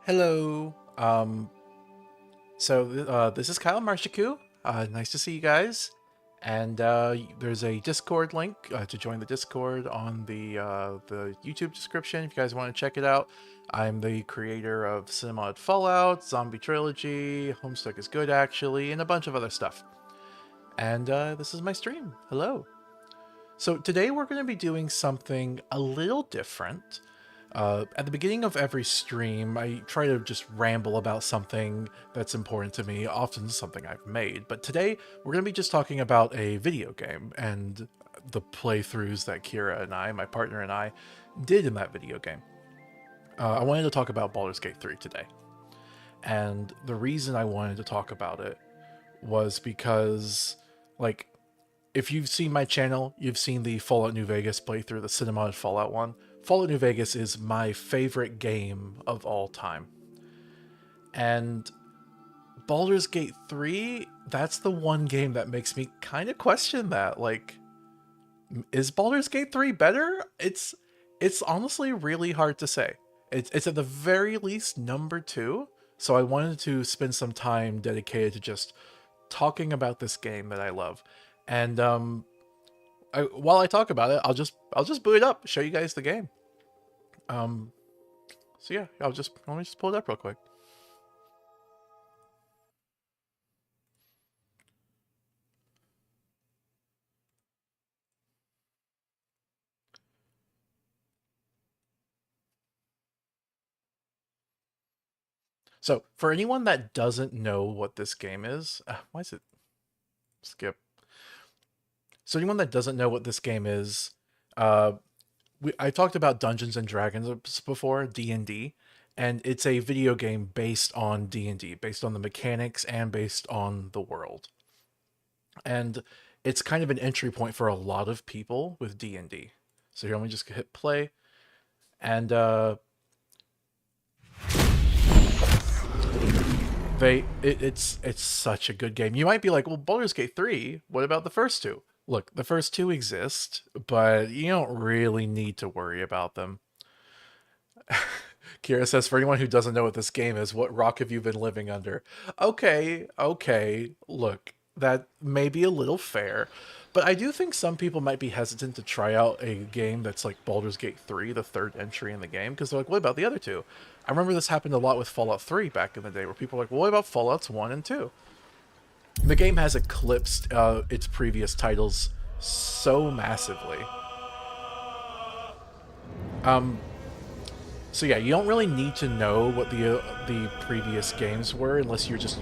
Hello. This is Kyle Marshaku. Nice to see you guys. And there's a Discord link to join the Discord on the YouTube description if you guys want to check it out. I'm the creator of Cinemod Fallout, Zombie Trilogy, Homestuck is Good actually, and a bunch of other stuff. And this is my stream. Hello. So today we're going to be doing something a little different. At the beginning of every stream, I try to just ramble about something that's important to me, often something I've made. But today, we're going to be just talking about a video game and the playthroughs that Kira and I, my partner and I, did in that video game. I wanted to talk about Baldur's Gate 3 today. And the reason I wanted to talk about it was because, like, if you've seen my channel, you've seen the Fallout New Vegas playthrough, the Cinemod Fallout one. Fallout New Vegas is my favorite game of all time. And Baldur's Gate 3, that's the one game that makes me kind of question that. Like, is Baldur's Gate 3 better? It's honestly really hard to say. It's at the very least number 2, so I wanted to spend some time dedicated to just talking about this game that I love. And while I talk about it, I'll just boot it up, show you guys the game. So yeah, let me just pull it up real quick. So for anyone that doesn't know what this game is, why is it skip? So anyone that doesn't know what this game is, uh, I talked about Dungeons and Dragons before, D&D, and it's a video game based on D&D, based on the mechanics and based on the world. And it's kind of an entry point for a lot of people with D&D. So here, let me just hit play. And it's such a good game. You might be like, well, Baldur's Gate 3, what about the first two? Look, the first two exist, but you don't really need to worry about them. Kira says, for anyone who doesn't know what this game is, what rock have you been living under? Okay, look, that may be a little fair, but I do think some people might be hesitant to try out a game that's like Baldur's Gate 3, the third entry in the game, because they're like, what about the other two? I remember this happened a lot with Fallout 3 back in the day, where people are like, well, what about Fallouts 1 and 2? The game has eclipsed its previous titles so massively. So yeah, you don't really need to know what the previous games were unless you're just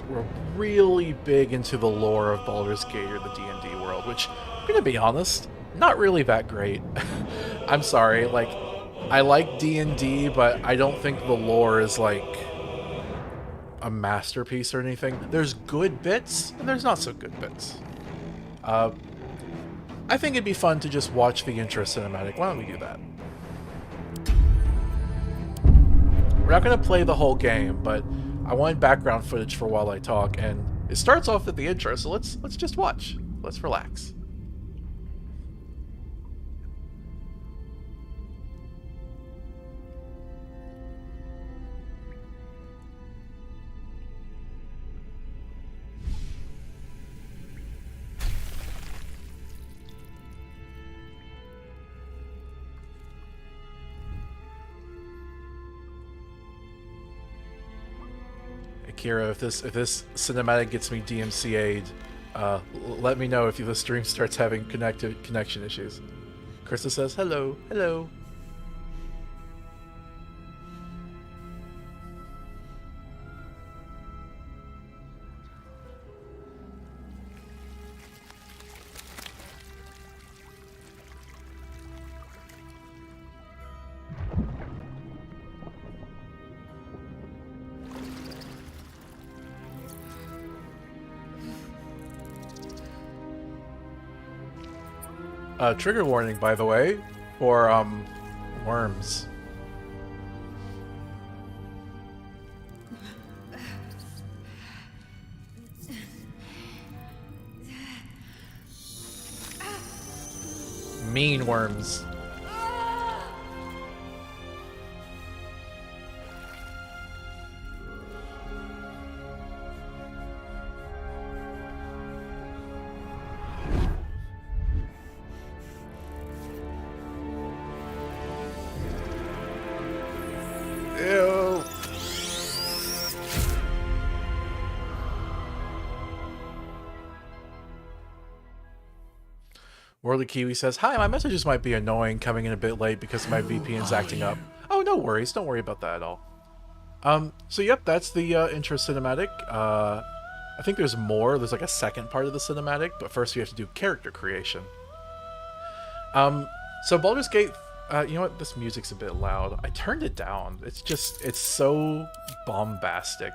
really big into the lore of Baldur's Gate or the D&D world, which, I'm gonna be honest, not really that great. I'm sorry, like, I like D&D, but I don't think the lore is like a masterpiece or anything. There's good bits, and there's not so good bits. I think it'd be fun to just watch the intro cinematic. Why don't we do that? We're not going to play the whole game, but I wanted background footage for while I talk, and it starts off at the intro, so let's just watch. Let's relax. Akira, if this cinematic gets me DMCA'd, let me know if the stream starts having connection issues. Krista says, hello. Trigger warning, by the way, for, worms. Mean worms. Worldly Kiwi says, "Hi, my messages might be annoying coming in a bit late because my VPN's acting up." Oh, no worries. Don't worry about that at all. So yep, that's the intro cinematic. I think there's more. There's like a second part of the cinematic, but first we have to do character creation. So Baldur's Gate, you know what? This music's a bit loud. I turned it down. It's so bombastic.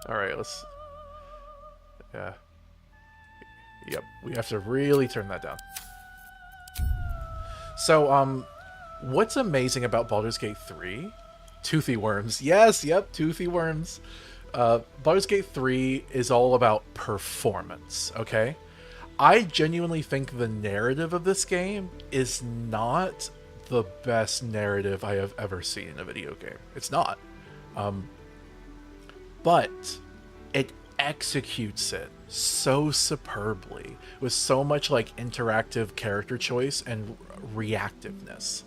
All right, yeah. Yep, we have to really turn that down. So, what's amazing about Baldur's Gate 3? Toothy worms. Yes, yep, toothy worms. Baldur's Gate 3 is all about performance, okay? I genuinely think the narrative of this game is not the best narrative I have ever seen in a video game. It's not. But it executes it so superbly with so much like interactive character choice and reactiveness.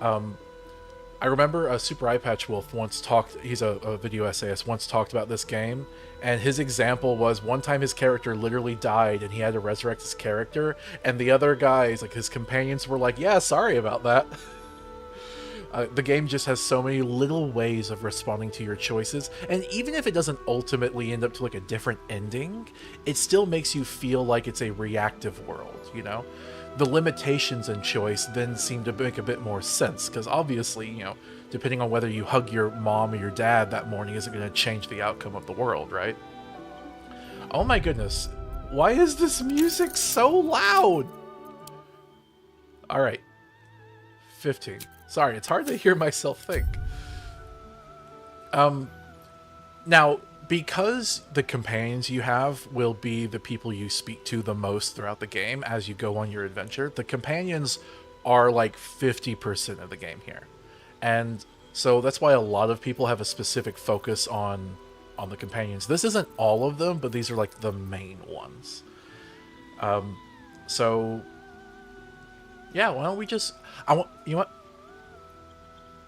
I remember Super Eye Patch Wolf once talked, he's a video essayist, once talked about this game, and his example was one time his character literally died and he had to resurrect his character, and the other guys, like his companions, were like, yeah, sorry about that. The game just has so many little ways of responding to your choices, and even if it doesn't ultimately end up to like a different ending, it still makes you feel like it's a reactive world, you know? The limitations in choice then seem to make a bit more sense, because obviously, you know, depending on whether you hug your mom or your dad that morning isn't going to change the outcome of the world, right? Oh my goodness, why is this music so loud? Alright, 15. Sorry, it's hard to hear myself think. Now, because the companions you have will be the people you speak to the most throughout the game as you go on your adventure, the companions are like 50% of the game here. And so that's why a lot of people have a specific focus on the companions. This isn't all of them, but these are like the main ones. So yeah, why don't we just, you know what?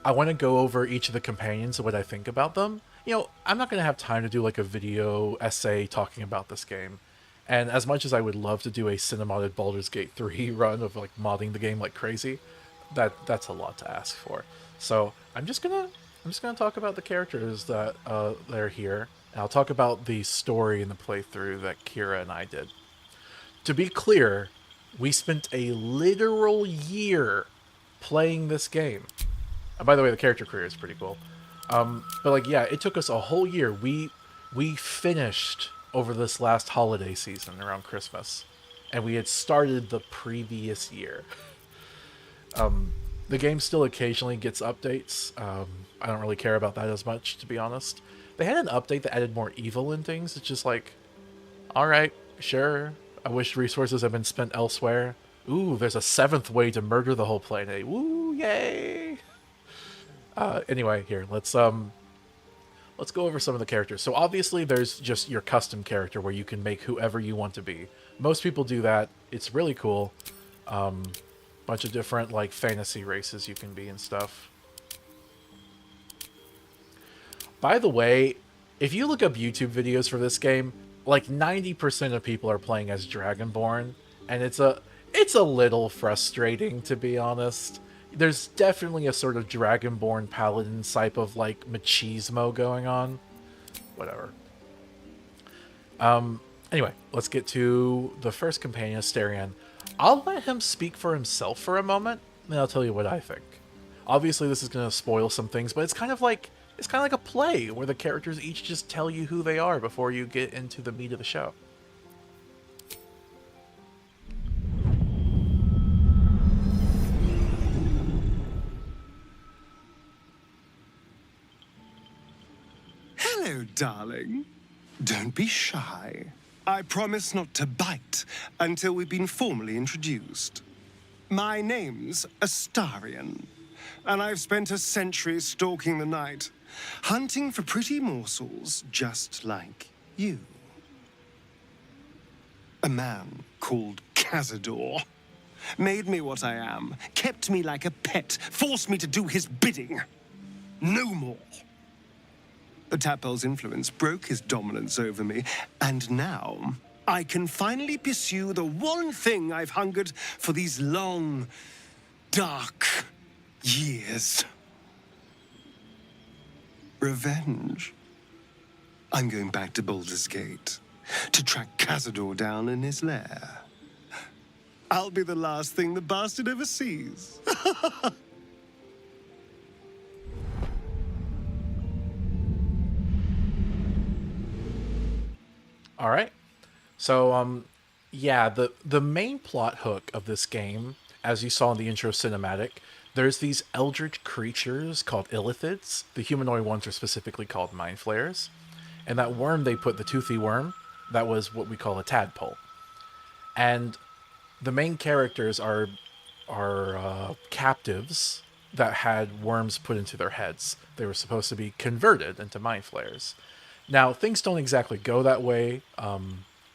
I want to go over each of the companions and what I think about them. You know, I'm not going to have time to do like a video essay talking about this game. And as much as I would love to do a cinemated Baldur's Gate 3 run of like modding the game like crazy, that's a lot to ask for. So I'm just gonna talk about the characters that are here. And I'll talk about the story and the playthrough that Kira and I did. To be clear, we spent a literal year playing this game. By the way, the character creator is pretty cool. But like, yeah, it took us a whole year. We finished over this last holiday season around Christmas, and we had started the previous year. The game still occasionally gets updates. I don't really care about that as much, to be honest. They had an update that added more evil and things. It's just like, all right, sure. I wish resources had been spent elsewhere. Ooh, there's a 7th way to murder the whole planet. Woo, yay! Anyway, here, let's go over some of the characters. So obviously there's just your custom character where you can make whoever you want to be. Most people do that. It's really cool. Bunch of different like fantasy races you can be and stuff. By the way, if you look up YouTube videos for this game, like 90% of people are playing as Dragonborn, and it's a little frustrating, to be honest. There's definitely a sort of Dragonborn paladin type of like machismo going on. Whatever. Anyway, let's get to the first companion, Asterion. I'll let him speak for himself for a moment, and I'll tell you what I think. Obviously, this is going to spoil some things, but it's kind of like a play where the characters each just tell you who they are before you get into the meat of the show. Hello, darling. Don't be shy. I promise not to bite until we've been formally introduced. My name's Astarion, and I've spent a century stalking the night, hunting for pretty morsels just like you. A man called Cazador made me what I am, kept me like a pet, forced me to do his bidding. No more. The Tadpole's influence broke his dominance over me, and now I can finally pursue the one thing I've hungered for these long, dark years. Revenge. I'm going back to Baldur's Gate to track Cazador down in his lair. I'll be the last thing the bastard ever sees. All right. So, yeah, the main plot hook of this game, as you saw in the intro cinematic, there's these eldritch creatures called illithids. The humanoid ones are specifically called mind flayers. And that worm they put, the toothy worm, that was what we call a tadpole. And the main characters are captives that had worms put into their heads. They were supposed to be converted into mind flayers. Now things don't exactly go that way.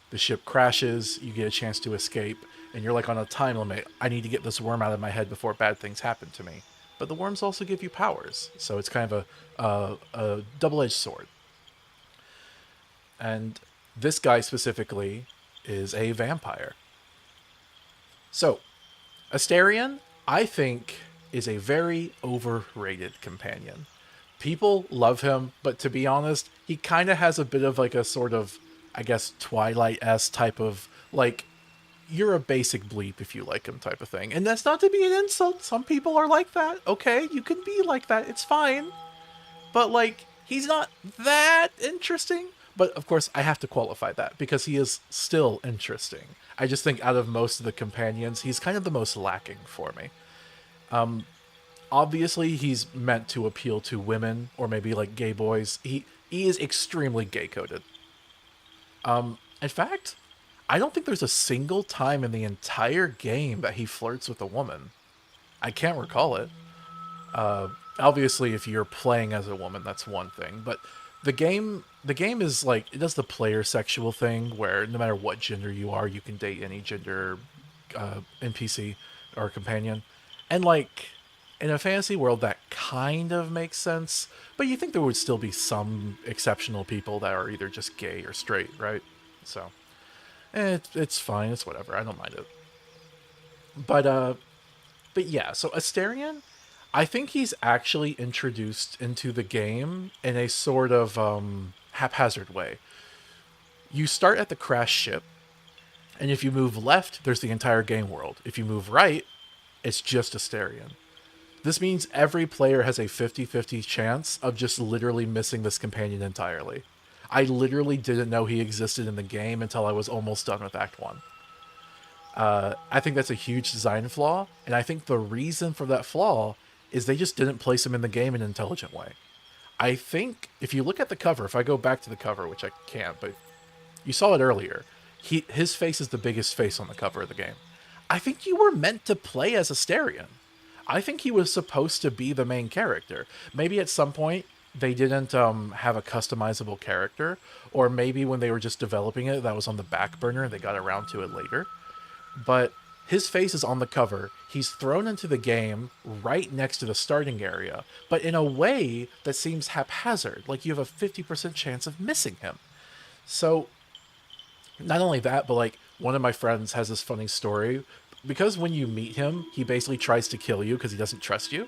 The ship crashes, you get a chance to escape, and you're like on a time limit. I need to get this worm out of my head before bad things happen to me. But the worms also give you powers, so it's kind of a double-edged sword. And this guy specifically is a vampire. So, Asterion, I think, is a very overrated companion. People love him, but to be honest, he kind of has a bit of like a sort of, I guess, Twilight-esque type of, like, you're a basic bleep if you like him type of thing. And that's not to be an insult. Some people are like that. Okay, you can be like that. It's fine. But, like, he's not that interesting. But, of course, I have to qualify that because he is still interesting. I just think out of most of the companions, he's kind of the most lacking for me. Obviously, he's meant to appeal to women or maybe, like, gay boys. He is extremely gay-coded. In fact, I don't think there's a single time in the entire game that he flirts with a woman. I can't recall it. Obviously, if you're playing as a woman, that's one thing. But the game is like, it does the player sexual thing where no matter what gender you are, you can date any gender NPC or companion. And like in a fantasy world, that kind of makes sense. But you think there would still be some exceptional people that are either just gay or straight, right? So, it's fine. It's whatever. I don't mind it. But yeah. So Asterion, I think he's actually introduced into the game in a sort of haphazard way. You start at the crash ship, and if you move left, there's the entire game world. If you move right, it's just Asterion. This means every player has a 50-50 chance of just literally missing this companion entirely. I literally didn't know he existed in the game until I was almost done with Act 1. I think that's a huge design flaw, and I think the reason for that flaw is they just didn't place him in the game in an intelligent way. I think if you look at the cover, if I go back to the cover, which I can't, but you saw it earlier, his face is the biggest face on the cover of the game. I think you were meant to play as Asterion. I think he was supposed to be the main character. Maybe at some point they didn't have a customizable character, or maybe when they were just developing it, that was on the back burner and they got around to it later. But his face is on the cover. He's thrown into the game right next to the starting area, but in a way that seems haphazard, like you have a 50% chance of missing him. So, not only that, but like one of my friends has this funny story. Because when you meet him, he basically tries to kill you because he doesn't trust you.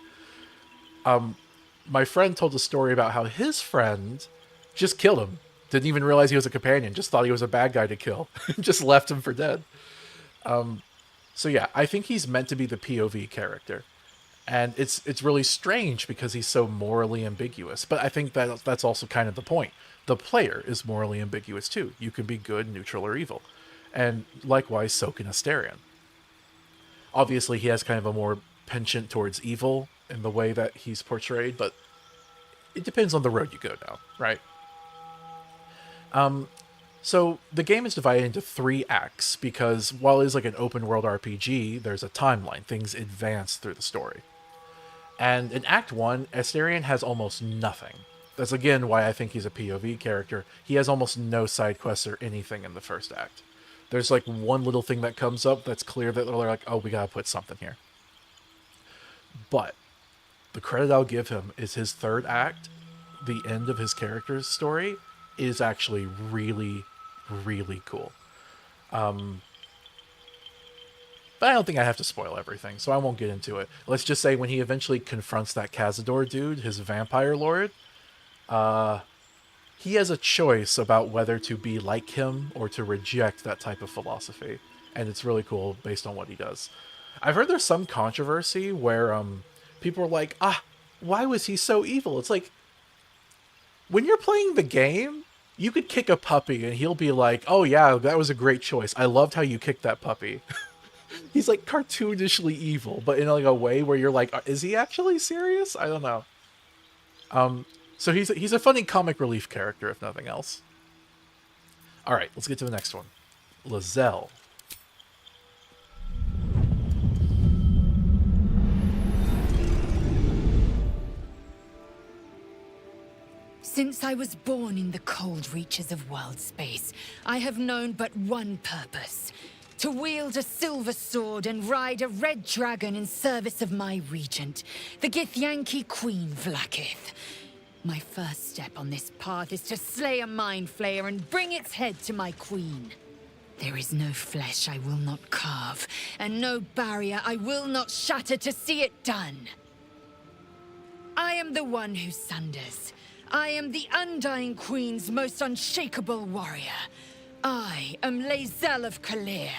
My friend told a story about how his friend just killed him. Didn't even realize he was a companion, just thought he was a bad guy to kill. Just left him for dead. So yeah, I think he's meant to be the POV character. And it's really strange because he's so morally ambiguous. But I think that's also kind of the point. The player is morally ambiguous too. You can be good, neutral, or evil. And likewise, so can Asterion. Obviously, he has kind of a more penchant towards evil in the way that he's portrayed, but it depends on the road you go down, right? So the game is divided into 3 acts because while it is like an open world RPG, there's a timeline. Things advance through the story. And in Act 1, Asterion has almost nothing. That's again why I think he's a POV character. He has almost no side quests or anything in the first act. There's like one little thing that comes up that's clear that they're like, oh, we gotta put something here. But the credit I'll give him is his third act, the end of his character's story, is actually really, really cool. But I don't think I have to spoil everything, so I won't get into it. Let's just say when he eventually confronts that Cazador dude, his vampire lord, he has a choice about whether to be like him or to reject that type of philosophy. And it's really cool based on what he does. I've heard there's some controversy where people are like, why was he so evil? It's like, when you're playing the game, you could kick a puppy and he'll be like, oh yeah, that was a great choice. I loved how you kicked that puppy. He's like cartoonishly evil, but in like a way where you're like, is he actually serious? I don't know. So he's a funny comic relief character, if nothing else. All right, let's get to the next one. Lizelle. Since I was born in the cold reaches of world space, I have known but one purpose. To wield a silver sword and ride a red dragon in service of my regent, the Githyanki Queen Vlaakith. My first step on this path is to slay a mind flayer and bring its head to my queen. There is no flesh I will not carve, and no barrier I will not shatter to see it done. I am the one who sunders. I am the Undying Queen's most unshakable warrior. I am Lizelle of Kalir.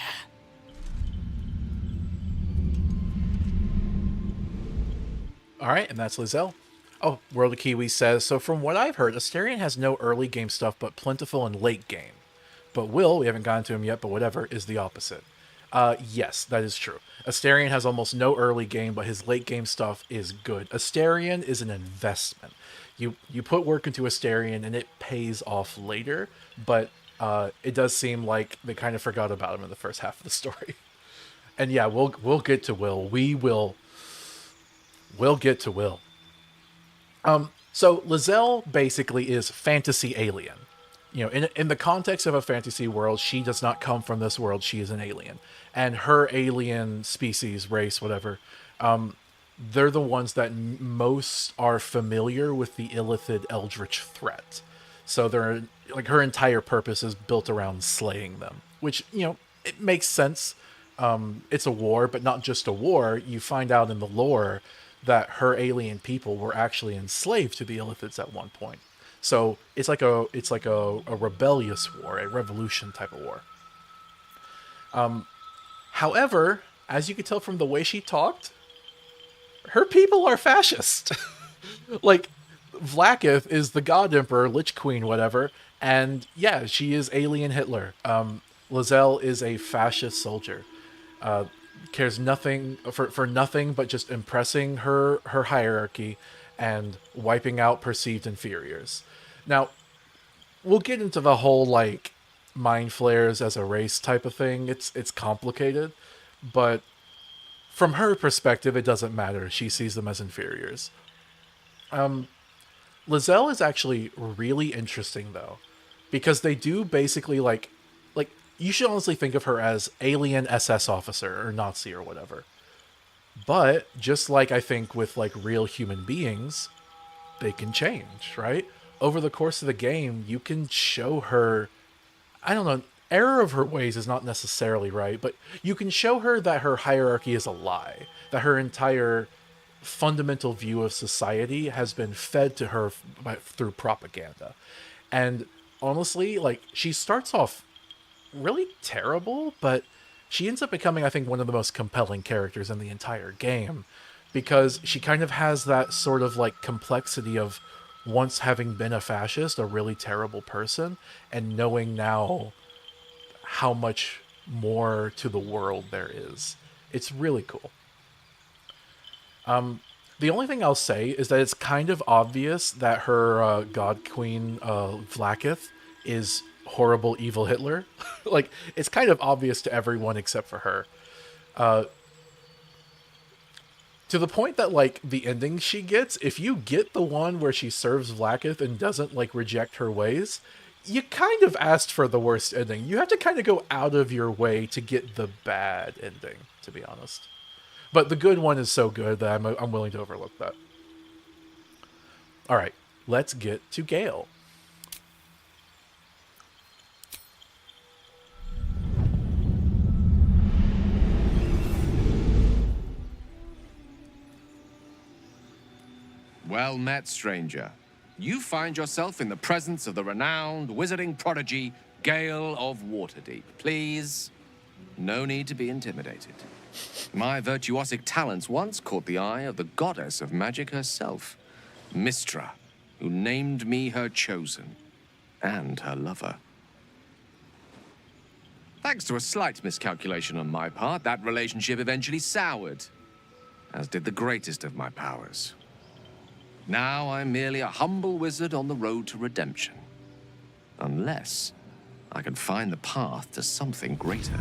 All right, and that's Lizelle. Oh, World of Kiwi says, so from what I've heard, Asterion has no early game stuff, but plentiful in late game. But Will, we haven't gotten to him yet, but whatever, is the opposite. Yes, that is true. Asterion has almost no early game, but his late game stuff is good. Asterion is an investment. You put work into Asterion and it pays off later, but it does seem like they kind of forgot about him in the first half of the story. And yeah, we'll get to Will. We'll get to Will. So Lizelle basically is fantasy alien. You know, in the context of a fantasy world, she does not come from this world. She is an alien, and her alien species, race, whatever, they're the ones that most are familiar with the Illithid eldritch threat. So they're like, her entire purpose is built around slaying them, which, you know, it makes sense. It's a war, but not just a war. You find out in the lore that her alien people were actually enslaved to the Illithids at one point. So it's like a rebellious war, a revolution type of war. However, as you could tell from the way she talked, her people are fascist. Like, Vlaakith is the God Emperor, Lich Queen, whatever, and yeah, she is alien Hitler. Lizelle is a fascist soldier. Cares nothing for nothing but just impressing her hierarchy and wiping out perceived inferiors. Now, we'll get into the whole like mind flayers as a race type of thing. It's complicated, but from her perspective, it doesn't matter. She sees them as inferiors. Lizelle is actually really interesting though, because they do basically like you should honestly think of her as alien SS officer or Nazi or whatever. But just like I think with like real human beings, they can change, right? Over the course of the game, you can show her, I don't know, error of her ways is not necessarily right, but you can show her that her hierarchy is a lie, that her entire fundamental view of society has been fed to her through propaganda. And honestly, like, she starts off really terrible, but she ends up becoming, I think, one of the most compelling characters in the entire game, because she kind of has that sort of like complexity of once having been a fascist, a really terrible person, and knowing now how much more to the world there is. It's really cool. The only thing I'll say is that it's kind of obvious that her God Queen Vlaakith is horrible, evil Hitler. Like, it's kind of obvious to everyone except for her. To the point that, like, the ending she gets, if you get the one where she serves Vlaakith and doesn't, like, reject her ways, you kind of asked for the worst ending. You have to kind of go out of your way to get the bad ending, to be honest. But the good one is so good that I'm willing to overlook that. All right, let's get to Gale. Well met, stranger. You find yourself in the presence of the renowned wizarding prodigy, Gale of Waterdeep. Please, no need to be intimidated. My virtuosic talents once caught the eye of the goddess of magic herself, Mystra, who named me her chosen, and her lover. Thanks to a slight miscalculation on my part, that relationship eventually soured, as did the greatest of my powers. Now I'm merely a humble wizard on the road to redemption. Unless I can find the path to something greater.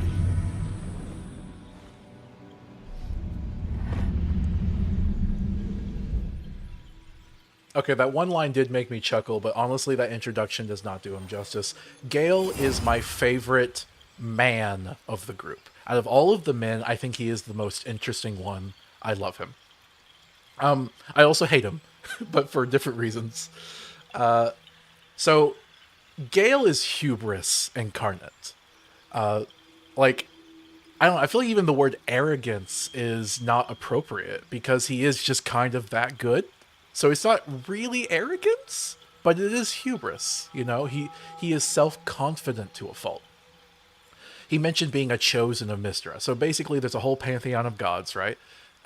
Okay, that one line did make me chuckle, but honestly, that introduction does not do him justice. Gale is my favorite man of the group. Out of all of the men, I think he is the most interesting one. I love him. I also hate him, but for different reasons. So, Gale is hubris incarnate. Like, I don't know, I feel like even the word arrogance is not appropriate because he is just kind of that good. So it's not really arrogance, but it is hubris, you know? He is self-confident to a fault. He mentioned being a chosen of Mystra. So basically there's a whole pantheon of gods, right?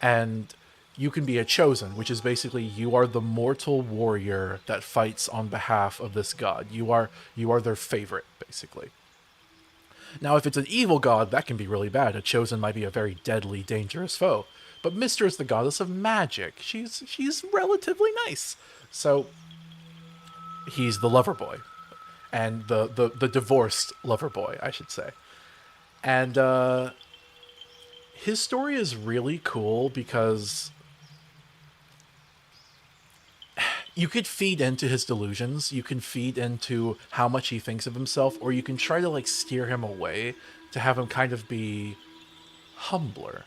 And you can be a chosen, which is basically you are the mortal warrior that fights on behalf of this god. You are their favorite, basically. Now, if it's an evil god, that can be really bad. A chosen might be a very deadly, dangerous foe. But Mystra is the goddess of magic. She's relatively nice. So he's the lover boy. And the divorced lover boy, I should say. And his story is really cool because you could feed into his delusions. You can feed into how much he thinks of himself, or you can try to like steer him away to have him kind of be humbler.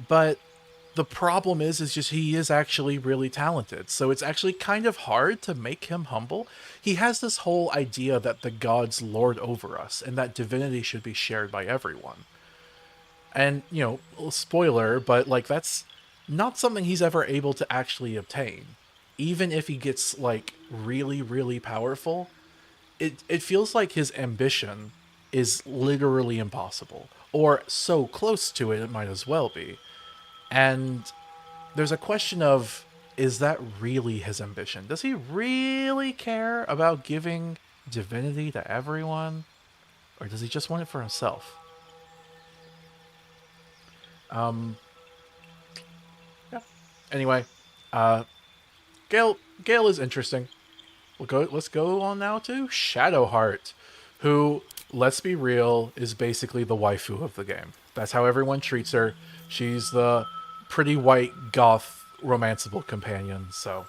But the problem is just he is actually really talented. So it's actually kind of hard to make him humble. He has this whole idea that the gods lord over us and that divinity should be shared by everyone. And, you know, spoiler, but like that's not something he's ever able to actually obtain. Even if he gets like really, really powerful, it feels like his ambition is literally impossible. Or so close to it, it might as well be. And there's a question of, is that really his ambition? Does he really care about giving divinity to everyone? Or does he just want it for himself? Yeah. Anyway, Gale is interesting. Let's go on now to Shadowheart, who, let's be real, is basically the waifu of the game. That's how everyone treats her. She's the pretty white goth romanceable companion, so.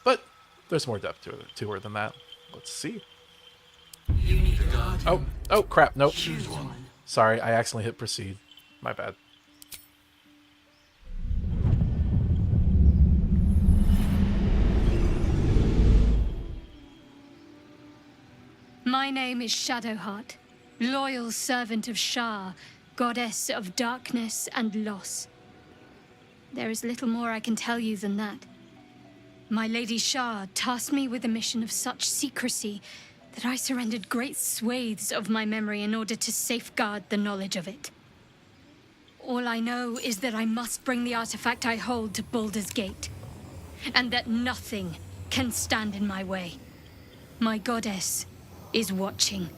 But there's more depth to her than that. Let's see. You need a guardian. Oh crap, nope. Choose one. Sorry, I accidentally hit proceed. My bad. My name is Shadowheart, loyal servant of Shar, goddess of darkness and loss. There is little more I can tell you than that. My Lady Shar tasked me with a mission of such secrecy that I surrendered great swathes of my memory in order to safeguard the knowledge of it. All I know is that I must bring the artifact I hold to Baldur's Gate, and that nothing can stand in my way. My goddess is watching.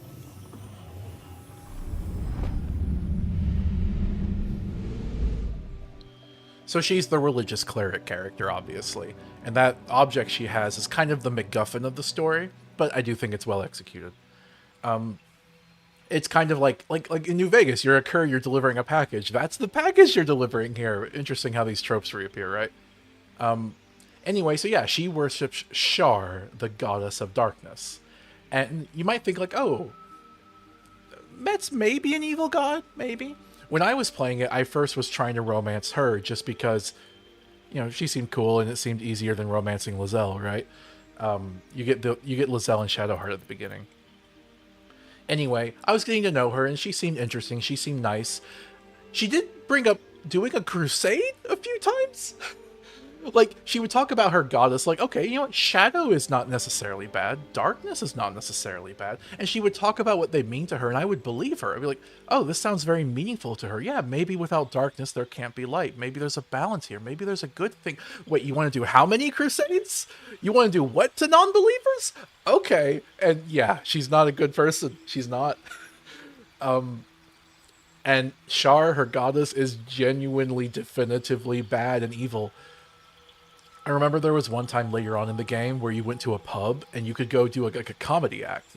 So she's the religious cleric character, obviously, and that object she has is kind of the MacGuffin of the story, but I do think it's well executed. It's kind of like in New Vegas, you're a courier, you're delivering a package. That's the package you're delivering here. Interesting how these tropes reappear, right? Anyway, so yeah, she worships Shar, the goddess of darkness. And you might think like, oh, that's maybe an evil god, maybe. When I was playing it, I first was trying to romance her just because, you know, she seemed cool and it seemed easier than romancing Lizelle, right? You get Lizelle and Shadowheart at the beginning. Anyway, I was getting to know her and she seemed interesting. She seemed nice. She did bring up doing a crusade a few times. Like, she would talk about her goddess, like, okay, you know what, shadow is not necessarily bad, darkness is not necessarily bad, and she would talk about what they mean to her, and I would believe her. I'd be like, oh, this sounds very meaningful to her. Yeah, maybe without darkness there can't be light. Maybe there's a balance here. Maybe there's a good thing. Wait, you want to do how many crusades? You want to do what to non-believers? Okay, and yeah, she's not a good person. She's not. And Shar, her goddess, is genuinely, definitively bad and evil. I remember there was one time later on in the game where you went to a pub and you could go do like a comedy act.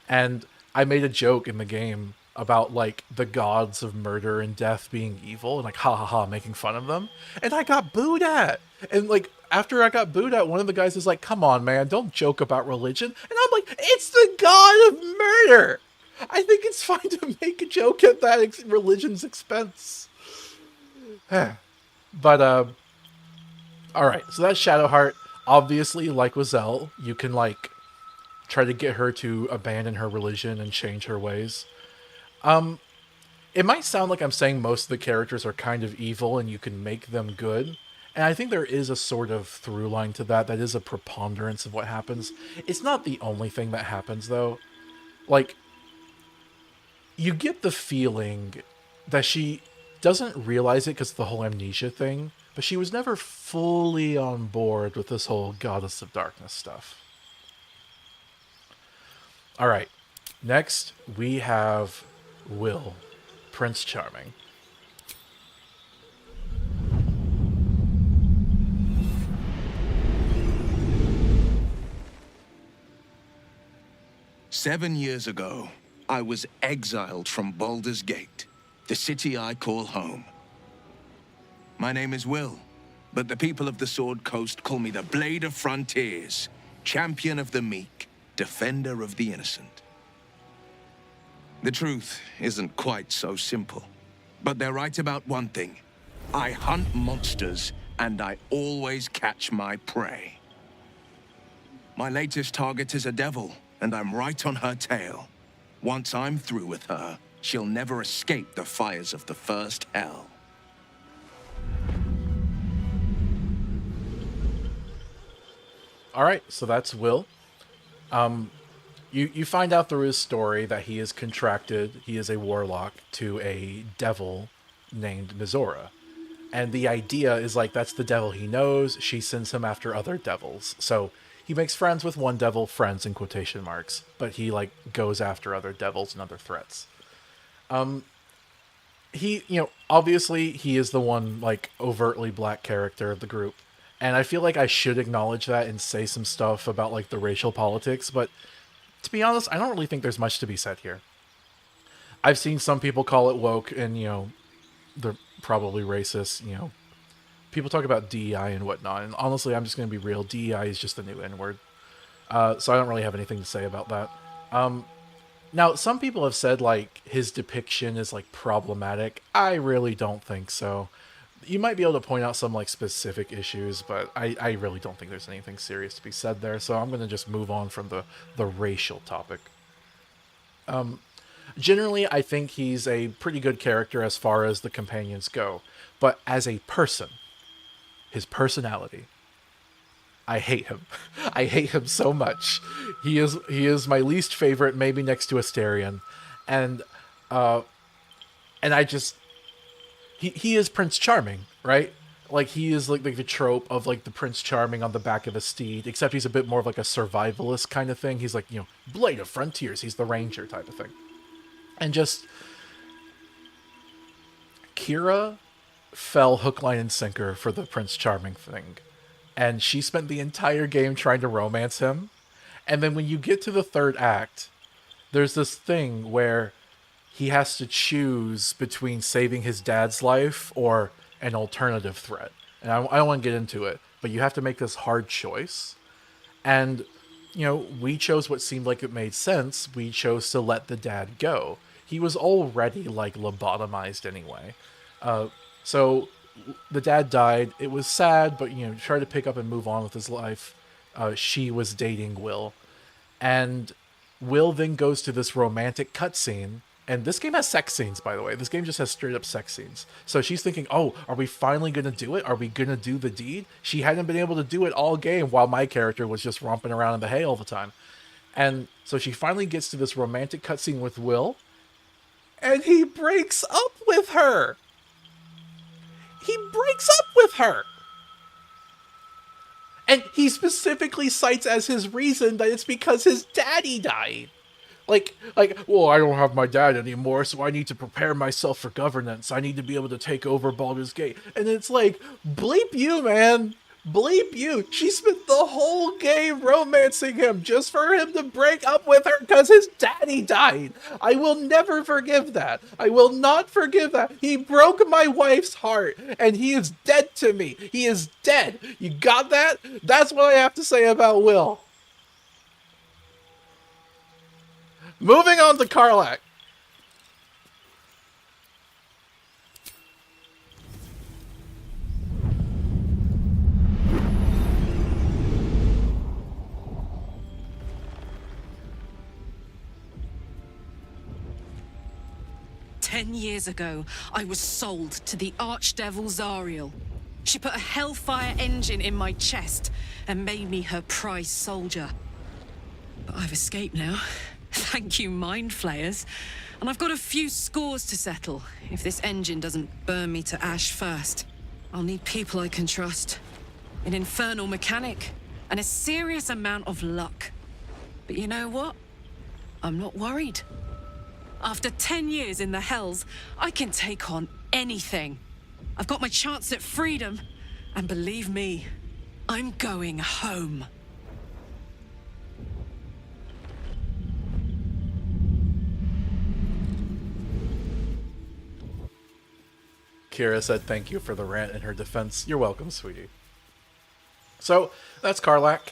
And I made a joke in the game about like the gods of murder and death being evil and like ha ha ha making fun of them. And I got booed at. And like after I got booed at, one of the guys is like, come on, man, don't joke about religion. And I'm like, it's the god of murder. I think it's fine to make a joke at that religion's expense. But all right, so that's Shadowheart. Obviously, like with Zell, you can like try to get her to abandon her religion and change her ways. It might sound like I'm saying most of the characters are kind of evil and you can make them good. And I think there is a sort of through line to that. That is a preponderance of what happens. It's not the only thing that happens, though. Like, you get the feeling that she doesn't realize it because of the whole amnesia thing, but she was never fully on board with this whole Goddess of Darkness stuff. All right, next we have Will, Prince Charming. "7 years ago, I was exiled from Baldur's Gate, the city I call home. My name is Will, but the people of the Sword Coast call me the Blade of Frontiers, champion of the meek, defender of the innocent. The truth isn't quite so simple, but they're right about one thing. I hunt monsters, and I always catch my prey. My latest target is a devil, and I'm right on her tail. Once I'm through with her, she'll never escape the fires of the first hell." All right, so that's Will. You find out through his story that he is contracted, he is a warlock, to a devil named Mizora. And the idea is like, that's the devil he knows. She sends him after other devils. So he makes friends with one devil, friends in quotation marks, but he like goes after other devils and other threats. He, obviously he is the one like overtly black character of the group. And I feel like I should acknowledge that and say some stuff about like the racial politics, but to be honest, I don't really think there's much to be said here. I've seen some people call it woke and, they're probably racist, People talk about DEI and whatnot, and honestly, I'm just going to be real. DEI is just the new N-word. So I don't really have anything to say about that. Now, some people have said, like, his depiction is, like, problematic. I really don't think so. You might be able to point out some, like, specific issues, but I really don't think there's anything serious to be said there, so I'm going to just move on from the racial topic. Generally, I think he's a pretty good character as far as the companions go, but as a person, his personality, I hate him. I hate him so much. He is my least favorite, maybe next to Asterion, and I just he is Prince Charming, right? Like he is like the trope of like the Prince Charming on the back of a steed, except he's a bit more of like a survivalist kind of thing. He's like, Blade of Frontiers. He's the ranger type of thing, and just Kira fell hook, line, and sinker for the Prince Charming thing. And she spent the entire game trying to romance him. And then when you get to the third act, there's this thing where he has to choose between saving his dad's life or an alternative threat. And I don't want to get into it, but you have to make this hard choice. And, we chose what seemed like it made sense. We chose to let the dad go. He was already, like, lobotomized anyway. So the dad died. It was sad, but, tried to pick up and move on with his life. She was dating Will. And Will then goes to this romantic cutscene, And this game has sex scenes, by the way. This game just has straight up sex scenes. So she's thinking, oh, are we finally going to do it? Are we going to do the deed? She hadn't been able to do it all game while my character was just romping around in the hay all the time. And so she finally gets to this romantic cutscene with Will, and he breaks up with her. He breaks up with her. And he specifically cites as his reason that it's because his daddy died. Like, well, I don't have my dad anymore, so I need to prepare myself for governance. I need to be able to take over Baldur's Gate. And it's like, bleep you, man. Bleep you. She spent the whole game romancing him just for him to break up with her because his daddy died. I will never forgive that. I will not forgive that. He broke my wife's heart, and he is dead to me. He is dead. You got that? That's what I have to say about Will. Moving on to Karlach. Years ago, I was sold to the Archdevil Zariel. She put a Hellfire engine in my chest and made me her prize soldier. But I've escaped now. Thank you, Mind Flayers. And I've got a few scores to settle. If this engine doesn't burn me to ash first, I'll need people I can trust. An infernal mechanic, and a serious amount of luck. But you know what? I'm not worried. After 10 years in the Hells, I can take on anything. I've got my chance at freedom, and believe me, I'm going home. Kira said thank you for the rant in her defense. You're welcome, sweetie. So, that's Karlach.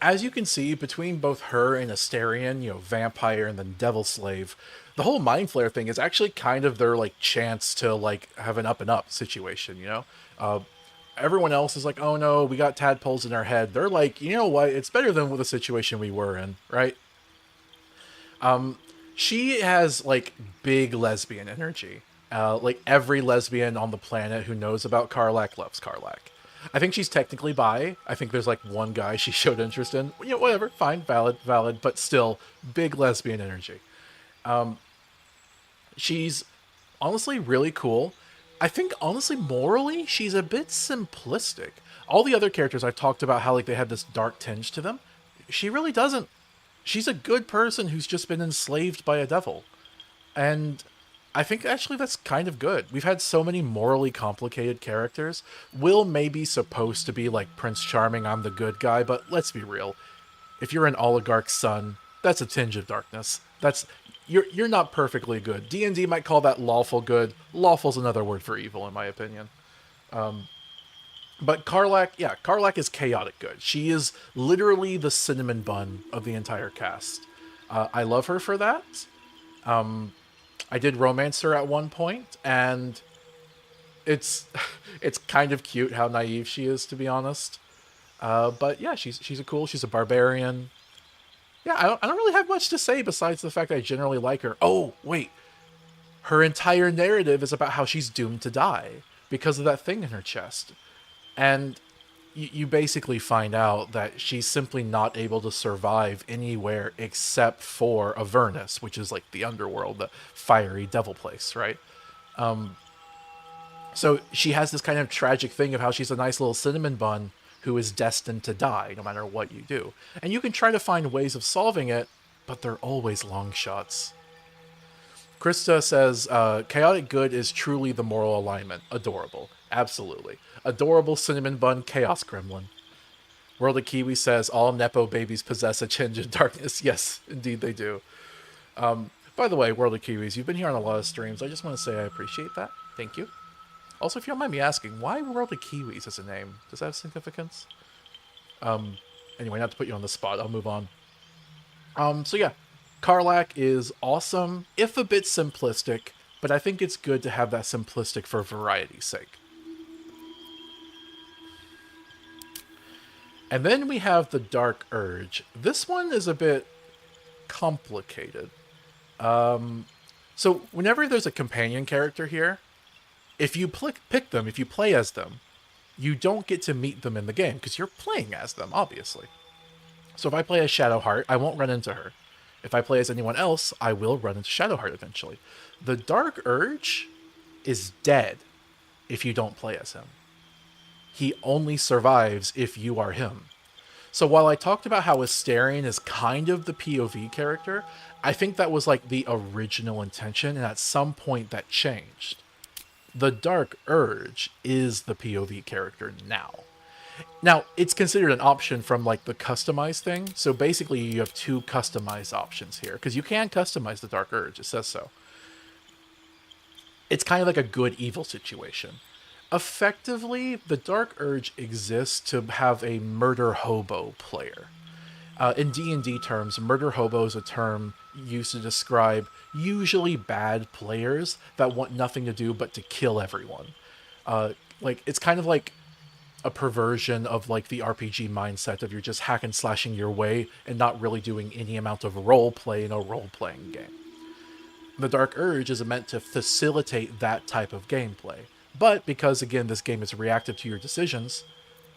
As you can see, between both her and Astarion, vampire and then devil slave, the whole Mind Flayer thing is actually kind of their, chance to, have an up-and-up situation, Everyone else is like, oh no, we got tadpoles in our head. They're like, you know what, it's better than the situation we were in, right? She has, big lesbian energy. Every lesbian on the planet who knows about Karlach loves Karlach. I think she's technically bi. I think there's one guy she showed interest in. Whatever, fine, valid, but still, big lesbian energy. She's honestly really cool. I think, honestly, morally, she's a bit simplistic. All the other characters I've talked about how they have this dark tinge to them. She really doesn't. She's a good person who's just been enslaved by a devil. And I think actually that's kind of good. We've had so many morally complicated characters. Will may be supposed to be like Prince Charming, I'm the good guy, but let's be real. If you're an oligarch's son, that's a tinge of darkness. You're not perfectly good. D&D might call that lawful good. Lawful's another word for evil, in my opinion. But Karlach is chaotic good. She is literally the cinnamon bun of the entire cast. I love her for that. I did romance her at one point, and it's kind of cute how naive she is, to be honest. But yeah, she's a barbarian. Yeah, I don't really have much to say besides the fact I generally like her. Oh, wait. Her entire narrative is about how she's doomed to die because of that thing in her chest. And you basically find out that she's simply not able to survive anywhere except for Avernus, which is the underworld, the fiery devil place, right? So she has this kind of tragic thing of how she's a nice little cinnamon bun who is destined to die no matter what you do. And you can try to find ways of solving it, but they're always long shots. Krista says, chaotic good is truly the moral alignment. Adorable. Absolutely. Adorable cinnamon bun chaos gremlin. World of Kiwi says, all Nepo babies possess a tinge of darkness. Yes, indeed they do. By the way, World of Kiwis, you've been here on a lot of streams. I just want to say I appreciate that. Thank you. Also, if you don't mind me asking, why World of Kiwis as a name? Does that have significance? Anyway, not to put you on the spot, I'll move on. So yeah, Karlach is awesome, if a bit simplistic, but I think it's good to have that simplistic for variety's sake. And then we have the Dark Urge. This one is a bit complicated. So whenever there's a companion character here, if you pick them, if you play as them, you don't get to meet them in the game because you're playing as them, obviously. So if I play as Shadowheart, I won't run into her. If I play as anyone else, I will run into Shadowheart eventually. The Dark Urge is dead if you don't play as him. He only survives if you are him. So while I talked about how Astarion is kind of the POV character, I think that was like the original intention, and at some point that changed. The Dark Urge is the POV character now. Now, it's considered an option from like the customize thing. So basically you have two customized options here because you can customize the Dark Urge. It says so. It's kind of like a good evil situation. Effectively, the Dark Urge exists to have a murder hobo player. In D&D terms, murder hobo is a term used to describe usually bad players that want nothing to do but to kill everyone. Like it's kind of like a perversion of like the RPG mindset of you're just hack and slashing your way and not really doing any amount of role play in a role-playing game. The Dark Urge is meant to facilitate that type of gameplay. But because, again, this game is reactive to your decisions,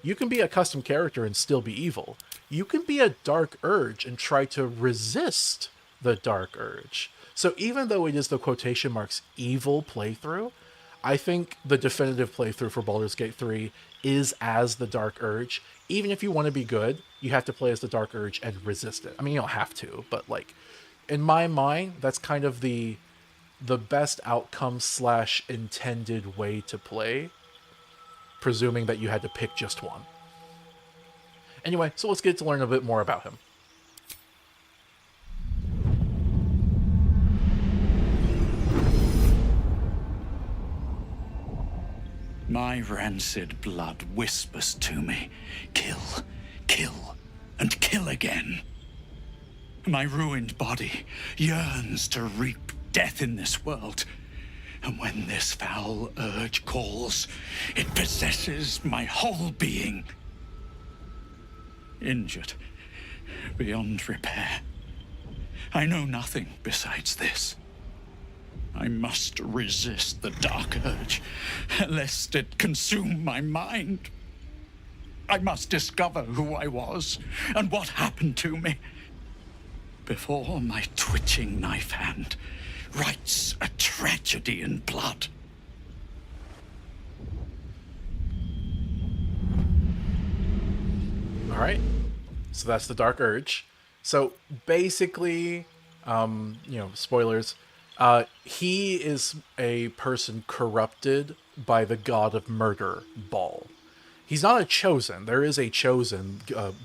you can be a custom character and still be evil. You can be a Dark Urge and try to resist the Dark Urge. So even though it is the quotation marks evil playthrough, I think the definitive playthrough for Baldur's Gate 3 is as the Dark Urge. Even if you want to be good, you have to play as the Dark Urge and resist it. I mean, you don't have to, but like, in my mind, that's kind of the best outcome / intended way to play, presuming that you had to pick just one. Anyway, so let's get to learn a bit more about him. My rancid blood whispers to me, kill, kill, and kill again. My ruined body yearns to reap death in this world. And when this foul urge calls, it possesses my whole being. Injured beyond repair. I know nothing besides this. I must resist the dark urge, lest it consume my mind. I must discover who I was and what happened to me before my twitching knife hand writes a tragedy in blood. All right, so that's the Dark Urge. So basically, spoilers, he is a person corrupted by the god of murder, Baal. He's not a chosen. There is a chosen,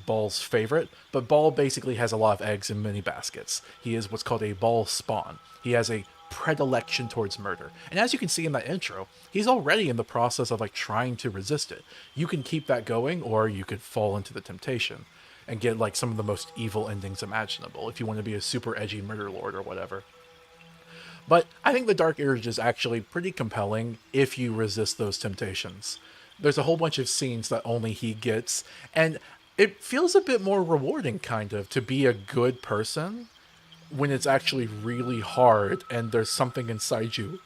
Baal's favorite, but Baal basically has a lot of eggs in many baskets. He is what's called a Baal spawn. He has a predilection towards murder. And as you can see in that intro, he's already in the process of like trying to resist it. You can keep that going, or you could fall into the temptation and get like some of the most evil endings imaginable if you want to be a super edgy murder lord or whatever. But I think the Dark Urge is actually pretty compelling if you resist those temptations. There's a whole bunch of scenes that only he gets, and it feels a bit more rewarding, kind of, to be a good person when it's actually really hard and there's something inside you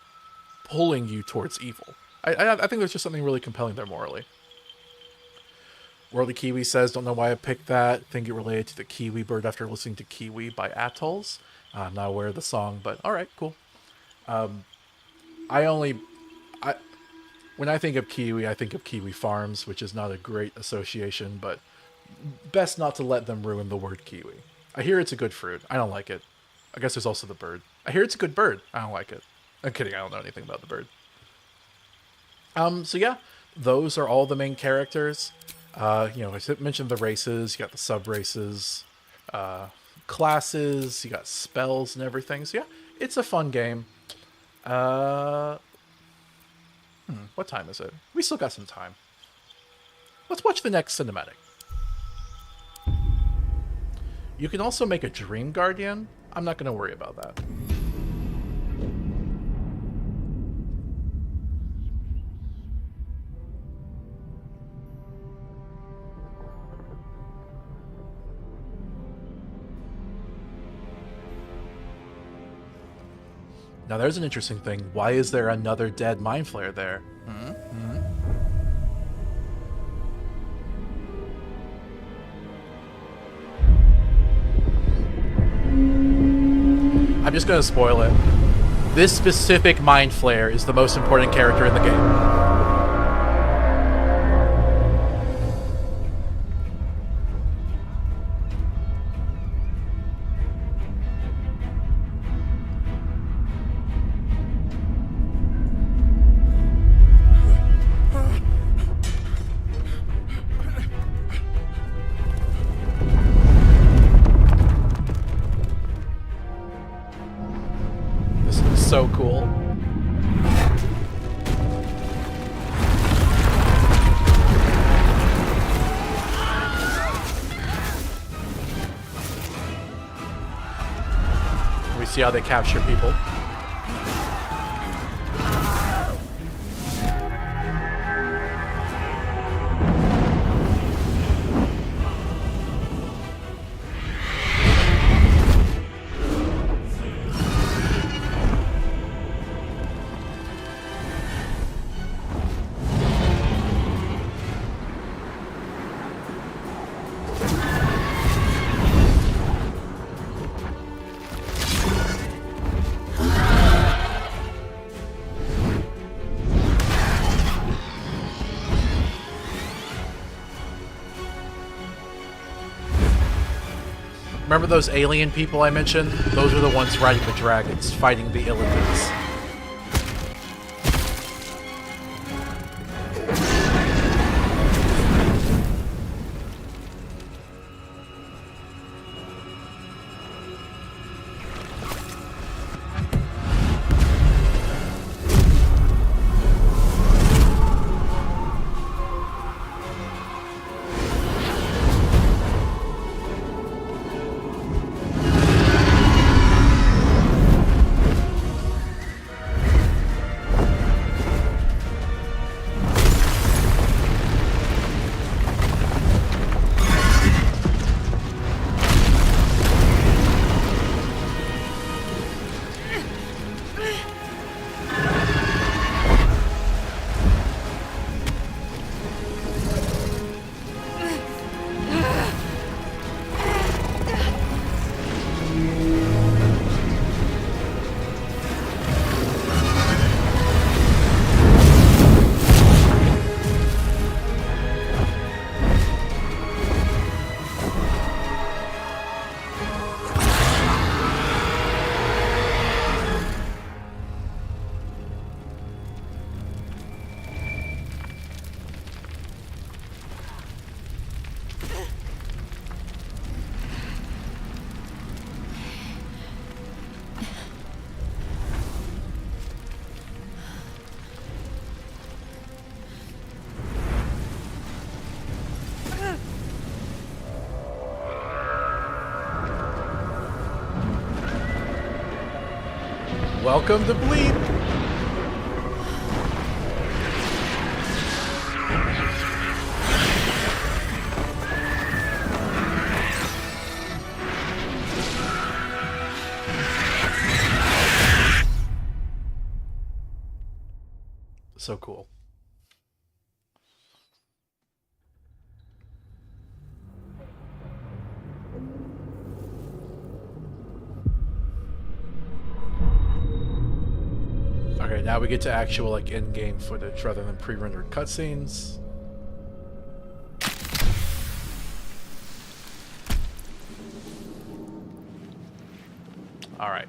pulling you towards evil. I think there's just something really compelling there morally. Worldly Kiwi says, don't know why I picked that. Think it related to the Kiwi bird after listening to Kiwi by Atolls. I'm not aware of the song, but alright, cool. When I think of Kiwi, I think of Kiwi Farms, which is not a great association, but best not to let them ruin the word kiwi. I hear it's a good fruit. I don't like it. I guess there's also the bird. I hear it's a good bird. I don't like it. I'm kidding. I don't know anything about the bird. So yeah, those are all the main characters. I mentioned the races. You got the sub races, classes. You got spells and everything. So yeah, it's a fun game. What time is it? We still got some time. Let's watch the next cinematic. You can also make a Dream Guardian. I'm not going to worry about that. Now there's an interesting thing. Why is there another dead mind flayer there? I'm just gonna spoil it. This specific mind flayer is the most important character in the game. So cool. We see how they capture people. Remember those alien people I mentioned? Those are the ones riding the dragons, fighting the Illithins. Welcome to Bleed! So cool. Okay, now we get to actual like in-game footage rather than pre-rendered cutscenes. All right.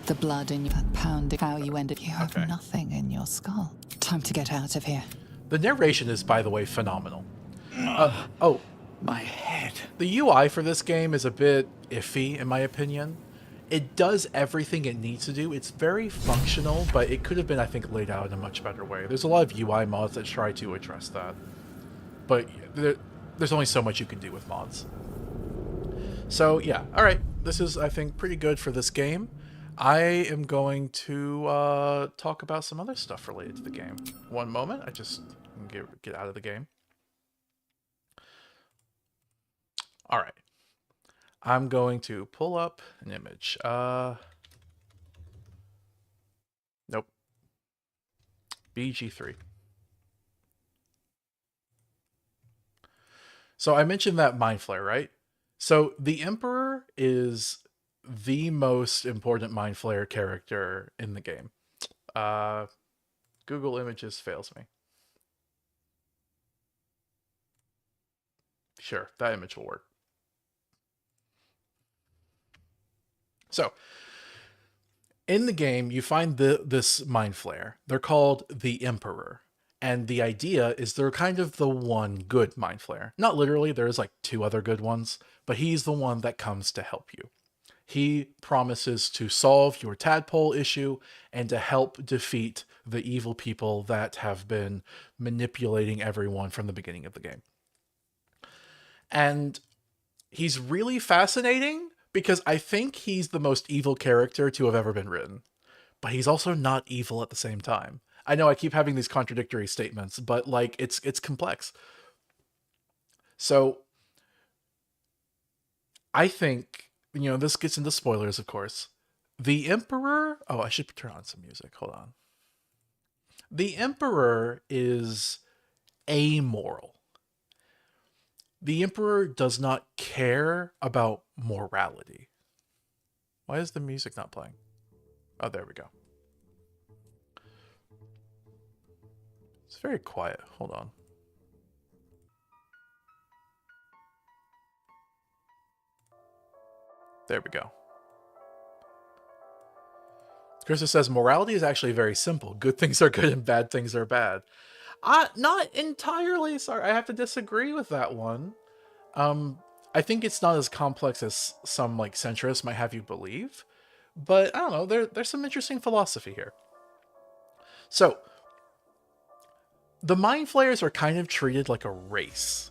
The blood in that pounding how you ended. You have nothing in your skull. Time to get out of here. The narration is, by the way, phenomenal. My head. The UI for this game is a bit iffy, in my opinion. It does everything it needs to do. It's very functional, but it could have been, I think, laid out in a much better way. There's a lot of UI mods that try to address that. But there's only so much you can do with mods. So, yeah. Alright. This is, I think, pretty good for this game. I am going to talk about some other stuff related to the game. One moment. I just get out of the game. All right. I'm going to pull up an image. Nope. BG3. So I mentioned that Mind Flare, right? So the Emperor is the most important Mind Flare character in the game. Google Images fails me. Sure, that image will work. So, in the game, you find this Mind Flare. They're called the Emperor. And the idea is they're kind of the one good Mind Flare. Not literally, there's like 2 other good ones, but he's the one that comes to help you. He promises to solve your tadpole issue and to help defeat the evil people that have been manipulating everyone from the beginning of the game. And he's really fascinating because I think he's the most evil character to have ever been written. But he's also not evil at the same time. I know I keep having these contradictory statements, but like it's complex. So I think, this gets into spoilers, of course. The Emperor, oh, I should turn on some music. Hold on. The Emperor is amoral. The Emperor does not care about morality. Why is the music not playing? Oh, there we go. It's very quiet. Hold on. There we go. Krista says, morality is actually very simple. Good things are good and bad things are bad. Not entirely. Sorry, I have to disagree with that one. I think it's not as complex as some like centrists might have you believe. But I don't know, there's some interesting philosophy here. So, the Mind Flayers are kind of treated like a race.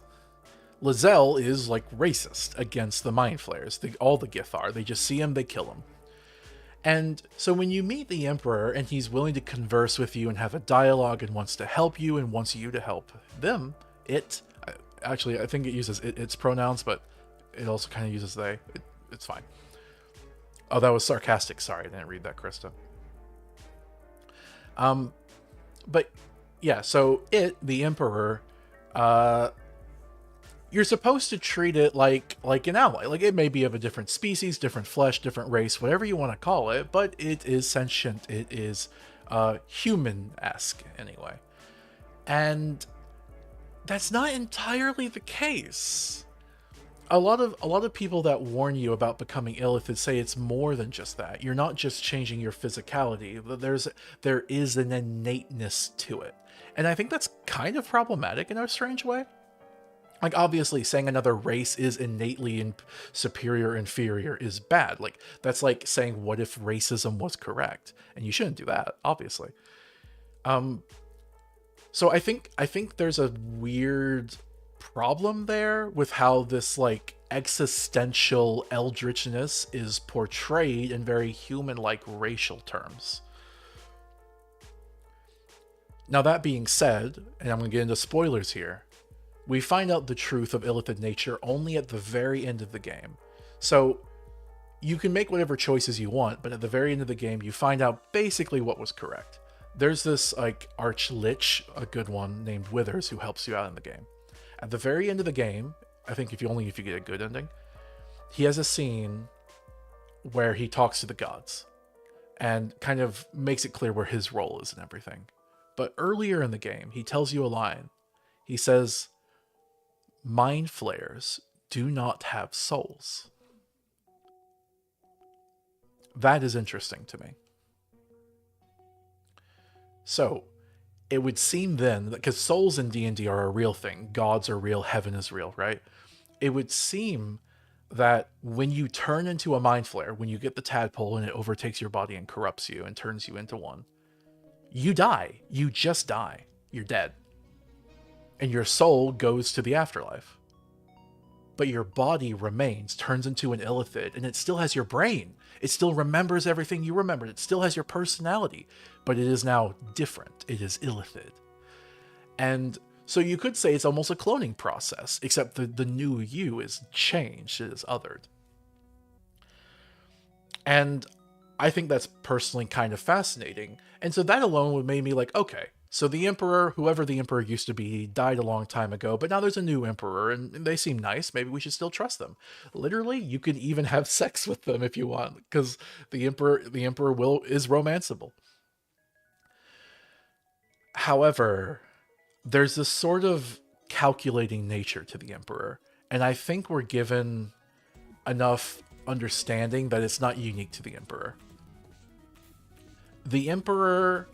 Lizelle is like racist against the Mind Flayers. All the Gith are. They just see him, they kill him. And so when you meet the Emperor and he's willing to converse with you and have a dialogue and wants to help you and wants you to help them, actually, I think it uses its pronouns, but it also kind of uses they. It's fine. Oh, that was sarcastic. Sorry, I didn't read that, Krista. But yeah, so the Emperor, you're supposed to treat it like an ally. Like, it may be of a different species, different flesh, different race, whatever you want to call it, but it is sentient. It is human-esque anyway. And that's not entirely the case. A lot of people that warn you about becoming illithid say it's more than just that. You're not just changing your physicality. There is an innateness to it. And I think that's kind of problematic in a strange way. Like, obviously, saying another race is innately superior or inferior is bad. Like, that's like saying, what if racism was correct? And you shouldn't do that, obviously. So I think there's a weird problem there with how this, like, existential eldritchness is portrayed in very human-like racial terms. Now, that being said, and I'm going to get into spoilers here, we find out the truth of illithid nature only at the very end of the game. So you can make whatever choices you want, but at the very end of the game, you find out basically what was correct. There's this like arch-lich, a good one, named Withers, who helps you out in the game. At the very end of the game, I think if you get a good ending, he has a scene where he talks to the gods and kind of makes it clear where his role is and everything. But earlier in the game, he tells you a line. He says, Mind Flayers do not have souls. That is interesting to me. So, it would seem then, because souls in D&D are a real thing, gods are real, heaven is real, right? It would seem that when you turn into a Mind Flayer, when you get the tadpole and it overtakes your body and corrupts you and turns you into one, you die. You just die. You're dead. And your soul goes to the afterlife. But your body remains, turns into an illithid, and it still has your brain. It still remembers everything you remembered. It still has your personality, but it is now different. It is illithid. And So you could say it's almost a cloning process, except the new you is changed, it is othered. And I think that's personally kind of fascinating. And so that alone would make me like, okay, so the Emperor, whoever the Emperor used to be, died a long time ago, but now there's a new Emperor, and they seem nice. Maybe we should still trust them. Literally, you could even have sex with them if you want, because the Emperor is romanceable. However, there's this sort of calculating nature to the Emperor, and I think we're given enough understanding that it's not unique to the Emperor. The Emperor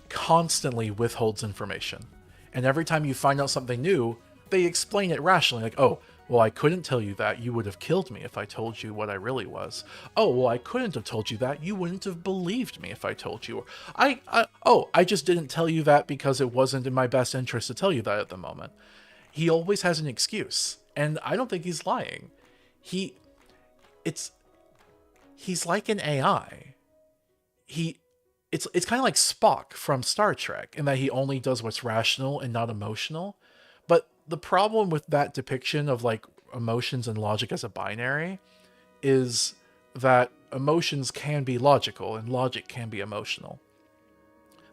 constantly withholds information, and every time you find out something new, they explain it rationally, like, oh, well, I couldn't tell you that. You would have killed me if I told you what I really was. Oh, well, I couldn't have told you that. You wouldn't have believed me if I told you. I just didn't tell you that because it wasn't in my best interest to tell you that at the moment. He always has an excuse, and I don't think he's lying. He's like an AI. It's kind of like Spock from Star Trek in that he only does what's rational and not emotional. But the problem with that depiction of like emotions and logic as a binary is that emotions can be logical and logic can be emotional.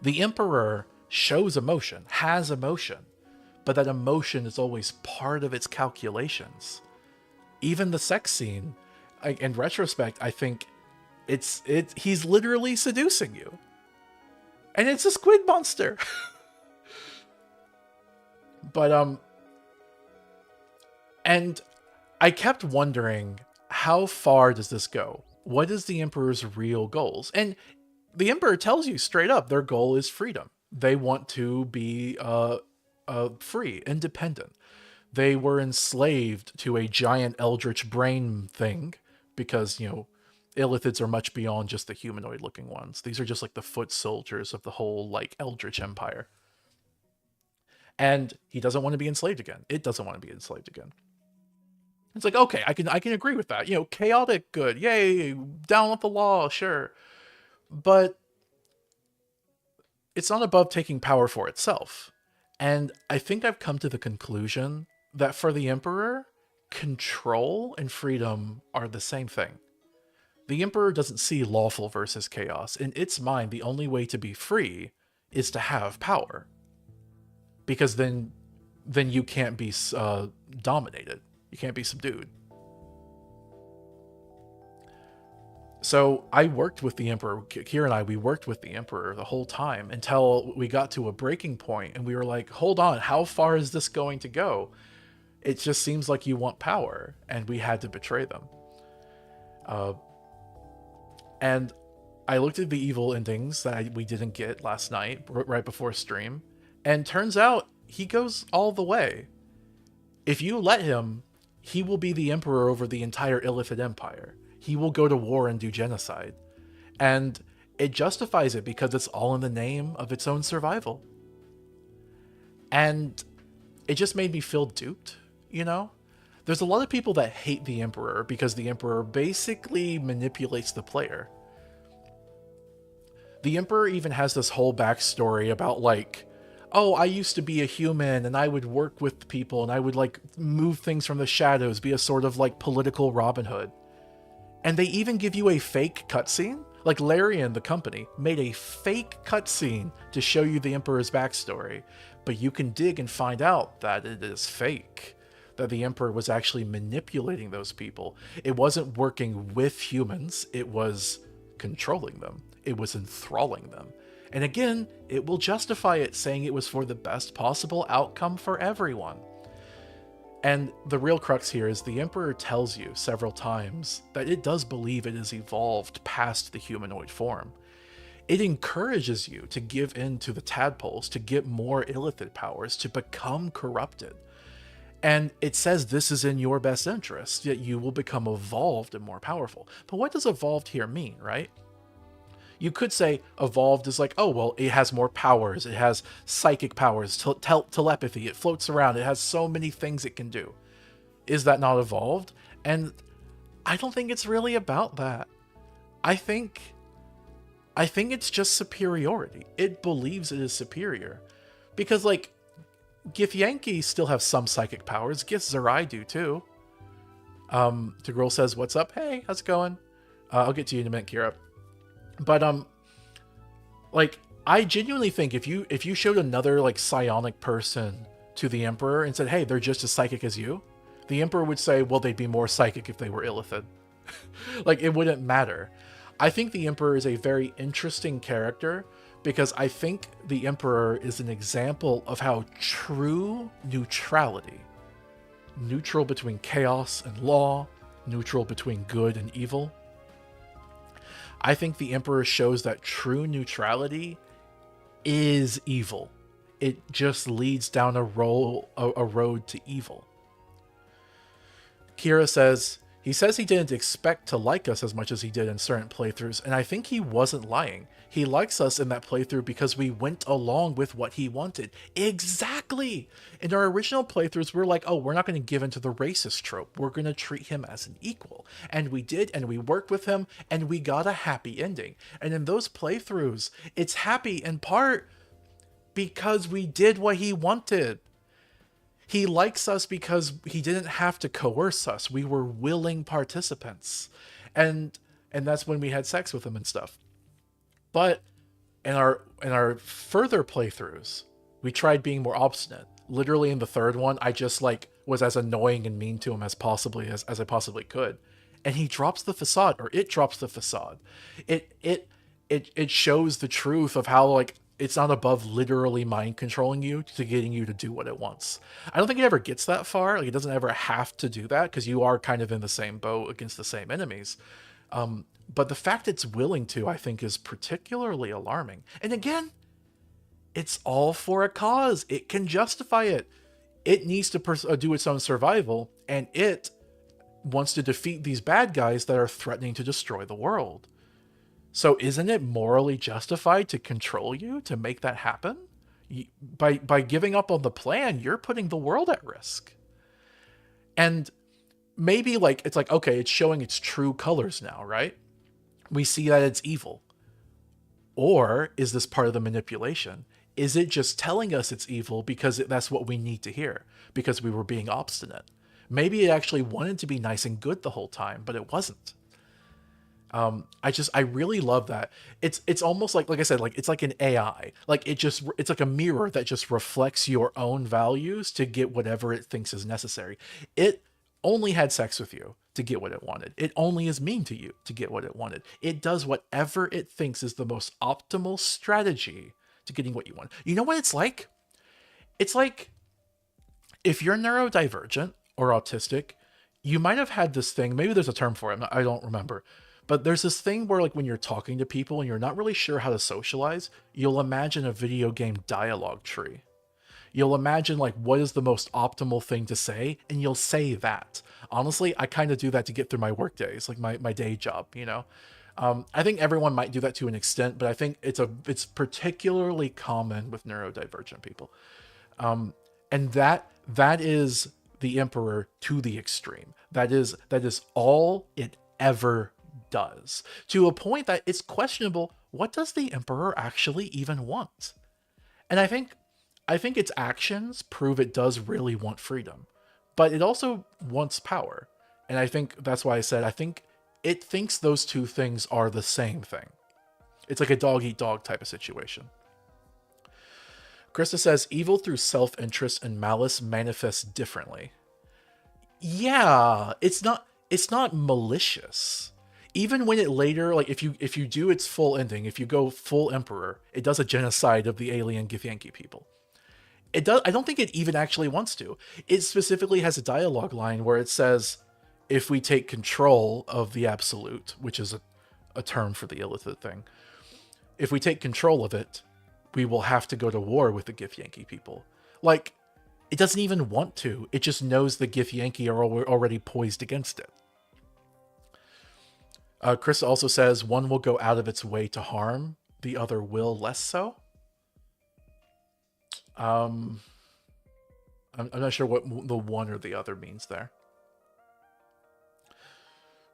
The Emperor shows emotion, has emotion, but that emotion is always part of its calculations. Even the sex scene, in retrospect, I think he's literally seducing you. And it's a squid monster. But and I kept wondering, how far does this go? What is the Emperor's real goals? And the Emperor tells you straight up, their goal is freedom. They want to be free, independent. They were enslaved to a giant eldritch brain thing because, illithids are much beyond just the humanoid looking ones. These are just like the foot soldiers of the whole like eldritch empire. And he doesn't want to be enslaved again. It doesn't want to be enslaved again. It's like, okay, I can agree with that. Chaotic good. Yay, down with the law, sure. But it's not above taking power for itself. And I think I've come to the conclusion that for the Emperor, control and freedom are the same thing. The Emperor doesn't see lawful versus chaos. In its mind, the only way to be free is to have power. Because then you can't be dominated. You can't be subdued. So I worked with the Emperor. Kira and I, we worked with the Emperor the whole time until we got to a breaking point, and we were like, hold on, how far is this going to go? It just seems like you want power, and we had to betray them. And I looked at the evil endings that we didn't get last night, right before stream, and turns out he goes all the way. If you let him, he will be the Emperor over the entire Illithid Empire. He will go to war and do genocide. And it justifies it because it's all in the name of its own survival. And it just made me feel duped, There's a lot of people that hate the Emperor because the Emperor basically manipulates the player. The Emperor even has this whole backstory about like, oh, I used to be a human and I would work with people and I would like move things from the shadows, be a sort of like political Robin Hood. And they even give you a fake cutscene. Like Larian, the company, made a fake cutscene to show you the Emperor's backstory. But you can dig and find out that it is fake. That the Emperor was actually manipulating those people. It wasn't working with humans. It was controlling them. It was enthralling them. And again, it will justify it, saying it was for the best possible outcome for everyone. And the real crux here is the Emperor tells you several times that it does believe it has evolved past the humanoid form. It encourages you to give in to the tadpoles, to get more illithid powers, to become corrupted. And it says this is in your best interest, that you will become evolved and more powerful. But what does evolved here mean, right? You could say evolved is like, oh, well, it has more powers. It has psychic powers, telepathy. It floats around. It has so many things it can do. Is that not evolved? And I don't think it's really about that. I think it's just superiority. It believes it is superior. Because, like, Githyanki still have some psychic powers. Githzerai do too. Togrul says, "What's up? Hey, how's it going?" I'll get to you in a minute, Kira. But like, I genuinely think if you showed another like psionic person to the Emperor and said, "Hey, they're just as psychic as you," the Emperor would say, "Well, they'd be more psychic if they were Illithid." Like, it wouldn't matter. I think the Emperor is a very interesting character because I think the Emperor is an example of how true neutrality, neutral between chaos and law, neutral between good and evil. I think the Emperor shows that true neutrality is evil. It just leads down a road to evil. Kira says, he says he didn't expect to like us as much as he did in certain playthroughs, and I think he wasn't lying. He likes us in that playthrough because we went along with what he wanted. Exactly! In our original playthroughs, we're like, oh, we're not going to give in to the racist trope. We're going to treat him as an equal. And we did, and we worked with him, and we got a happy ending. And in those playthroughs, it's happy in part because we did what he wanted. He likes us because he didn't have to coerce us. We were willing participants. And that's when we had sex with him and stuff. But in our further playthroughs, we tried being more obstinate. Literally in the third one, I just like was as annoying and mean to him as I possibly could. And he drops the facade, or it drops the facade. It shows the truth of how, like, it's not above literally mind controlling you to getting you to do what it wants. I don't think it ever gets that far. Like, it doesn't ever have to do that because you are kind of in the same boat against the same enemies. But the fact it's willing to, I think, is particularly alarming. And again, it's all for a cause. It can justify it. It needs to do its own survival, and it wants to defeat these bad guys that are threatening to destroy the world. So isn't it morally justified to control you, to make that happen? By giving up on the plan, you're putting the world at risk. And maybe, like, it's like, okay, it's showing its true colors now, right? We see that it's evil. Or is this part of the manipulation? Is it just telling us it's evil because that's what we need to hear? Because we were being obstinate? Maybe it actually wanted to be nice and good the whole time, but it wasn't. I really love that. It's almost like I said, like, it's like an AI. Like, it's like a mirror that just reflects your own values to get whatever it thinks is necessary. It only had sex with you to get what it wanted. It only is mean to you to get what it wanted. It does whatever it thinks is the most optimal strategy to getting what you want. You know what it's like? It's like if you're neurodivergent or autistic, you might have had this thing, maybe there's a term for it, I don't remember. But there's this thing where, like, when you're talking to people and you're not really sure how to socialize, you'll imagine a video game dialogue tree. You'll imagine, like, what is the most optimal thing to say, and you'll say that. Honestly, I kind of do that to get through my work days, like my day job, you know? I think everyone might do that to an extent, but I think it's particularly common with neurodivergent people. And that is the Emperor to the extreme. That is all it ever does, to a point that it's questionable, what does the Emperor actually even want? And I think its actions prove it does really want freedom, but it also wants power. And I think that's why I said I think it thinks those two things are the same thing. It's like a dog eat dog type of situation. Krista says, evil through self-interest and malice manifests differently. Yeah, it's not malicious. Even when it later, like, if you do its full ending, if you go full Emperor, it does a genocide of the alien Githyanki people. I don't think it even actually wants to. It specifically has a dialogue line where it says, if we take control of the Absolute, which is a term for the Illithid thing, if we take control of it, we will have to go to war with the Githyanki people. Like, it doesn't even want to. It just knows the Githyanki are already poised against it. Chris also says, one will go out of its way to harm, the other will less so. I'm not sure what the one or the other means there.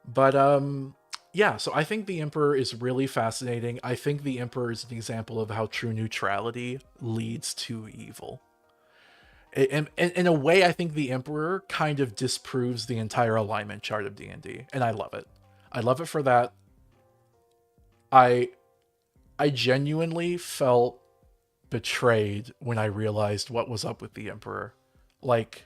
But yeah, so I think the Emperor is really fascinating. I think the Emperor is an example of how true neutrality leads to evil. And in a way, I think the Emperor kind of disproves the entire alignment chart of D&D, and I love it. I love it for that. I genuinely felt betrayed when I realized what was up with the Emperor. Like,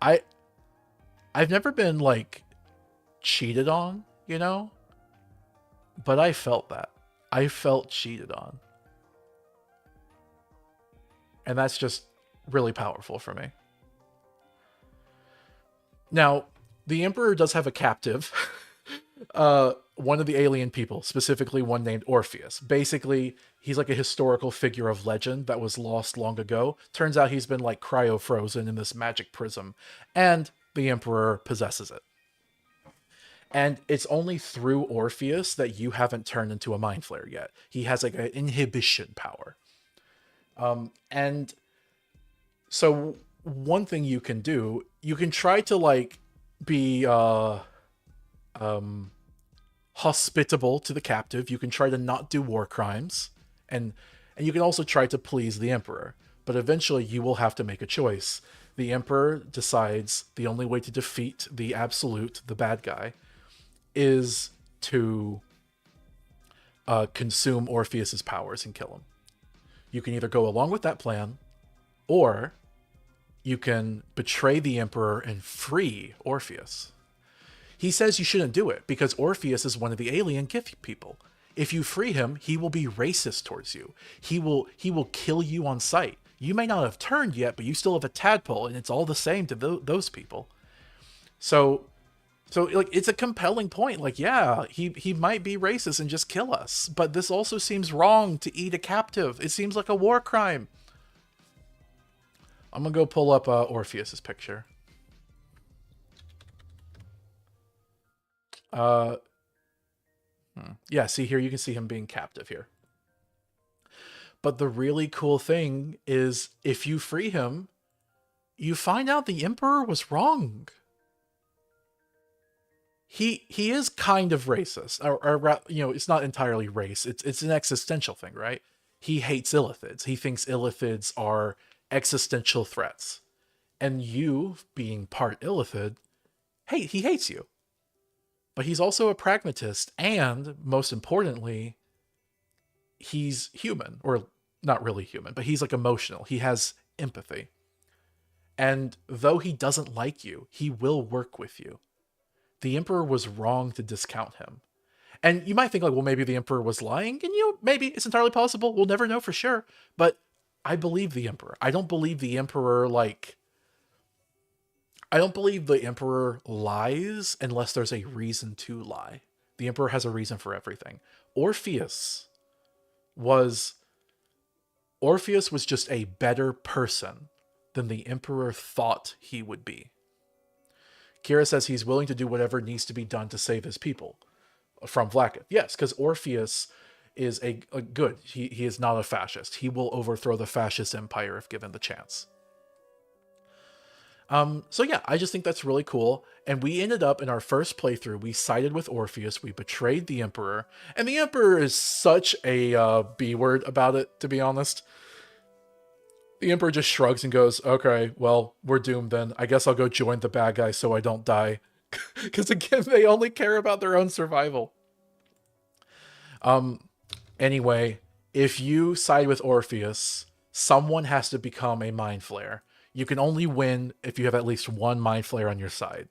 I've never been like cheated on, you know? But I felt that. I felt cheated on. And that's just really powerful for me. Now, the Emperor does have a captive. One of the alien people, specifically one named Orpheus. Basically, he's like a historical figure of legend that was lost long ago. Turns out he's been like cryo-frozen in this magic prism, and the Emperor possesses it. And it's only through Orpheus that you haven't turned into a mind flayer yet. He has like an inhibition power. And so one thing you can do, you can try to like be hospitable to the captive. You can try to not do war crimes, and you can also try to please the Emperor. But eventually you will have to make a choice. The Emperor decides the only way to defeat the Absolute, the bad guy, is to consume Orpheus's powers and kill him. You can either go along with that plan, or you can betray the Emperor and free Orpheus. He says you shouldn't do it because Orpheus is one of the alien gift people. If you free him, he will be racist towards you. He will kill you on sight. You may not have turned yet, but you still have a tadpole, and it's all the same to those people. So like, it's a compelling point. Like, yeah, he might be racist and just kill us, but this also seems wrong to eat a captive. It seems like a war crime. I'm gonna go pull up Orpheus's picture. Yeah, see here, you can see him being captive here. But the really cool thing is, if you free him, you find out the Emperor was wrong. He is kind of racist, or you know, it's not entirely race. It's an existential thing, right? He hates illithids. He thinks illithids are existential threats, and you, being part illithid, he hates you. But he's also a pragmatist, and most importantly, he's human, or not really human, but he's like emotional. He has empathy. And though he doesn't like you, he will work with you. The Emperor was wrong to discount him. And you might think like, well, maybe the Emperor was lying, and you know, maybe it's entirely possible. We'll never know for sure. But I believe the Emperor. I don't believe the Emperor I don't believe the Emperor lies unless there's a reason to lie. The Emperor has a reason for everything. Orpheus was just a better person than the Emperor thought he would be. Kira says he's willing to do whatever needs to be done to save his people from Vlaakith. Yes, because Orpheus is a good. He is not a fascist. He will overthrow the fascist empire if given the chance. So yeah, I just think that's really cool. And we ended up in our first playthrough, we sided with Orpheus, we betrayed the Emperor, and the Emperor is such a B-word about it, to be honest. The Emperor just shrugs and goes, okay, well, we're doomed then. I guess I'll go join the bad guys so I don't die. Because again, they only care about their own survival. Anyway, if you side with Orpheus, someone has to become a Mind Flayer. You can only win if you have at least one Mind Flayer on your side.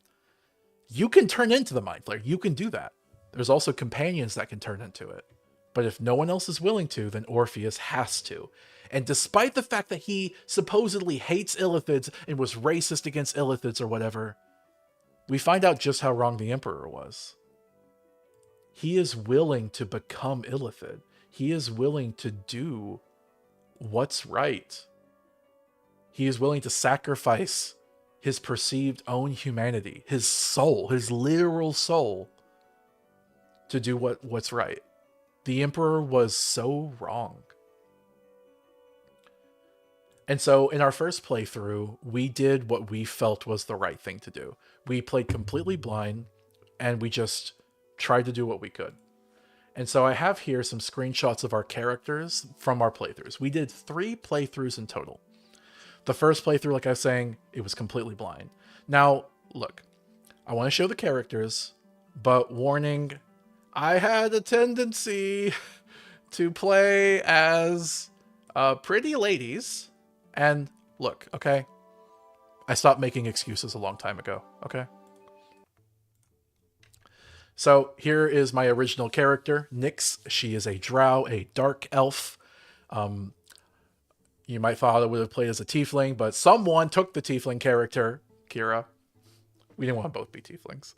You can turn into the Mind Flayer. You can do that. There's also companions that can turn into it. But if no one else is willing to, then Orpheus has to. And despite the fact that he supposedly hates illithids and was racist against illithids or whatever, we find out just how wrong the Emperor was. He is willing to become illithid. He is willing to do what's right. He is willing to sacrifice his perceived own humanity, his soul, his literal soul, to do what's right. The Emperor was so wrong. And so in our first playthrough, we did what we felt was the right thing to do. We played completely blind, and we just tried to do what we could. And so I have here some screenshots of our characters from our playthroughs. We did 3 playthroughs in total. The first playthrough, like I was saying, it was completely blind. Now, look, I want to show the characters, but warning, I had a tendency to play as pretty ladies. And look, okay? I stopped making excuses a long time ago, okay? So here is my original character, Nyx. She is a drow, a dark elf. You might thought I would have played as a tiefling, but someone took the tiefling character, Kira. We didn't want to both be tieflings.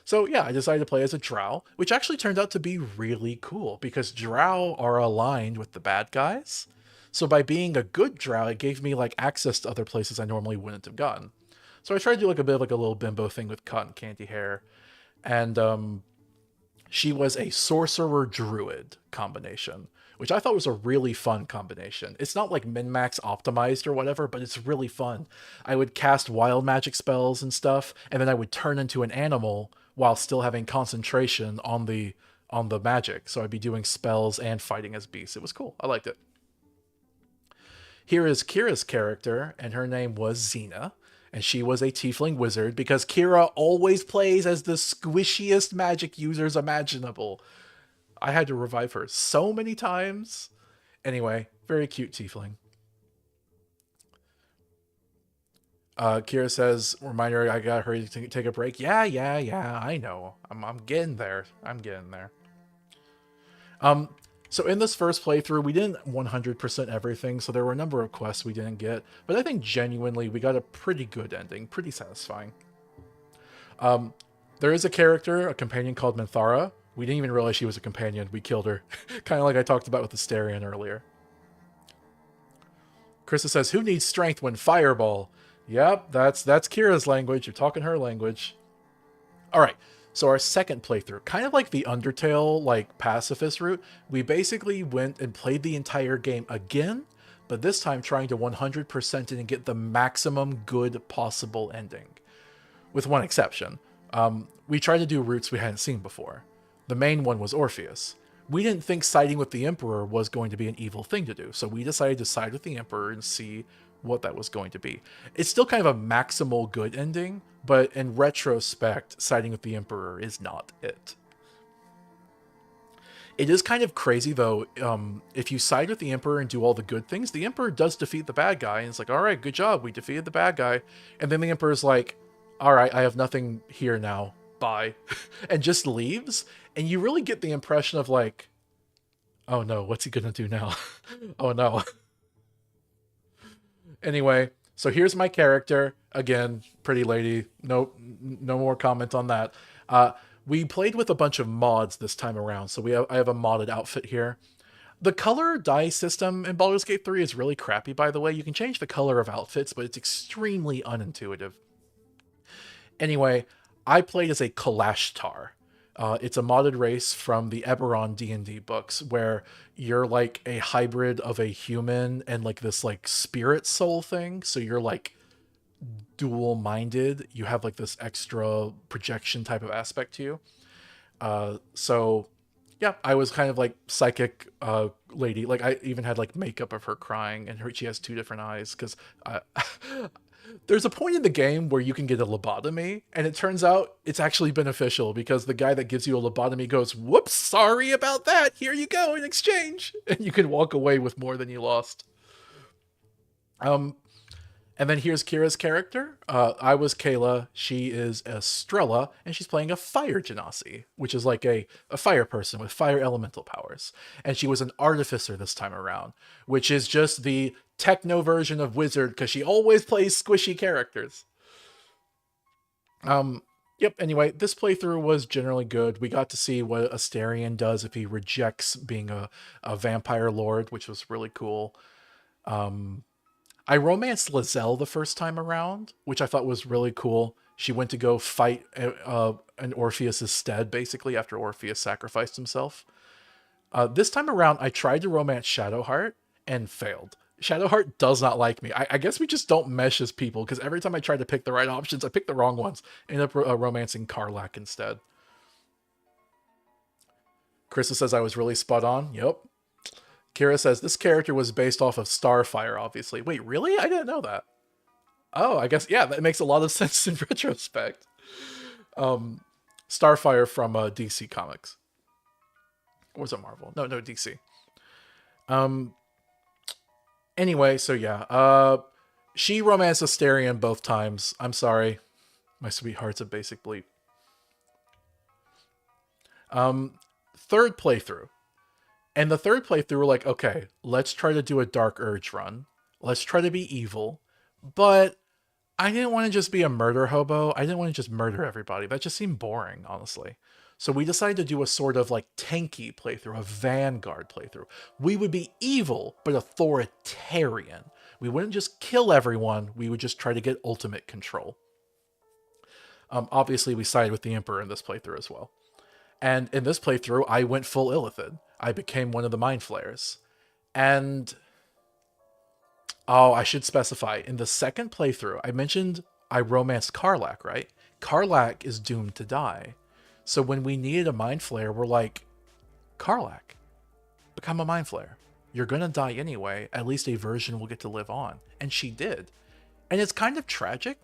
So yeah, I decided to play as a drow, which actually turned out to be really cool because drow are aligned with the bad guys. So by being a good drow, it gave me like access to other places I normally wouldn't have gotten. So I tried to do like a bit of like a little bimbo thing with cotton candy hair. And she was a sorcerer druid combination, which I thought was a really fun combination. It's not like min-max optimized or whatever, but it's really fun. I would cast wild magic spells and stuff, and then I would turn into an animal while still having concentration on the magic. So I'd be doing spells and fighting as beasts. It was cool. I liked it. Here is Kira's character, and her name was Xena. And she was a tiefling wizard because Kira always plays as the squishiest magic users imaginable. I had to revive her so many times. Anyway, very cute tiefling. Kira says, reminder, I got hurry to take a break. Yeah, I know. I'm getting there. So in this first playthrough, we didn't 100% everything, so there were a number of quests we didn't get, but I think genuinely we got a pretty good ending, pretty satisfying. There is a character, a companion called Minthara. We didn't even realize she was a companion. We killed her, kind of like I talked about with Asterion earlier. Krista says, who needs strength when fireball? Yep, that's Kira's language. You're talking her language. All right. So our second playthrough, kind of like the Undertale, like pacifist route, we basically went and played the entire game again, but this time trying to 100% it and get the maximum good possible ending. With one exception. We tried to do routes we hadn't seen before. The main one was Orpheus. We didn't think siding with the Emperor was going to be an evil thing to do, so we decided to side with the Emperor and see what that was going to be. It's still kind of a maximal good ending, but in retrospect, siding with the Emperor is not it. It is kind of crazy, though. If you side with the Emperor and do all the good things, the Emperor does defeat the bad guy, and it's like, all right, good job, we defeated the bad guy. And then the Emperor's like, all right, I have nothing here now, bye. And just leaves. And you really get the impression of like, oh no, what's he gonna do now? Oh no. Anyway, so here's my character. Again, pretty lady. No more comment on that. We played with a bunch of mods this time around, so I have a modded outfit here. The color dye system in Baldur's Gate 3 is really crappy, by the way. You can change the color of outfits, but it's extremely unintuitive. Anyway, I played as a Kalashtar. It's a modded race from the Eberron D&D books where you're like a hybrid of a human and like this like spirit soul thing. So you're like dual-minded. You have like this extra projection type of aspect to you. So yeah, I was kind of like psychic lady. Like I even had like makeup of her crying and she has 2 different eyes because there's a point in the game where you can get a lobotomy, and it turns out it's actually beneficial because the guy that gives you a lobotomy goes, whoops, sorry about that. Here you go in exchange. And you can walk away with more than you lost. And then here's Kira's character. I was Kayla. She is Estrella, and she's playing a fire genasi, which is like a fire person with fire elemental powers. And she was an artificer this time around, which is just the techno version of wizard because she always plays squishy characters. Yep, anyway, this playthrough was generally good. We got to see what Asterion does if he rejects being a vampire lord, which was really cool. I romanced Lizelle the first time around, which I thought was really cool. She went to go fight in Orpheus's stead, basically, after Orpheus sacrificed himself. This time around, I tried to romance Shadowheart and failed. Shadowheart does not like me. I guess we just don't mesh as people, because every time I try to pick the right options, I pick the wrong ones. I end up romancing Karlach instead. Krista says I was really spot on. Yep. Kira says this character was based off of Starfire, obviously. Wait, really? I didn't know that. Oh, I guess, yeah, that makes a lot of sense in retrospect. Starfire from DC Comics. Or was it Marvel? No, DC. Anyway, so yeah. She romanced Astarion both times. I'm sorry. My sweetheart's a basic bleep. Third playthrough. And the third playthrough, we're like, okay, let's try to do a Dark Urge run. Let's try to be evil. But I didn't want to just be a murder hobo. I didn't want to just murder everybody. That just seemed boring, honestly. So we decided to do a sort of like tanky playthrough, a vanguard playthrough. We would be evil, but authoritarian. We wouldn't just kill everyone. We would just try to get ultimate control. Obviously, we sided with the Emperor in this playthrough as well. And in this playthrough, I went full Illithid. I became one of the Mind Flayers. And... oh, I should specify. In the second playthrough, I mentioned I romanced Karlach, right? Karlach is doomed to die. So when we needed a Mind Flayer, we're like, Karlach, become a Mind Flayer. You're going to die anyway. At least a version will get to live on. And she did. And it's kind of tragic.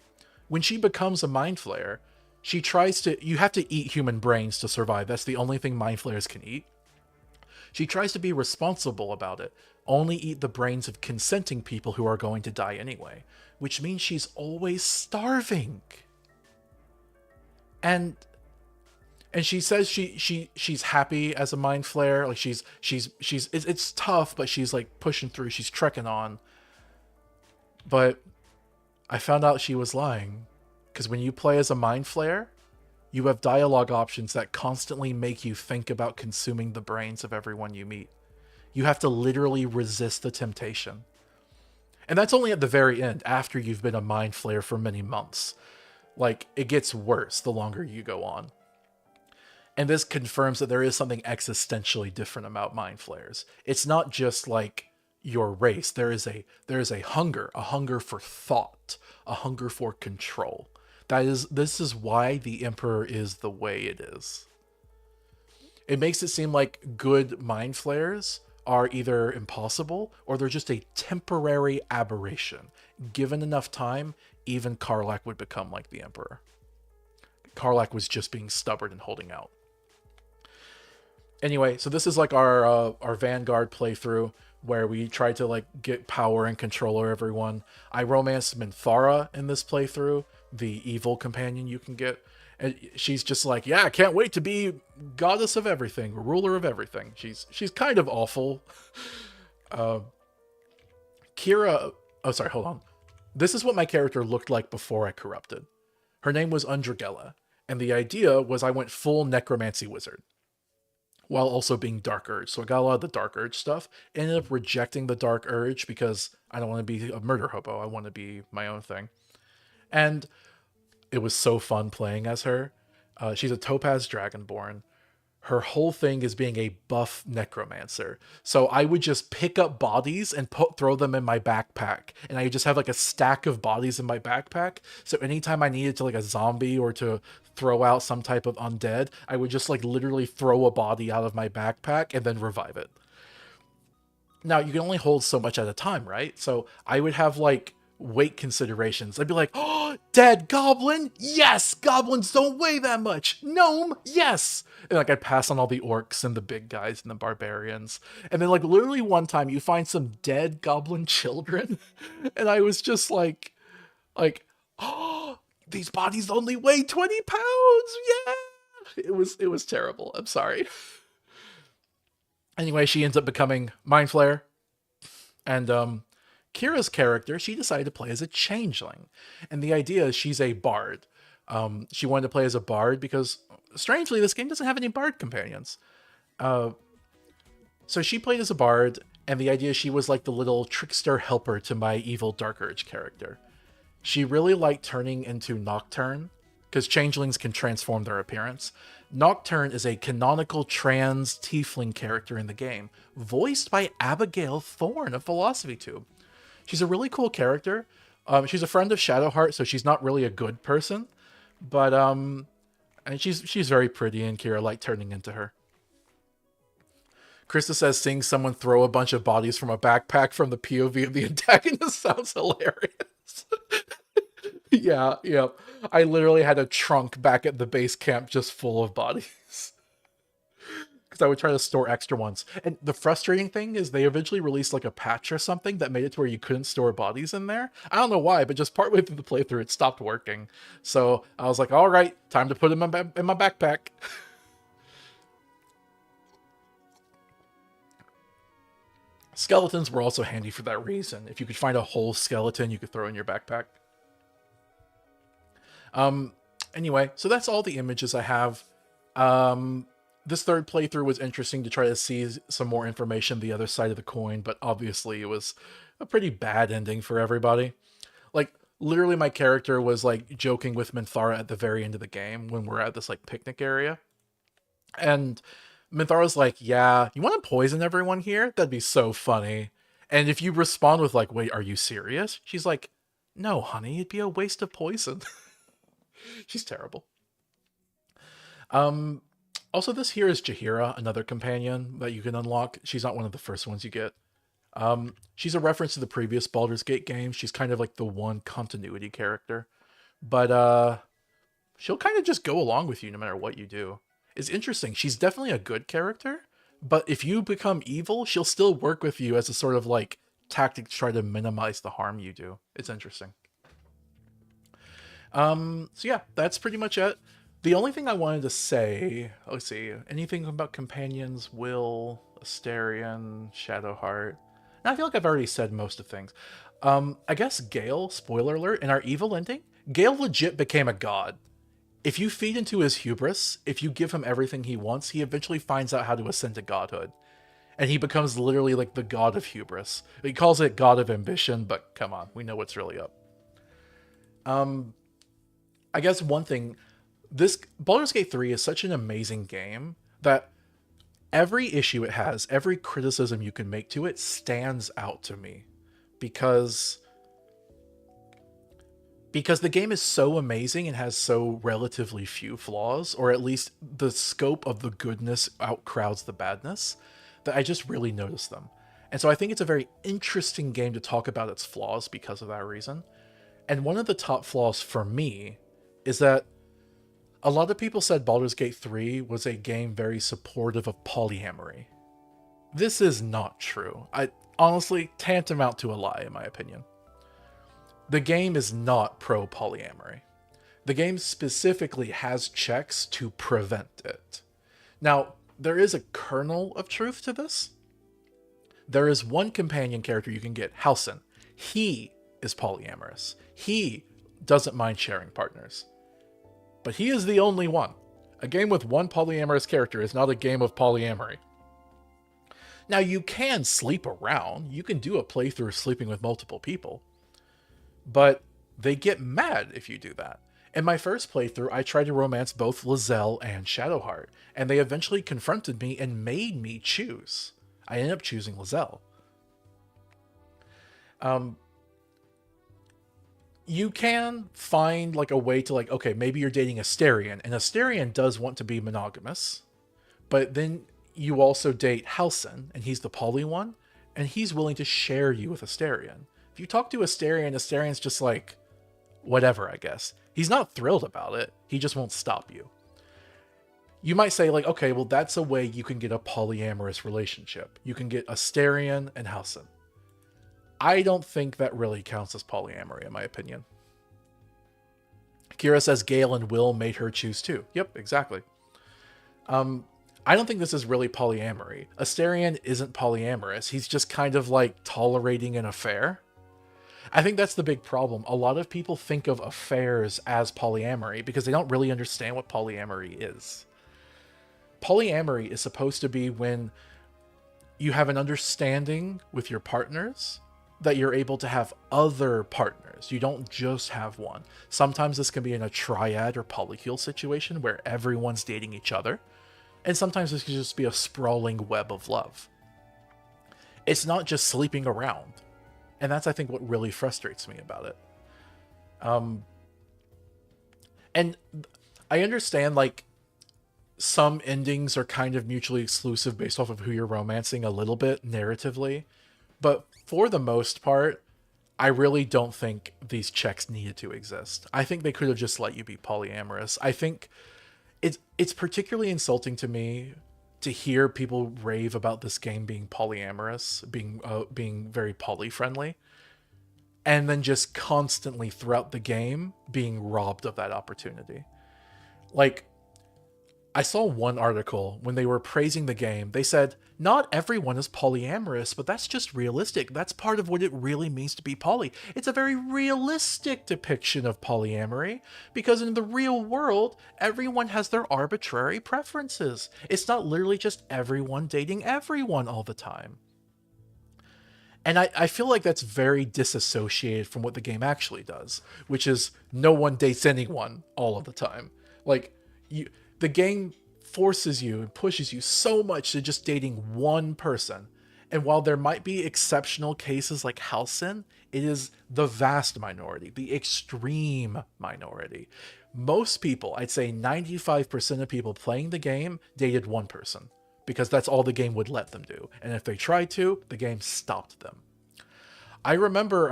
When she becomes a Mind Flayer, she tries to... you have to eat human brains to survive. That's the only thing Mind Flayers can eat. She tries to be responsible about it. Only eat the brains of consenting people who are going to die anyway. Which means she's always starving. And she says she's happy as a Mind Flayer. Like it's tough, but she's like pushing through. She's trekking on. But I found out she was lying. Because when you play as a Mind Flayer, you have dialogue options that constantly make you think about consuming the brains of everyone you meet. You have to literally resist the temptation. And that's only at the very end, after you've been a Mind Flayer for many months. Like, it gets worse the longer you go on. And this confirms that there is something existentially different about Mind Flayers. It's not just like your race. There is a hunger for thought, a hunger for control. This is why the Emperor is the way it is. It makes it seem like good Mind Flayers are either impossible or they're just a temporary aberration. Given enough time, even Karlach would become like the Emperor. Karlach was just being stubborn and holding out. Anyway, so this is like our Vanguard playthrough where we try to like get power and control over everyone. I romanced Minthara in this playthrough, the evil companion you can get. And she's just like, yeah, I can't wait to be goddess of everything, ruler of everything. She's kind of awful. Kira... oh, sorry, hold on. This is what my character looked like before I corrupted. Her name was Undragella, and the idea was I went full necromancy wizard, while also being Dark Urge. So I got a lot of the Dark Urge stuff. Ended up rejecting the Dark Urge because I don't want to be a murder hobo. I want to be my own thing. And it was so fun playing as her. She's a Topaz Dragonborn. Her whole thing is being a buff necromancer. So I would just pick up bodies and throw them in my backpack. And I would just have like a stack of bodies in my backpack. So anytime I needed to like a zombie or to throw out some type of undead, I would just like literally throw a body out of my backpack and then revive it. Now you can only hold so much at a time, right? So I would have like weight considerations. I'd be like, oh, dead goblin? Yes! Goblins don't weigh that much! Gnome? Yes! And like I'd pass on all the orcs and the big guys and the barbarians. And then like literally one time you find some dead goblin children. And I was just like, oh, these bodies only weigh 20 pounds! Yeah! It was terrible. I'm sorry. Anyway, she ends up becoming Mind Flayer. And Kira's character, she decided to play as a changeling. And the idea is she's a bard. She wanted to play as a bard because, strangely, this game doesn't have any bard companions. So she played as a bard, and the idea is she was like the little trickster helper to my evil Dark Urge character. She really liked turning into Nocturne, because changelings can transform their appearance. Nocturne is a canonical trans tiefling character in the game, voiced by Abigail Thorne of Philosophy Tube. She's a really cool character. She's a friend of Shadowheart, so she's not really a good person. But and she's very pretty, and Kira liked turning into her. Krista says seeing someone throw a bunch of bodies from a backpack from the POV of the antagonist sounds hilarious. Yeah. I literally had a trunk back at the base camp just full of bodies. Because I would try to store extra ones. And the frustrating thing is they eventually released like a patch or something that made it to where you couldn't store bodies in there. I don't know why, but just partway through the playthrough, it stopped working. So I was like, all right, time to put them in my backpack. Skeletons were also handy for that reason. If you could find a whole skeleton, you could throw in your backpack. Anyway, so that's all the images I have. This third playthrough was interesting to try to see some more information the other side of the coin, but obviously it was a pretty bad ending for everybody. Like, literally my character was like joking with Minthara at the very end of the game when we're at this like picnic area. And Minthara's like, yeah, you want to poison everyone here? That'd be so funny. And if you respond with like, wait, are you serious? She's like, no, honey, it'd be a waste of poison. She's terrible. Also, this here is Jaheira, another companion that you can unlock. She's not one of the first ones you get. She's a reference to the previous Baldur's Gate games. She's kind of like the one continuity character. But she'll kind of just go along with you no matter what you do. It's interesting. She's definitely a good character, but if you become evil, she'll still work with you as a sort of like tactic to try to minimize the harm you do. It's interesting. So yeah, that's pretty much it. The only thing I wanted to say, let's see, anything about companions, Will, Asterion, Shadowheart. Now, I feel like I've already said most of things. I guess Gale, spoiler alert, in our evil ending, Gale legit became a god. If you feed into his hubris, if you give him everything he wants, he eventually finds out how to ascend to godhood. And he becomes literally like the god of hubris. He calls it god of ambition, but come on, we know what's really up. I guess one thing, this Baldur's Gate 3 is such an amazing game that every issue it has, every criticism you can make to it stands out to me. Because the game is so amazing and has so relatively few flaws, or at least the scope of the goodness outcrowds the badness, that I just really notice them. And so I think it's a very interesting game to talk about its flaws because of that reason. And one of the top flaws for me is that a lot of people said Baldur's Gate 3 was a game very supportive of polyamory. This is not true. Honestly, tantamount to a lie, in my opinion. The game is not pro-polyamory. The game specifically has checks to prevent it. Now, there is a kernel of truth to this. There is one companion character you can get, Halsin. He is polyamorous. He doesn't mind sharing partners. But he is the only one. A game with one polyamorous character is not a game of polyamory. Now, you can sleep around. You can do a playthrough sleeping with multiple people. But they get mad if you do that. In my first playthrough, I tried to romance both Lizelle and Shadowheart, and they eventually confronted me and made me choose. I ended up choosing Lizelle. You can find like a way to like, okay, maybe you're dating Asterion, and Asterion does want to be monogamous, but then you also date Halsin, and he's the poly one, and he's willing to share you with Asterion. If you talk to Asterion, Asterion's just like, whatever, I guess. He's not thrilled about it. He just won't stop you. You might say like, okay, well, that's a way you can get a polyamorous relationship. You can get Asterion and Halsin. I don't think that really counts as polyamory, in my opinion. Kira says Gale and Will made her choose too. Yep, exactly. I don't think this is really polyamory. Asterion isn't polyamorous. He's just kind of like tolerating an affair. I think that's the big problem. A lot of people think of affairs as polyamory because they don't really understand what polyamory is. Polyamory is supposed to be when you have an understanding with your partners that you're able to have other partners. You don't just have one. Sometimes this can be in a triad or polycule situation where everyone's dating each other. And sometimes this can just be a sprawling web of love. It's not just sleeping around. And that's, I think, what really frustrates me about it. And I understand, like, some endings are kind of mutually exclusive based off of who you're romancing a little bit narratively. But for the most part, I really don't think these checks needed to exist. I think they could have just let you be polyamorous. I think it's particularly insulting to me to hear people rave about this game being polyamorous, being very poly friendly, and then just constantly throughout the game being robbed of that opportunity. Like, I saw one article when they were praising the game. They said, not everyone is polyamorous, but that's just realistic. That's part of what it really means to be poly. It's a very realistic depiction of polyamory, because in the real world, everyone has their arbitrary preferences. It's not literally just everyone dating everyone all the time. And I feel like that's very disassociated from what the game actually does, which is no one dates anyone all of the time. Like, the game forces you and pushes you so much to just dating one person. And while there might be exceptional cases like Halcyon, it is the vast minority, the extreme minority. Most people, I'd say 95% of people playing the game dated one person, because that's all the game would let them do. And if they tried to, the game stopped them. I remember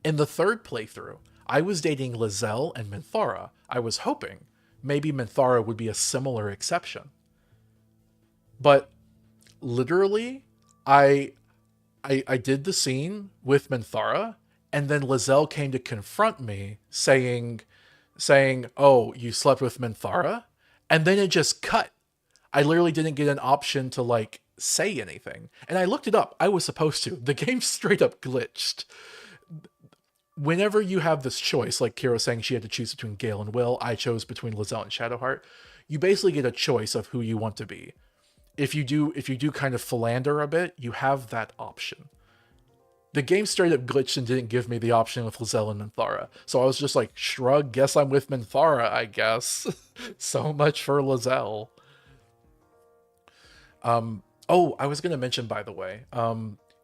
in the third playthrough, I was dating Lizelle and Minthara. I was hoping maybe Minthara would be a similar exception. But literally, I did the scene with Minthara, and then Lizelle came to confront me saying, oh, you slept with Minthara? And then it just cut. I literally didn't get an option to like say anything. And I looked it up. I was supposed to. The game straight up glitched. Whenever you have this choice, like Kira saying she had to choose between Gale and Will, I chose between Lizelle and Shadowheart, you basically get a choice of who you want to be. If you do kind of philander a bit, you have that option. The game straight up glitched and didn't give me the option with Lizelle and Minthara. So I was just like, shrug, guess I'm with Minthara, I guess. So much for Lizelle. Oh, I was going to mention, by the way,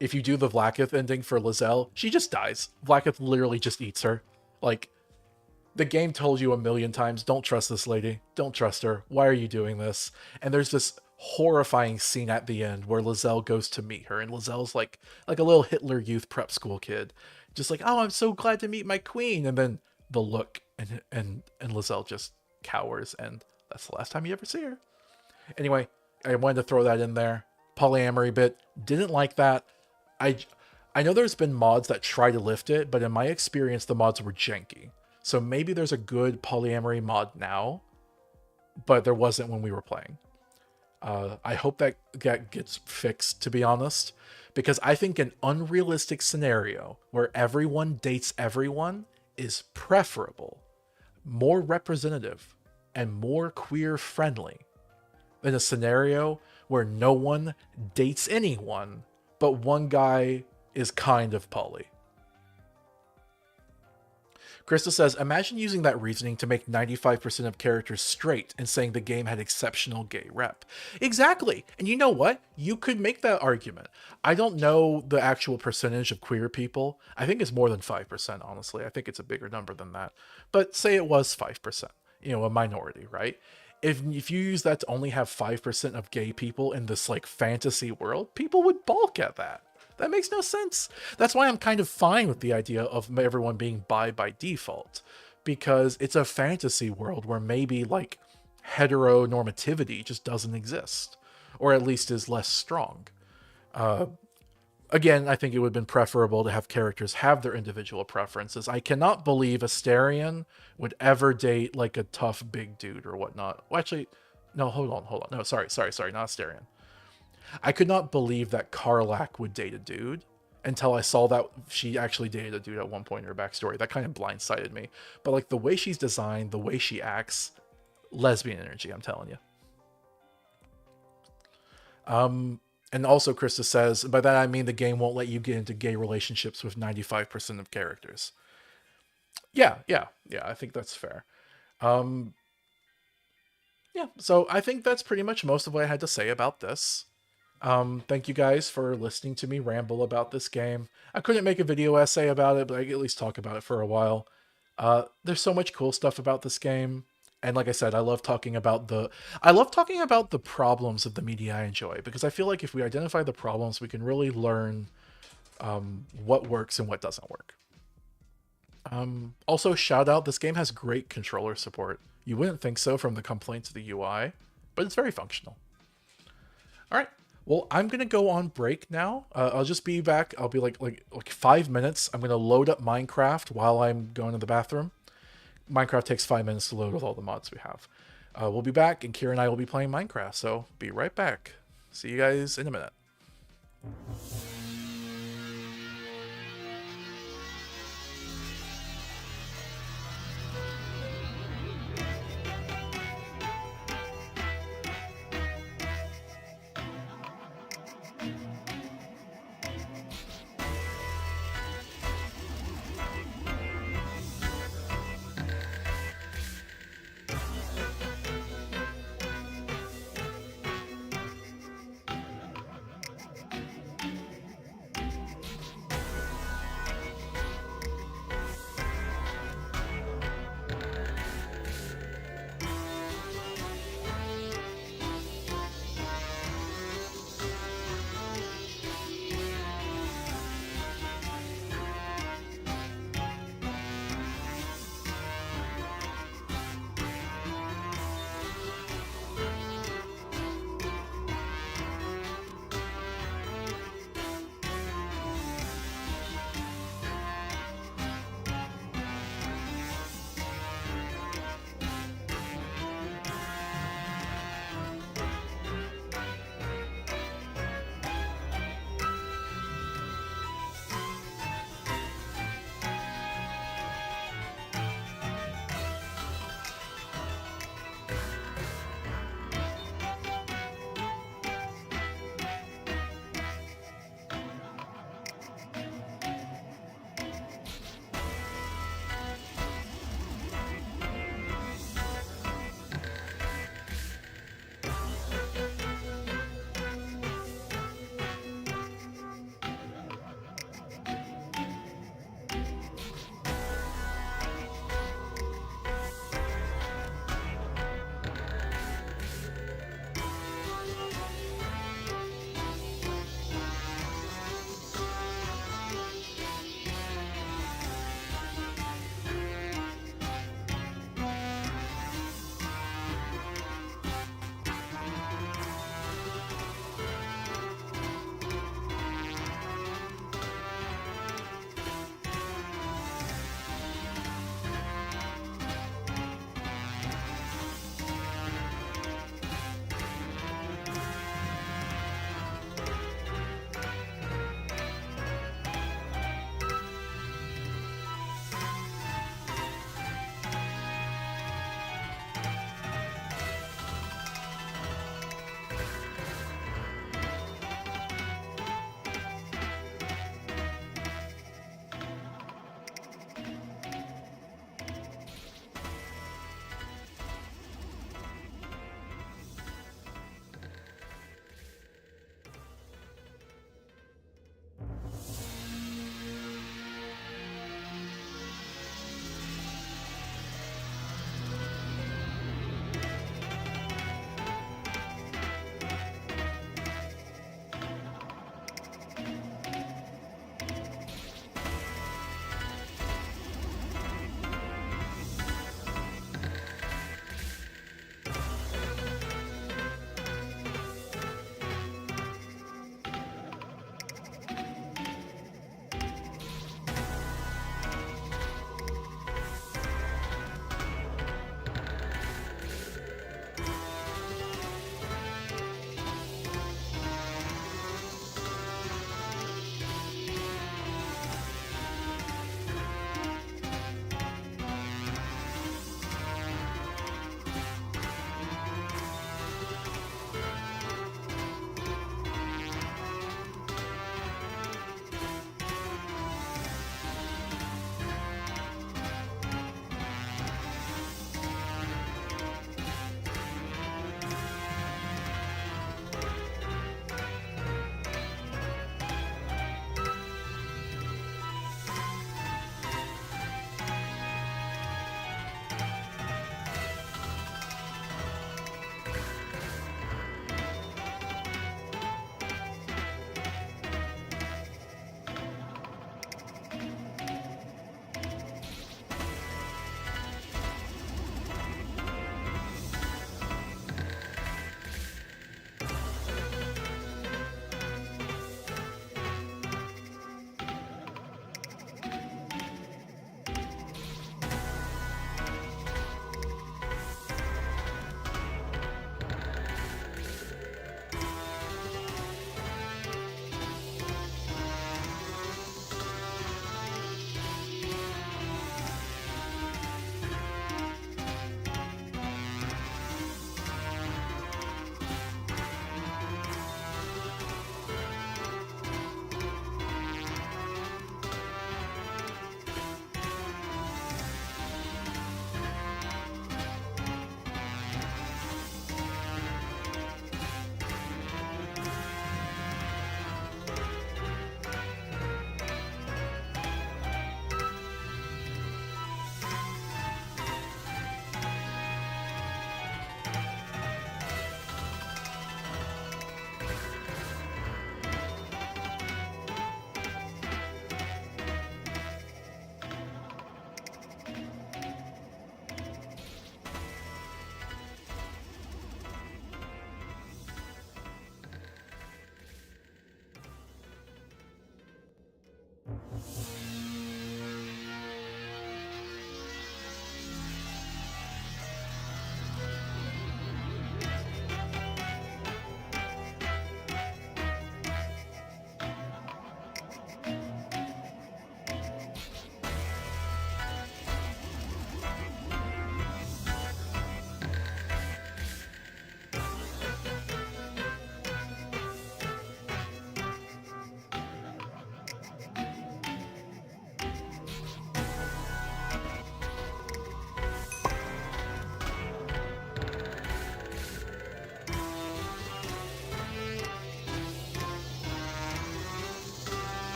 if you do the Vlaakith ending for Lizelle, she just dies. Vlaakith literally just eats her. Like, the game told you a million times, don't trust this lady. Don't trust her. Why are you doing this? And there's this horrifying scene at the end where Lizelle goes to meet her, and Lizelle's like a little Hitler Youth prep school kid. Just like, oh, I'm so glad to meet my queen. And then the look, and Lizelle just cowers, and that's the last time you ever see her. Anyway, I wanted to throw that in there. Polyamory bit. Didn't like that. I know there's been mods that try to lift it, but in my experience, the mods were janky. So maybe there's a good polyamory mod now, but there wasn't when we were playing. I hope that gets fixed, to be honest, because I think an unrealistic scenario where everyone dates everyone is preferable, more representative, and more queer friendly than a scenario where no one dates anyone, but one guy is kind of poly. Krista says, imagine using that reasoning to make 95% of characters straight and saying the game had exceptional gay rep. Exactly. And you know what? You could make that argument. I don't know the actual percentage of queer people. I think it's more than 5%, honestly. I think it's a bigger number than that. But say it was 5%, a minority, right? If you use that to only have 5% of gay people in this like fantasy world, people would balk at that. That makes no sense. That's why I'm kind of fine with the idea of everyone being bi by default, because it's a fantasy world where maybe like heteronormativity just doesn't exist, or at least is less strong. Again, I think it would have been preferable to have characters have their individual preferences. I cannot believe Astarion would ever date like a tough big dude or whatnot. Well, actually, no, hold on. No, sorry, not Astarion. I could not believe that Karlach would date a dude until I saw that she actually dated a dude at one point in her backstory. That kind of blindsided me. But like the way she's designed, the way she acts, lesbian energy, I'm telling you. And also Krista says, by that I mean the game won't let you get into gay relationships with 95% of characters. Yeah, I think that's fair. Yeah, so I think that's pretty much most of what I had to say about this. Thank you guys for listening to me ramble about this game. I couldn't make a video essay about it, but I could at least talk about it for a while. There's so much cool stuff about this game. And like I said, I love talking about the problems of the media I enjoy, because I feel like if we identify the problems, we can really learn what works and what doesn't work. Also, shout out, this game has great controller support. You wouldn't think so from the complaints of the UI, but it's very functional. All right. Well, I'm gonna go on break now. I'll just be back. I'll be like 5 minutes. I'm gonna load up Minecraft while I'm going to the bathroom. Minecraft takes 5 minutes to load with all the mods we have. We'll be back, and Kira and I will be playing Minecraft. So be right back. See you guys in a minute.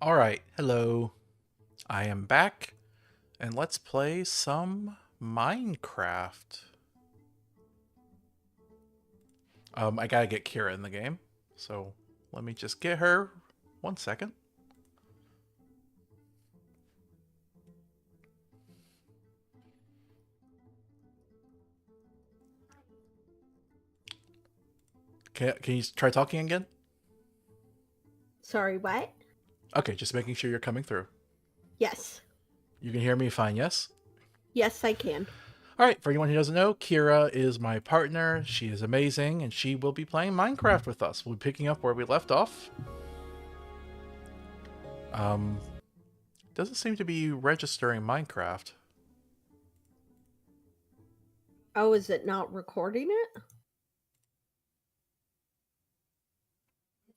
Alright, hello. I am back, and let's play some Minecraft. I gotta get Kira in the game, so let me just get her 1 second. Can you try talking again? Sorry, what? Okay, just making sure you're coming through. Yes. You can hear me fine, yes? Yes, I can. Alright, for anyone who doesn't know, Kira is my partner. She is amazing, and she will be playing Minecraft with us. We'll be picking up where we left off. Doesn't seem to be registering Minecraft. Oh, is it not recording it?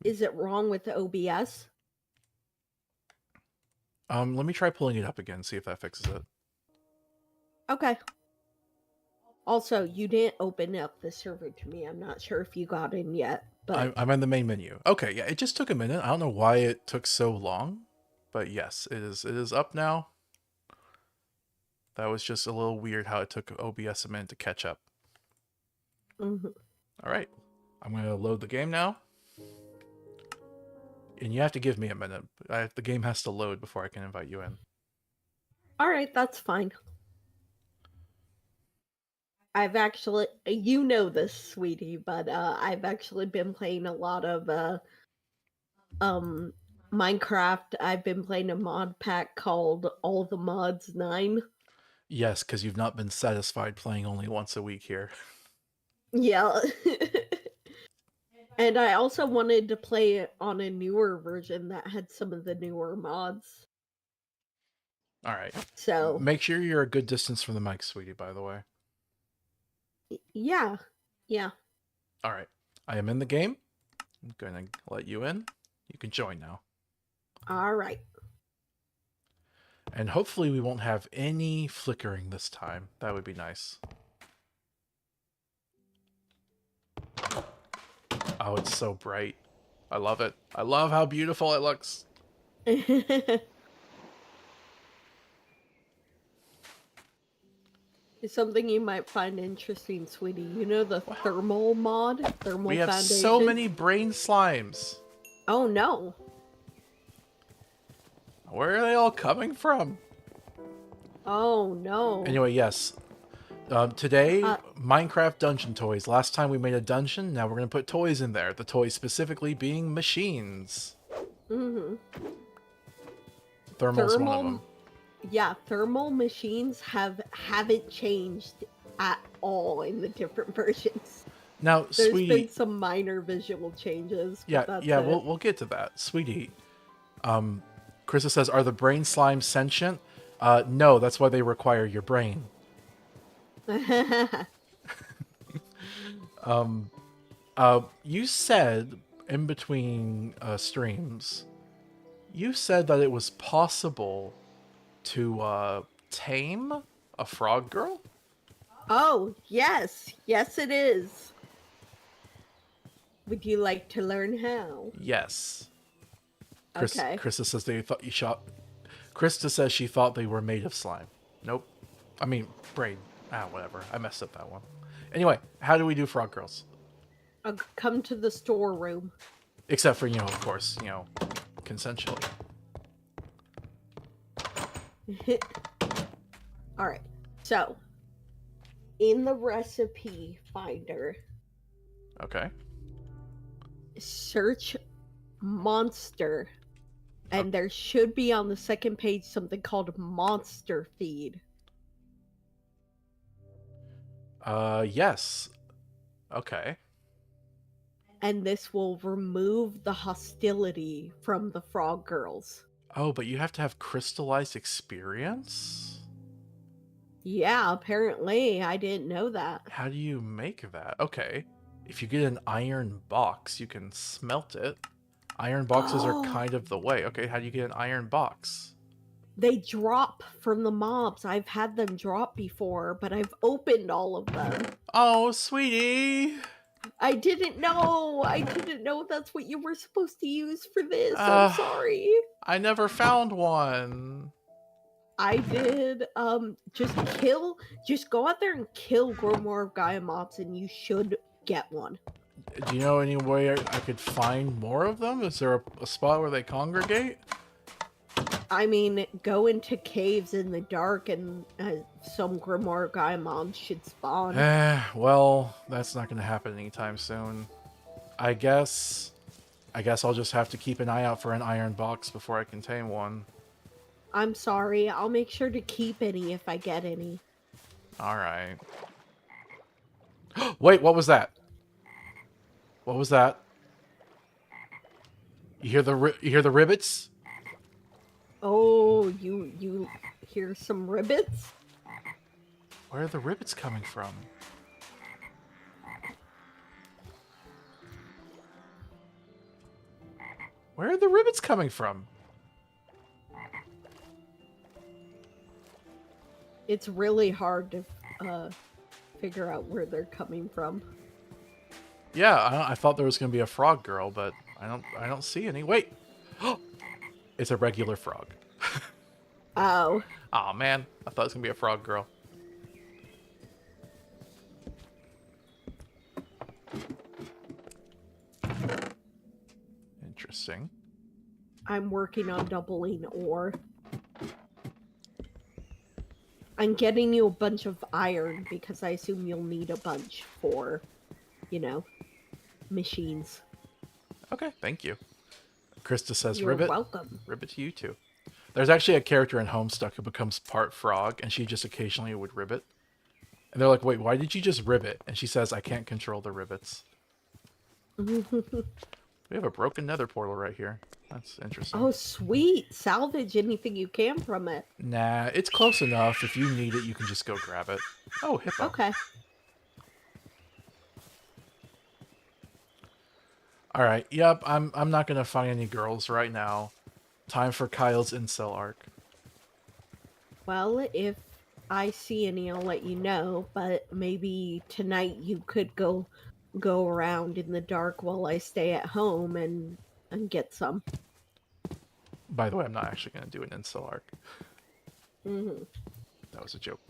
Is it wrong with the OBS? Let me try pulling it up again, see if that fixes it. Okay. Also, you didn't open up the server to me. I'm not sure if you got in yet, but I'm in the main menu. Okay, yeah, it just took a minute. I don't know why it took so long, but yes, it is up now. That was just a little weird how it took OBS a minute to catch up. Mhm. All right, I'm going to load the game now. And you have to give me a minute. The game has to load before I can invite you in. All right, that's fine. I've actually, you know this, sweetie, but I've actually been playing a lot of Minecraft. I've been playing a mod pack called All the Mods 9. Yes, because you've not been satisfied playing only once a week here. Yeah. And I also wanted to play it on a newer version that had some of the newer mods. All right. So, Make sure you're a good distance from the mic, sweetie, by the way. yeah. Yeah. All right. I am in the game. I'm going to let you in. You can join now. All right. And hopefully we won't have any flickering this time. That would be nice. Oh, it's so bright. I love it. I love how beautiful it looks. It's something you might find interesting, sweetie. You know the thermal mod? Thermal We have foundation? so many brain slimes. Oh, no. Where are they all coming from? Oh, no. Anyway, yes. Today, Minecraft dungeon toys. Last time we made a dungeon, now we're going to put toys in there. The toys specifically being machines. Mm-hmm. Thermal's one of them. Yeah, thermal machines haven't changed at all in the different versions. Now, There's sweetie, been some minor visual changes. yeah, But yeah, that's it. we'll get to that, sweetie. Krista says, "Are the brain slimes sentient?" No, that's why they require your brain. You said in between streams, you said that it was possible to tame a frog girl. Oh, yes. Yes, it is. Would you like to learn how? Yes. Okay. Krista says they thought you shot. Krista says she thought they were made of slime. Nope. I mean, brain. Whatever. I messed up that one. Anyway, how do we do frog girls? Come to the storeroom. Except for, of course, consensually. All right. So, in the recipe finder, Okay. search monster, and there should be on the second page something called monster feed. Yes. Okay. And this will remove the hostility from the frog girls. Oh, but you have to have crystallized experience? Yeah, apparently. I didn't know that. How do you make that? Okay. If you get an iron box, you can smelt it. Iron boxes are kind of the way. Okay, how do you get an iron box? They drop from the mobs. I've had them drop before, but I've opened all of them. Oh, sweetie! I didn't know. I didn't know that's what you were supposed to use for this. I'm Uh, sorry. I never found one. I did. Just go out there and kill Grimoire of Gaia mobs, and you should get one. Do you know any way I could find more of them? Is there a spot where they congregate? I mean, go into caves in the dark, and some Grimoire of Gaia mobs should spawn. Well, that's not going to happen anytime soon. I guess I'll just have to keep an eye out for an iron box before I can tame one. I'm sorry. I'll make sure to keep any if I get any. All right. Wait, what was that? What was that? You hear the ribbits? Oh, you hear some ribbits? Where are the ribbits coming from? Where are the ribbits coming from? It's really hard to figure out where they're coming from. Yeah, I thought there was gonna be a frog girl, but I don't see any. Wait, it's a regular frog. Oh. Aw, man, I thought it was gonna be a frog girl. Interesting. I'm working on doubling ore. I'm getting you a bunch of iron because I assume you'll need a bunch for, machines. Okay, thank you. Krista says You're ribbit. welcome. Ribbit to you too. There's actually a character in Homestuck who becomes part frog, and she just occasionally would ribbit. And they're like, wait, why did you just ribbit? And she says, I can't control the ribbits. We have a broken nether portal right here. That's interesting. Oh, sweet. Salvage anything you can from it. Nah, it's close enough. If you need it, you can just go grab it. Oh, hippo. Okay. All right. Yep, I'm not going to find any girls right now. Time for Kyle's incel arc. Well, if I see any, I'll let you know, but maybe tonight you could go around in the dark while I stay at home and get some. By the way, I'm not actually going to do an incel arc. Mm-hmm. That was a joke.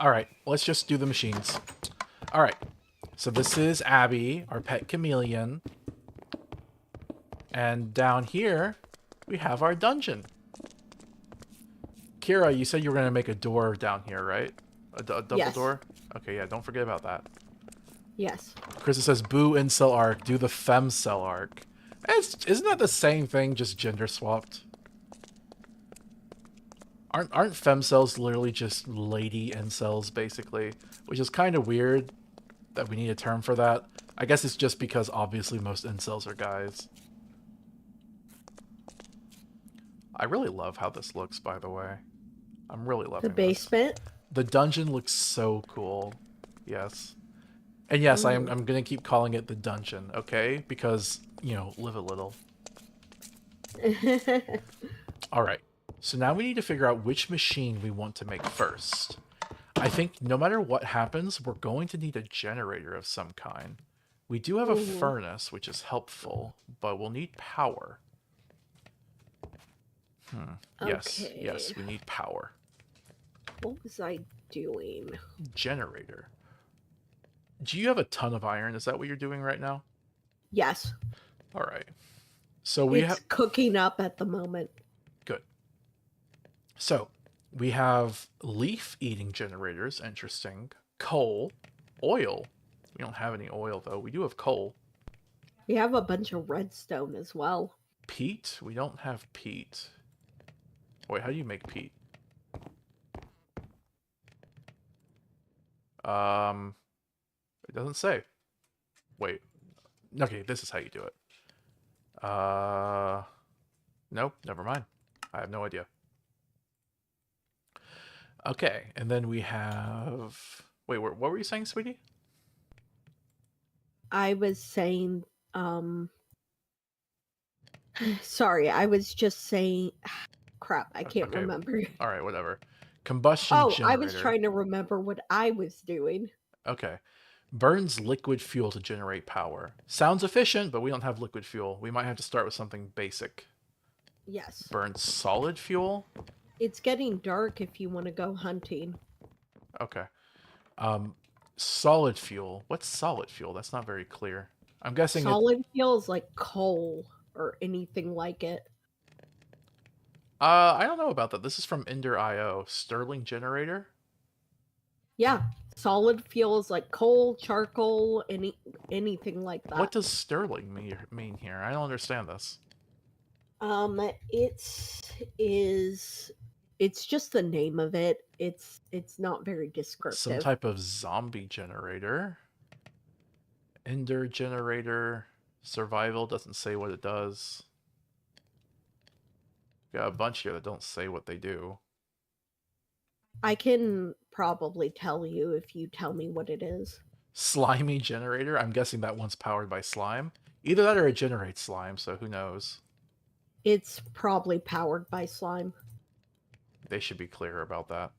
All right, let's just do the machines. All right, so this is Abby, our pet chameleon. And down here, we have our dungeon. Kira, you said you were going to make a door down here, right? A double Yes. door? Okay, yeah, don't forget about that. Yes. Krista says, boo incel arc, do the femcel arc. Isn't that the same thing, just gender swapped? Aren't femcels literally just lady incels, basically? Which is kind of weird that we need a term for that. I guess it's just because obviously most incels are guys. I really love how this looks, by the way. I'm really loving The basement? this. The dungeon looks so cool. Yes. And yes, I'm going to keep calling it the dungeon, okay? Because, live a little. All right. So now we need to figure out which machine we want to make first. I think no matter what happens, we're going to need a generator of some kind. We do have a furnace, which is helpful, but we'll need power. Yes, Okay. yes, we need power. What was I doing? Generator. Do you have a ton of iron? Is that what you're doing right now? Yes. All right. So we have cooking up at the moment. Good. So we have leaf-eating generators. Interesting. Coal. Oil. We don't have any oil, though. We do have coal. We have a bunch of redstone as well. Peat? We don't have peat. Wait, how do you make peat? It doesn't say. Wait. Okay, this is how you do it. Nope, never mind. I have no idea. Okay, and then we have... Wait, what were you saying, sweetie? I was saying, sorry, I was just saying... Crap, I can't remember. Alright, whatever. Combustion Oh, I was generator. trying to remember what I was doing. Okay. Burns liquid fuel to generate power. Sounds efficient, but we don't have liquid fuel. We might have to start with something basic. Yes. Burns solid fuel. It's getting dark if you want to go hunting. Okay. Solid fuel. What's solid fuel? That's not very clear. I'm guessing Solid feels like coal or anything like it. I don't know about that. This is from Ender.io. Stirling generator? Yeah, solid fuels like coal, charcoal, anything like that. What does Stirling mean here? I don't understand this. It's just the name of it. It's not very descriptive. Some type of zombie generator. Ender generator. Survival doesn't say what it does. Got a bunch here that don't say what they do. I can probably tell you if you tell me what it is. Slimy generator. I'm guessing that one's powered by slime. Either that or it generates slime, so who knows. It's probably powered by slime. They should be clearer about that.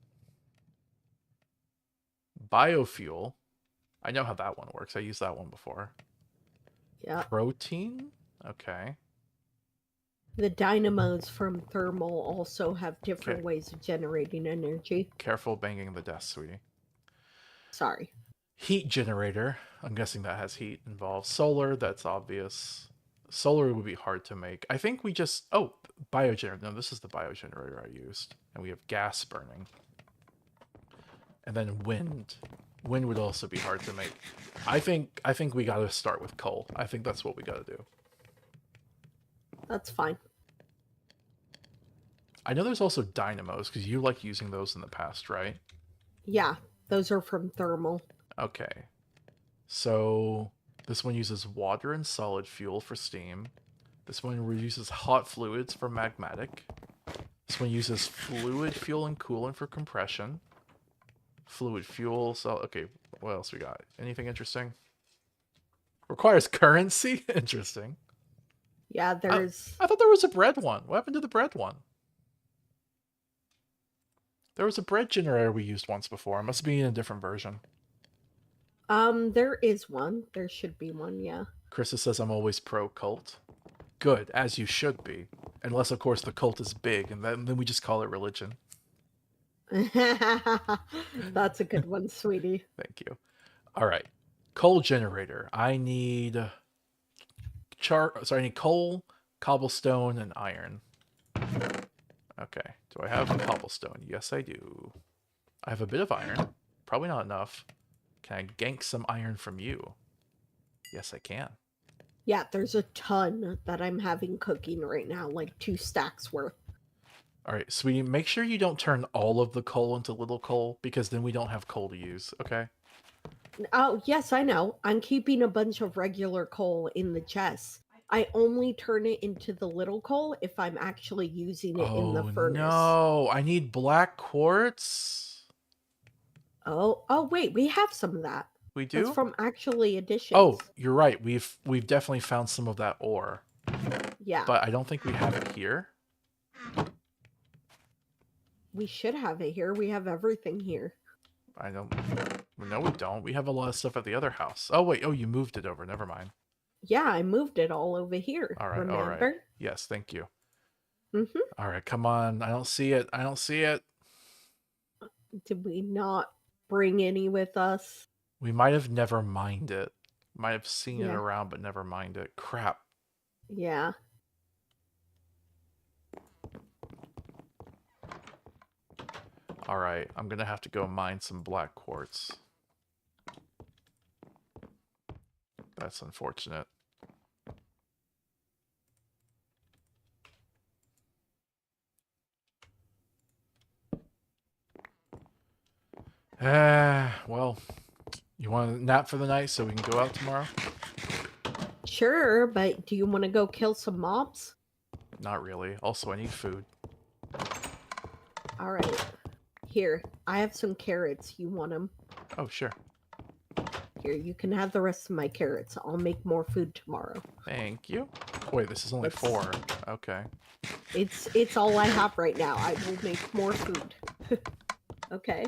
Biofuel. I know how that one works. I used that one before. Yeah. Protein? Okay. The dynamos from thermal also have different Okay. ways of generating energy. Careful banging the desk, sweetie. Sorry. Heat generator. I'm guessing that has heat involved. Solar, that's obvious. Solar would be hard to make. I think we just... Oh, biogenerator. No, this is the biogenerator I used. And we have gas burning. And then wind. Wind would also be hard to make. I think we gotta start with coal. I think that's what we gotta do. That's fine. I know there's also dynamos, because you like using those in the past, right? Yeah, those are from thermal. Okay. So this one uses water and solid fuel for steam. This one uses hot fluids for magmatic. This one uses fluid fuel and coolant for compression. Fluid fuel, so okay, what else we got? Anything interesting? Requires currency? Interesting. Yeah, there's... I thought there was a bread one. What happened to the bread one? There was a bread generator we used once before. It must be in a different version. There is one. There should be one, yeah. Krista says I'm always pro-cult. Good, as you should be. Unless, of course, the cult is big, and then we just call it religion. That's a good one, sweetie. Thank you. All right. Coal generator. I need... I need coal, cobblestone, and iron. Okay. Do I have cobblestone? Yes, I do. I have a bit of iron. Probably not enough. Can I gank some iron from you? Yes, I can. Yeah, there's a ton that I'm having cooking right now, like 2 stacks worth. All right, sweetie, make sure you don't turn all of the coal into little coal, because then we don't have coal to use, okay? Oh, yes, I know. I'm keeping a bunch of regular coal in the chest. I only turn it into the little coal if I'm actually using it in the furnace. No, I need black quartz. Oh, wait, we have some of that. We do? That's from actually additions. Oh, you're right. We've definitely found some of that ore. Yeah. But I don't think we have it here. We should have it here. We have everything here. I don't... No, we don't. We have a lot of stuff at the other house. Oh, wait. Oh, you moved it over. Never mind. Yeah, I moved it all over here. All right, remember? all right. Yes, thank you. Mm-hmm. All right, come on. I don't see it. I don't see it. Did we not bring any with us? We might have never mined it. Might have seen it Yeah. around, but never mined it. Crap. Yeah. All right, I'm going to have to go mine some black quartz. That's unfortunate. Well, you want a nap for the night so we can go out tomorrow? Sure, but do you want to go kill some mobs? Not really. Also, I need food. All right. Here, I have some carrots. You want them? Oh, sure. Here, you can have the rest of my carrots. I'll make more food tomorrow. Thank you. Wait, this is only 4. Okay. It's all I have right now. I will make more food. Okay.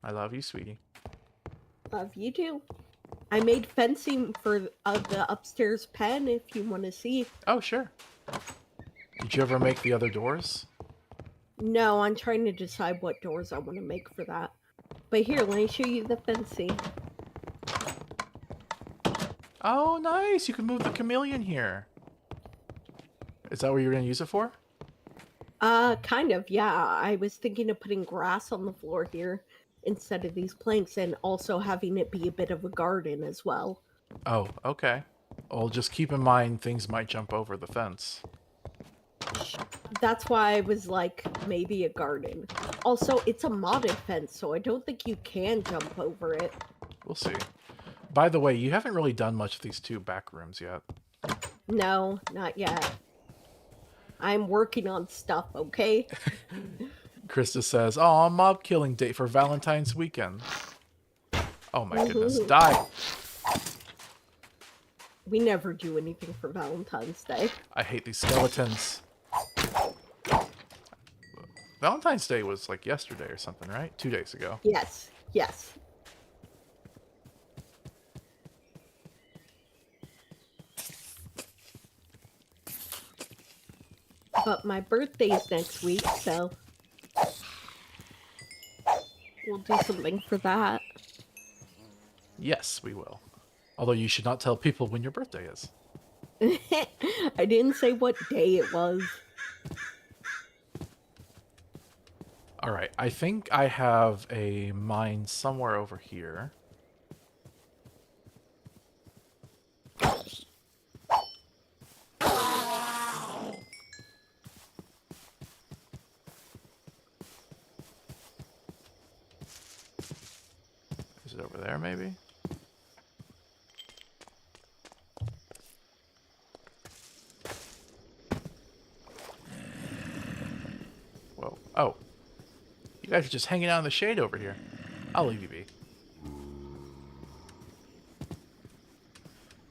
I love you, sweetie. Love you too. I made fencing for the upstairs pen if you want to see. Oh, sure. Did you ever make the other doors? No, I'm trying to decide what doors I want to make for that. But here, let me show you the fencing. Oh, nice. You can move the chameleon here. Is that what you're going to use it for? Kind of, yeah. I was thinking of putting grass on the floor here instead of these planks and also having it be a bit of a garden as well. Oh, okay. Well, just keep in mind things might jump over the fence. That's why I was like, maybe a garden. Also, it's a modded fence, so I don't think you can jump over it. We'll see. By the way, you haven't really done much of these 2 back rooms yet. No, not yet. I'm working on stuff, okay? Krista says, "Oh, mob killing date for Valentine's weekend." Oh my goodness, die! We never do anything for Valentine's Day. I hate these skeletons. Valentine's Day was like yesterday or something, right? 2 days ago. Yes, yes. But my birthday's next week, so we'll do something for that. Yes, we will. Although you should not tell people when your birthday is. I didn't say what day it was. Alright, I think I have a mine somewhere over here. Is it over there, maybe? Whoa. Oh. You guys are just hanging out in the shade over here. I'll leave you be.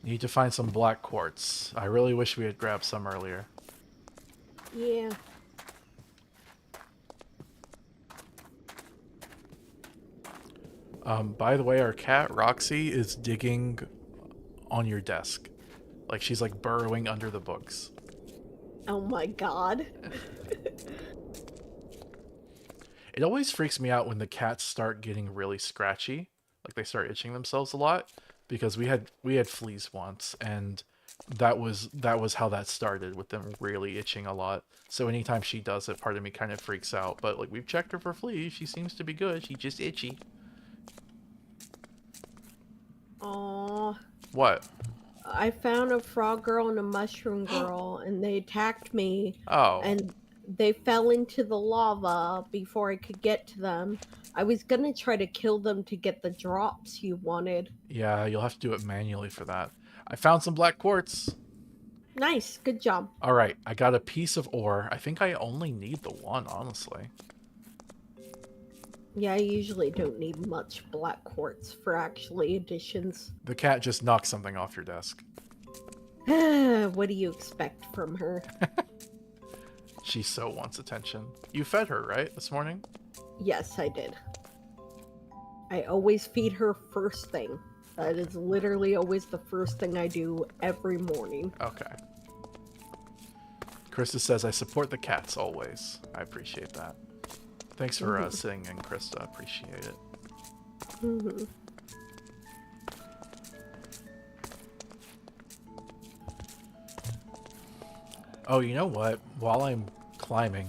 Need to find some black quartz. I really wish we had grabbed some earlier. Yeah. By the way, our cat, Roxy, is digging on your desk. Like, she's like burrowing under the books. Oh my god. It always freaks me out when the cats start getting really scratchy. Like, they start itching themselves a lot. Because we had fleas once, and that was how that started, with them really itching a lot. So anytime she does it, part of me kind of freaks out. But, like, we've checked her for fleas. She seems to be good. She's just itchy. Aww. What? I found a frog girl and a mushroom girl, and they attacked me. Oh. And they fell into the lava before I could get to them. I was gonna try to kill them to get the drops you wanted. Yeah, you'll have to do it manually for that. I found some black quartz. Nice, good job. Alright, I got a piece of ore. I think I only need the one, honestly. Yeah, I usually don't need much black quartz for actually additions. The cat just knocked something off your desk. What do you expect from her? She so wants attention. You fed her, right, this morning? Yes, I did. I always feed her first thing. That is literally always the first thing I do every morning. Okay. Krista says, I support the cats always. I appreciate that. Thanks for singing, Krista. Appreciate it. Mm-hmm. Oh, you know what? While I'm climbing,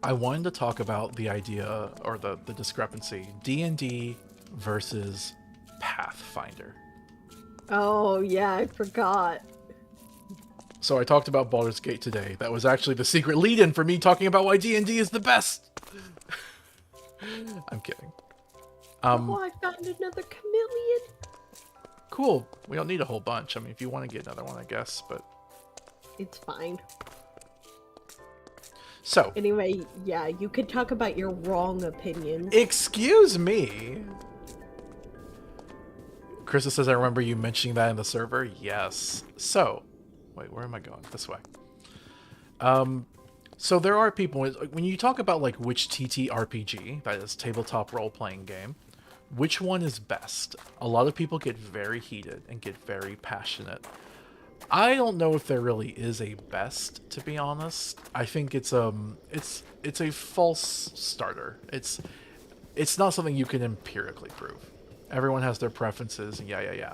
I wanted to talk about the idea, or the discrepancy, D&D versus Pathfinder. Oh, yeah, I forgot. So I talked about Baldur's Gate today. That was actually the secret lead-in for me talking about why D&D is the best. I'm kidding. Oh, I found another chameleon. Cool. We don't need a whole bunch. I mean, if you want to get another one, I guess, but... It's fine. So... Anyway, yeah, you could talk about your wrong opinions. Excuse me? Krista says, I remember you mentioning that in the server. Yes. So, Wait, where am I going? This way. So there are people, when you talk about like which TTRPG, that is tabletop role-playing game, which one is best? A lot of people get very heated and get very passionate. I don't know if there really is a best, to be honest. I think it's a false starter. It's not something you can empirically prove. Everyone has their preferences, and yeah.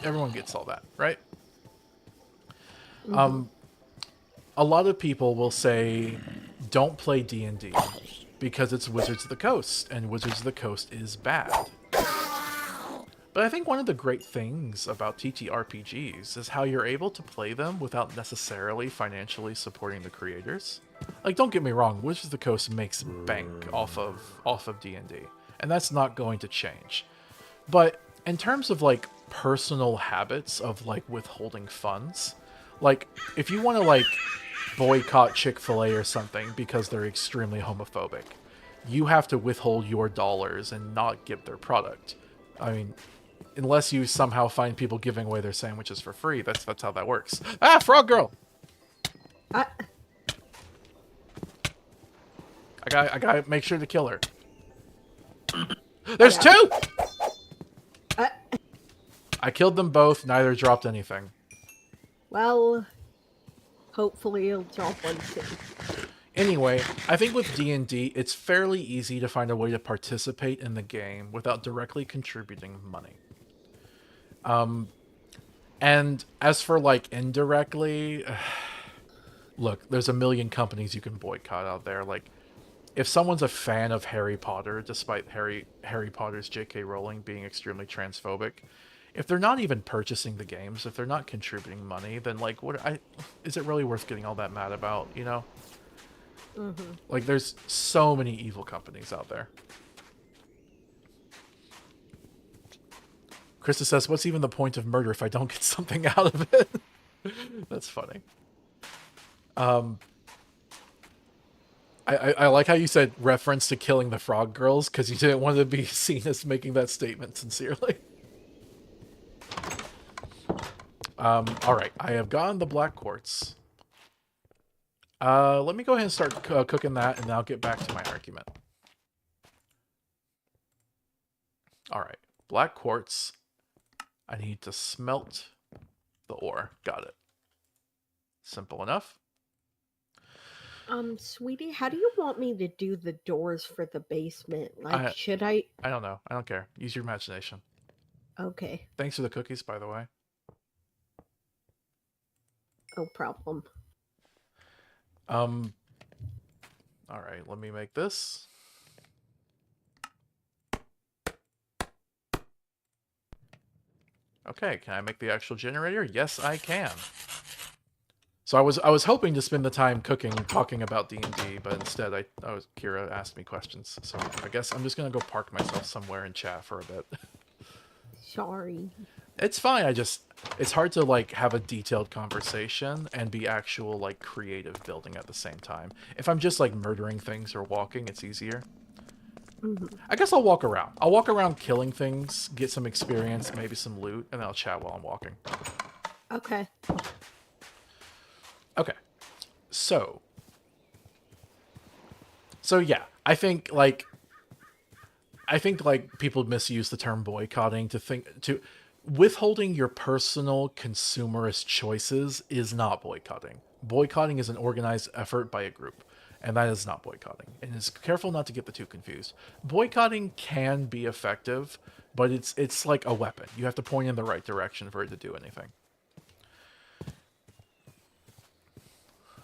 Everyone gets all that, right? Mhm. A lot of people will say, don't play D&D because it's Wizards of the Coast, and Wizards of the Coast is bad. But I think one of the great things about TTRPGs is how you're able to play them without necessarily financially supporting the creators. Like, don't get me wrong, Wizards of the Coast makes bank off of D&D, and that's not going to change. But in terms of like personal habits of like withholding funds, like if you want to like boycott Chick-fil-A or something because they're extremely homophobic, you have to withhold your dollars and not give their product. I mean, unless you somehow find people giving away their sandwiches for free, that's how that works. Ah, frog girl. I gotta make sure to kill her. There's two. I killed them both. Neither dropped anything. Well, hopefully you'll drop one soon. Anyway, I think with D&D, it's fairly easy to find a way to participate in the game without directly contributing money. And as for like indirectly, look, there's a million companies you can boycott out there. Like, if someone's a fan of Harry Potter, despite Harry Potter's J.K. Rowling being extremely transphobic, if they're not even purchasing the games, if they're not contributing money, then like, is it really worth getting all that mad about? You know, like there's so many evil companies out there. Krista says, "What's even the point of murder if I don't get something out of it?" That's funny. I like how you said reference to killing the frog girls because you didn't want to be seen as making that statement sincerely. All right, I have gotten the black quartz. Let me go ahead and start cooking that, and then I'll get back to my argument. All right, black quartz. I need to smelt the ore. Got it. Simple enough. Sweetie, how do you want me to do the doors for the basement? Like, should I? I don't know. I don't care. Use your imagination. Okay. Thanks for the cookies, by the way. No problem. All right, let me make this. Okay, can I make the actual generator? Yes, I can. So I was hoping to spend the time talking about D&D, but instead Kira asked me questions. So I guess I'm just gonna go park myself somewhere and chat for a bit. Sorry. It's fine. It's hard to like have a detailed conversation and be actual like creative building at the same time. If I'm just like murdering things or walking, it's easier. I guess I'll walk around. I'll walk around killing things, get some experience, maybe some loot, and then I'll chat while I'm walking. Okay. Okay. So yeah, I think like people misuse the term boycotting to withholding your personal consumerist choices is not boycotting. Boycotting is an organized effort by a group, and that is not boycotting. And it's careful not to get the two confused. Boycotting can be effective, but it's like a weapon. You have to point in the right direction for it to do anything.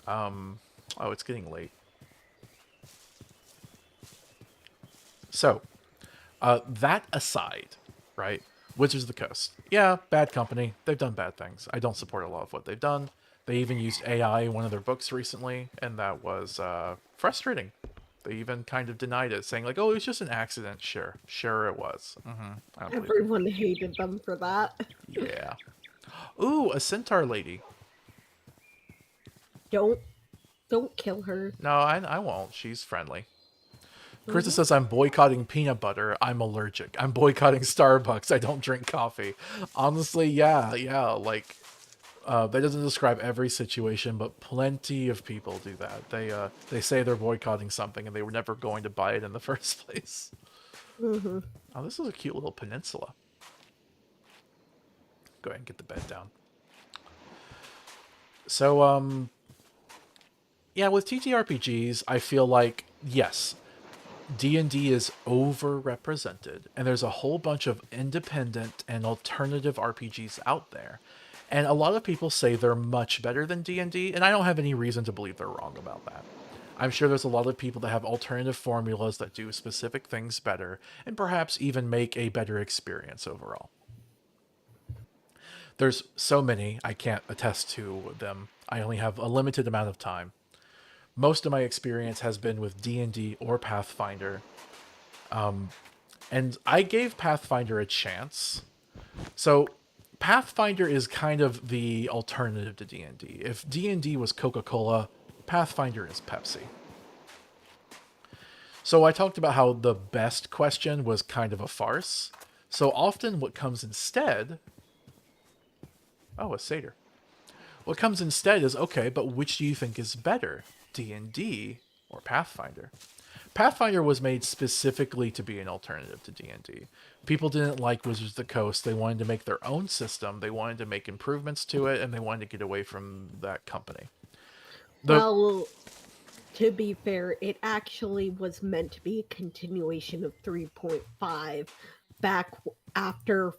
Oh, it's getting late. So, that aside, right? Wizards of the Coast. Yeah, bad company. They've done bad things. I don't support a lot of what they've done. They even used AI in one of their books recently, and that was frustrating. They even kind of denied it, saying like, "Oh, it was just an accident." Sure it was. Everyone hated them for that. Yeah. Ooh, a centaur lady. Don't kill her. No, I won't. She's friendly. Krista says, I'm boycotting peanut butter. I'm allergic. I'm boycotting Starbucks. I don't drink coffee. Honestly, yeah. Like, That doesn't describe every situation, but plenty of people do that. They say they're boycotting something and they were never going to buy it in the first place. Mm-hmm. Oh, this is a cute little peninsula. Go ahead and get the bed down. So, yeah, with TTRPGs, I feel like, yes, D&D is overrepresented, and there's a whole bunch of independent and alternative RPGs out there. And a lot of people say they're much better than D&D, and I don't have any reason to believe they're wrong about that. I'm sure there's a lot of people that have alternative formulas that do specific things better, and perhaps even make a better experience overall. There's so many, I can't attest to them. I only have a limited amount of time. Most of my experience has been with D&D or Pathfinder. And I gave Pathfinder a chance. So Pathfinder is kind of the alternative to D&D. If D&D was Coca-Cola, Pathfinder is Pepsi. So I talked about how the best question was kind of a farce. So often what comes instead... Oh, a satyr. What comes instead is, okay, but which do you think is better? D&D or Pathfinder? Pathfinder was made specifically to be an alternative to D&D. People didn't like Wizards of the Coast. They wanted to make their own system. They wanted to make improvements to it, and they wanted to get away from that company. Well, to be fair, it actually was meant to be a continuation of 3.5 back after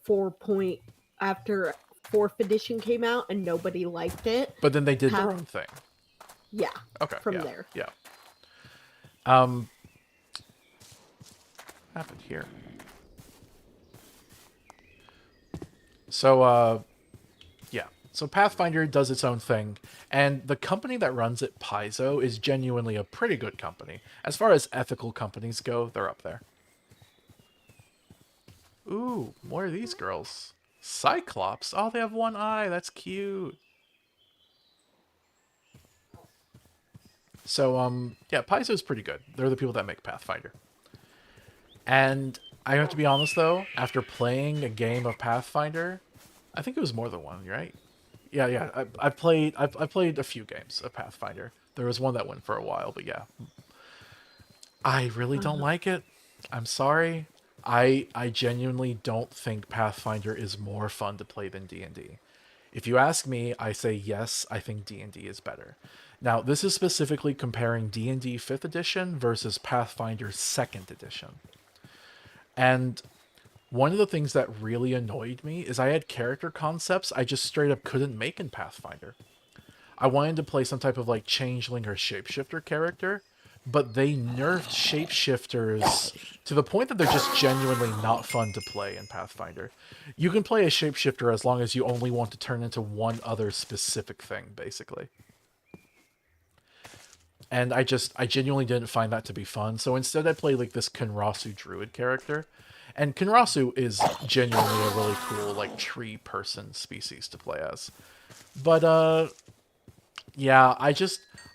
after 4th edition came out and nobody liked it. But then they did their own thing. Yeah. Okay. From there. Yeah. What happened here? So, yeah. So Pathfinder does its own thing, and the company that runs it, Paizo, is genuinely a pretty good company. As far as ethical companies go, they're up there. Ooh, more of these girls. Cyclops. Oh, they have one eye. That's cute. So, yeah, Paizo's pretty good. They're the people that make Pathfinder. And I have to be honest, though, after playing a game of Pathfinder, I think it was more than one, right? Yeah. I've played a few games of Pathfinder. There was one that went for a while, but yeah. I really don't like it. I'm sorry. I genuinely don't think Pathfinder is more fun to play than D&D. If you ask me, I say yes, I think D&D is better. Now, this is specifically comparing D&D 5th edition versus Pathfinder 2nd edition. And one of the things that really annoyed me is I had character concepts I just straight up couldn't make in Pathfinder. I wanted to play some type of like changeling or shapeshifter character, but they nerfed shapeshifters to the point that they're just genuinely not fun to play in Pathfinder. You can play a shapeshifter as long as you only want to turn into one other specific thing, basically. And I genuinely didn't find that to be fun. So instead I played like this Kenrasu druid character. And Kenrasu is genuinely a really cool like tree person species to play as. But yeah,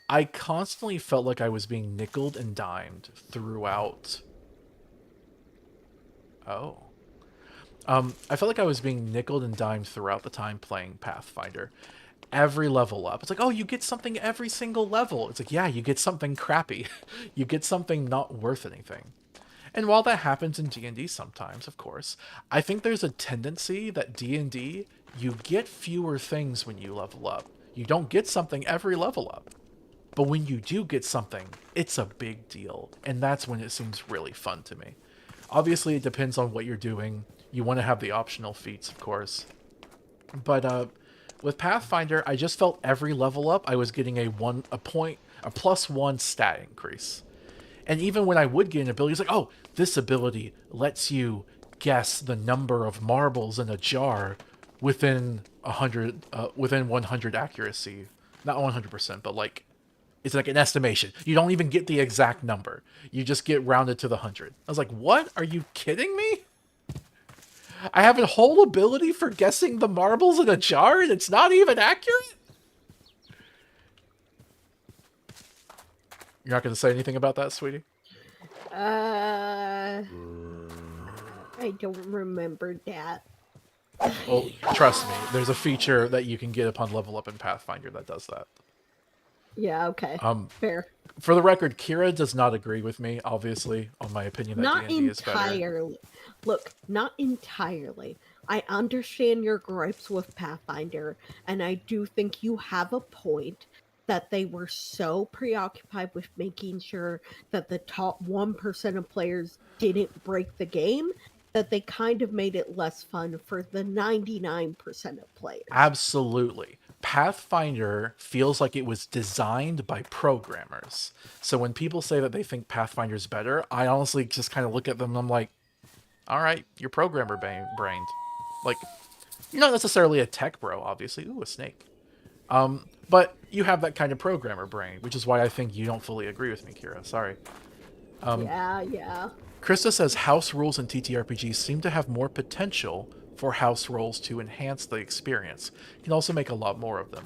I constantly felt like I was being nickeled and dimed throughout. Oh. I felt like I was being nickeled and dimed throughout the time playing Pathfinder. Every level up. It's like, oh, you get something every single level. It's like, yeah, you get something crappy. You get something not worth anything. And while that happens in D&D sometimes, of course, I think there's a tendency that D&D, you get fewer things when you level up. You don't get something every level up. But when you do get something, it's a big deal. And that's when it seems really fun to me. Obviously, it depends on what you're doing. You want to have the optional feats, of course. But with Pathfinder, I just felt every level up, I was getting a +1 stat increase. And even when I would get an ability, it's like, oh, this ability lets you guess the number of marbles in a jar within 100 accuracy. Not 100%, but like, it's like an estimation. You don't even get the exact number. You just get rounded to the 100. I was like, what? Are you kidding me? I have a whole ability for guessing the marbles in a jar and it's not even accurate? You're not going to say anything about that, sweetie? I don't remember that. Well, trust me, there's a feature that you can get upon level up in Pathfinder that does that. Yeah, okay. Fair. For the record, Kira does not agree with me, obviously, on my opinion that Not D&D is better. entirely. Look, not entirely. I understand your gripes with Pathfinder, and I do think you have a point that they were so preoccupied with making sure that the top 1% of players didn't break the game that they kind of made it less fun for the 99% of players. Absolutely. Pathfinder feels like it was designed by programmers. So when people say that they think Pathfinder's better, I honestly just kind of look at them and I'm like, all right, you're programmer brained. Like, you're not necessarily a tech bro, obviously. Ooh, a snake. But you have that kind of programmer brain, which is why I think you don't fully agree with me, Kira. Sorry. Yeah. Krista says house rules in TTRPGs seem to have more potential for house roles to enhance the experience. You can also make a lot more of them.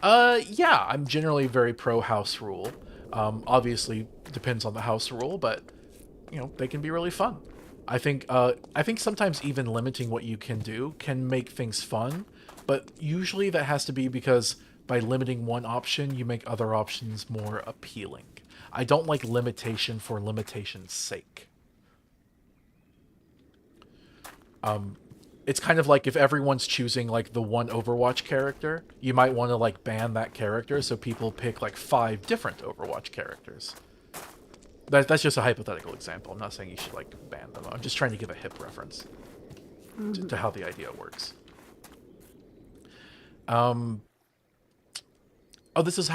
Yeah, I'm generally very pro house rule. Obviously, depends on the house rule, but you know they can be really fun. I think sometimes even limiting what you can do can make things fun, but usually that has to be because by limiting one option, you make other options more appealing. I don't like limitation for limitation's sake. It's kind of like if everyone's choosing like the one Overwatch character, you might want to like ban that character so people pick like 5 different Overwatch characters. That's just a hypothetical example. I'm not saying you should like ban them. I'm just trying to give a hip reference to how the idea works. Oh, this is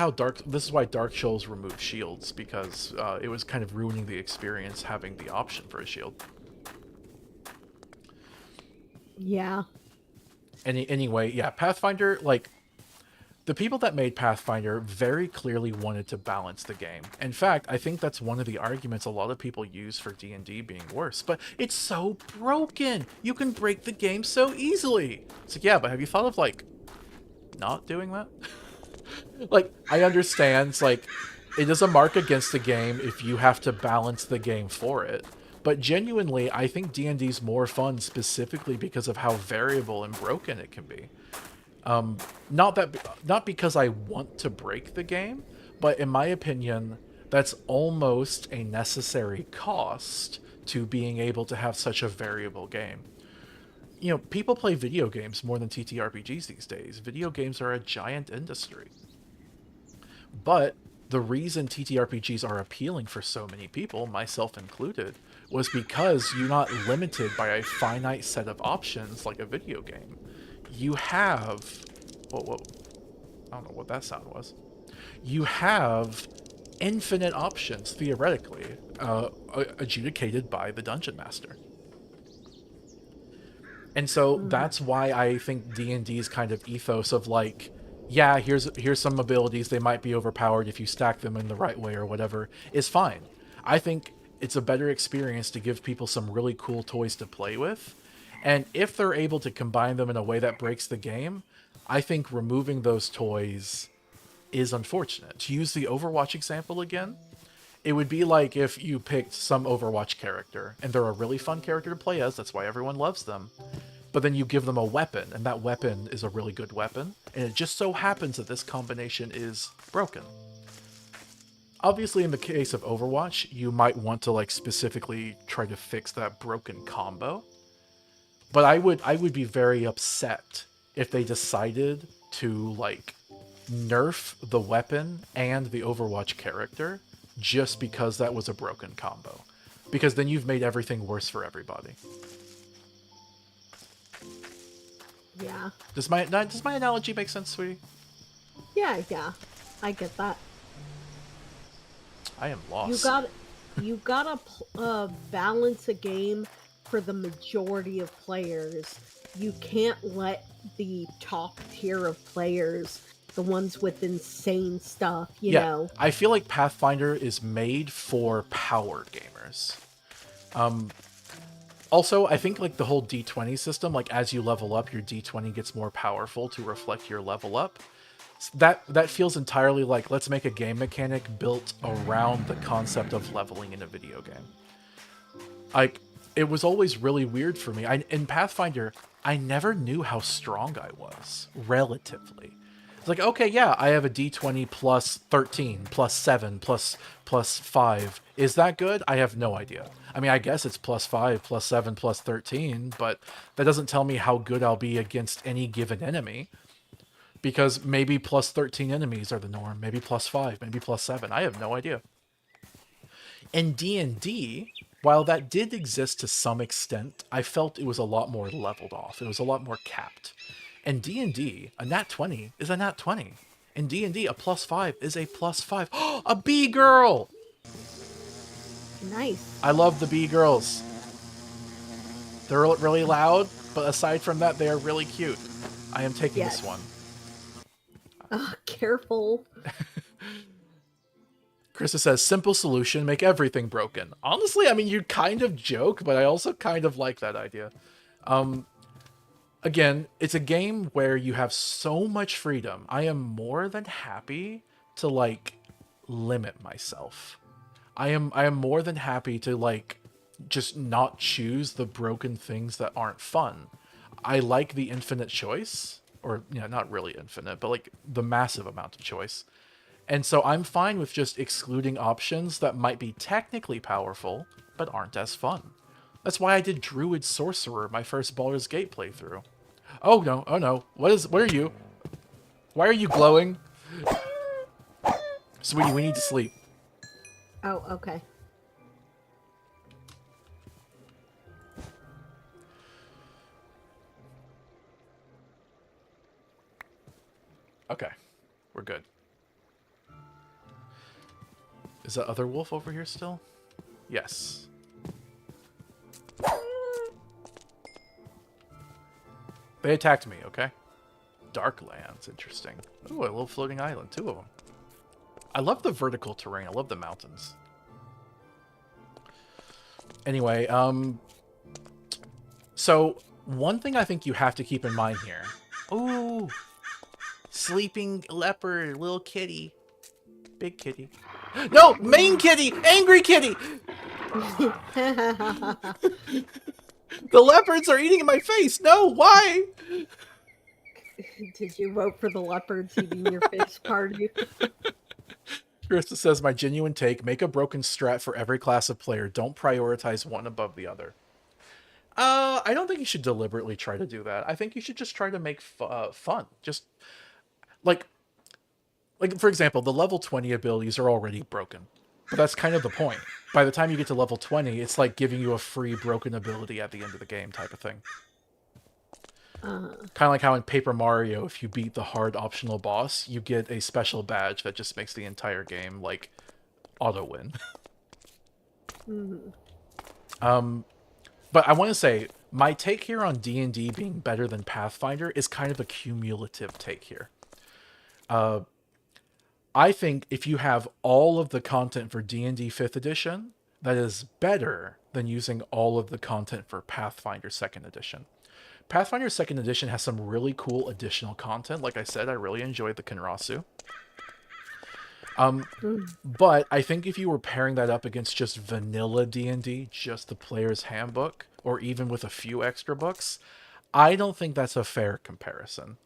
why Dark Souls removed shields, because it was kind of ruining the experience having the option for a shield. Yeah. Anyway, yeah, Pathfinder, like, the people that made Pathfinder very clearly wanted to balance the game. In fact, I think that's one of the arguments a lot of people use for D&D being worse. But it's so broken! You can break the game so easily! It's like, yeah, but have you thought of, like, not doing that? Like, I understand, it's like, it is a mark against the game if you have to balance the game for it. But genuinely, I think D&D's more fun specifically because of how variable and broken it can be. Not because I want to break the game, but in my opinion, that's almost a necessary cost to being able to have such a variable game. You know, people play video games more than TTRPGs these days. Video games are a giant industry. But the reason TTRPGs are appealing for so many people, myself included, was because you're not limited by a finite set of options like a video game. You have... Whoa. I don't know what that sound was. You have infinite options, theoretically, adjudicated by the Dungeon Master. And so that's why I think D&D's kind of ethos of like, yeah, here's some abilities, they might be overpowered if you stack them in the right way or whatever, is fine. I think it's a better experience to give people some really cool toys to play with. And if they're able to combine them in a way that breaks the game, I think removing those toys is unfortunate. To use the Overwatch example again, it would be like if you picked some Overwatch character, and they're a really fun character to play as, that's why everyone loves them, but then you give them a weapon, and that weapon is a really good weapon, and it just so happens that this combination is broken. Obviously, in the case of Overwatch, you might want to like specifically try to fix that broken combo, but I would be very upset if they decided to like nerf the weapon and the Overwatch character just because that was a broken combo, because then you've made everything worse for everybody. Yeah. Does my analogy make sense, sweetie? Yeah, I get that. I am lost. You gotta balance a game for the majority of players. You can't let the top tier of players, the ones with insane stuff, you know. I feel like Pathfinder is made for power gamers. Also, I think like the whole D20 system, like as you level up, your D20 gets more powerful to reflect your level up. That feels entirely like, let's make a game mechanic built around the concept of leveling in a video game. Like, it was always really weird for me. In Pathfinder, I never knew how strong I was, relatively. It's like, okay, yeah, I have a d20 plus 13, plus 7, plus 5. Is that good? I have no idea. I mean, I guess it's plus 5, plus 7, plus 13, but that doesn't tell me how good I'll be against any given enemy. Because maybe plus 13 enemies are the norm, maybe plus 5, maybe plus 7. I have no idea. In D&D, while that did exist to some extent, I felt it was a lot more leveled off. It was a lot more capped. In D&D, a nat 20 is a nat 20. In D&D, a plus 5 is a plus 5. A bee girl! Nice. I love the bee girls. They're really loud, but aside from that, they are really cute. I am taking this one. Careful. Krista says, simple solution, make everything broken. Honestly, I mean, you kind of joke, but I also kind of like that idea. Again, it's a game where you have so much freedom. I am more than happy to, like, limit myself. I am more than happy to, like, just not choose the broken things that aren't fun. I like the infinite choice, or, you know, not really infinite, but, like, the massive amount of choice. And so I'm fine with just excluding options that might be technically powerful, but aren't as fun. That's why I did Druid Sorcerer my first Baldur's Gate playthrough. Oh no, oh no. What are you? Why are you glowing? Sweetie, we need to sleep. Oh, okay. Okay, we're good. Is that other wolf over here still? Yes. They attacked me, okay? Darklands, interesting. Ooh, a little floating island, 2 of them. I love the vertical terrain, I love the mountains. Anyway, so one thing I think you have to keep in mind here. Ooh, sleeping leopard, little kitty. Big kitty. No, main kitty, angry kitty. The leopards are eating in my face. No, why? Did you vote for the leopards eating your face party? Krista says, my genuine take, make a broken strat for every class of player. Don't prioritize one above the other. I don't think you should deliberately try to do that. I think you should just try to make fun. Just, like, for example, the level 20 abilities are already broken. But that's kind of the point. By the time you get to level 20, it's like giving you a free broken ability at the end of the game type of thing. Kind of like how in Paper Mario, if you beat the hard optional boss, you get a special badge that just makes the entire game, like, auto-win. But I want to say, my take here on D&D being better than Pathfinder is kind of a cumulative take here. I think if you have all of the content for D&D 5th edition, that is better than using all of the content for Pathfinder 2nd edition. Pathfinder 2nd edition has some really cool additional content. Like I said, I really enjoyed the Kenrasu. But I think if you were pairing that up against just vanilla D&D, just the player's handbook, or even with a few extra books, I don't think that's a fair comparison.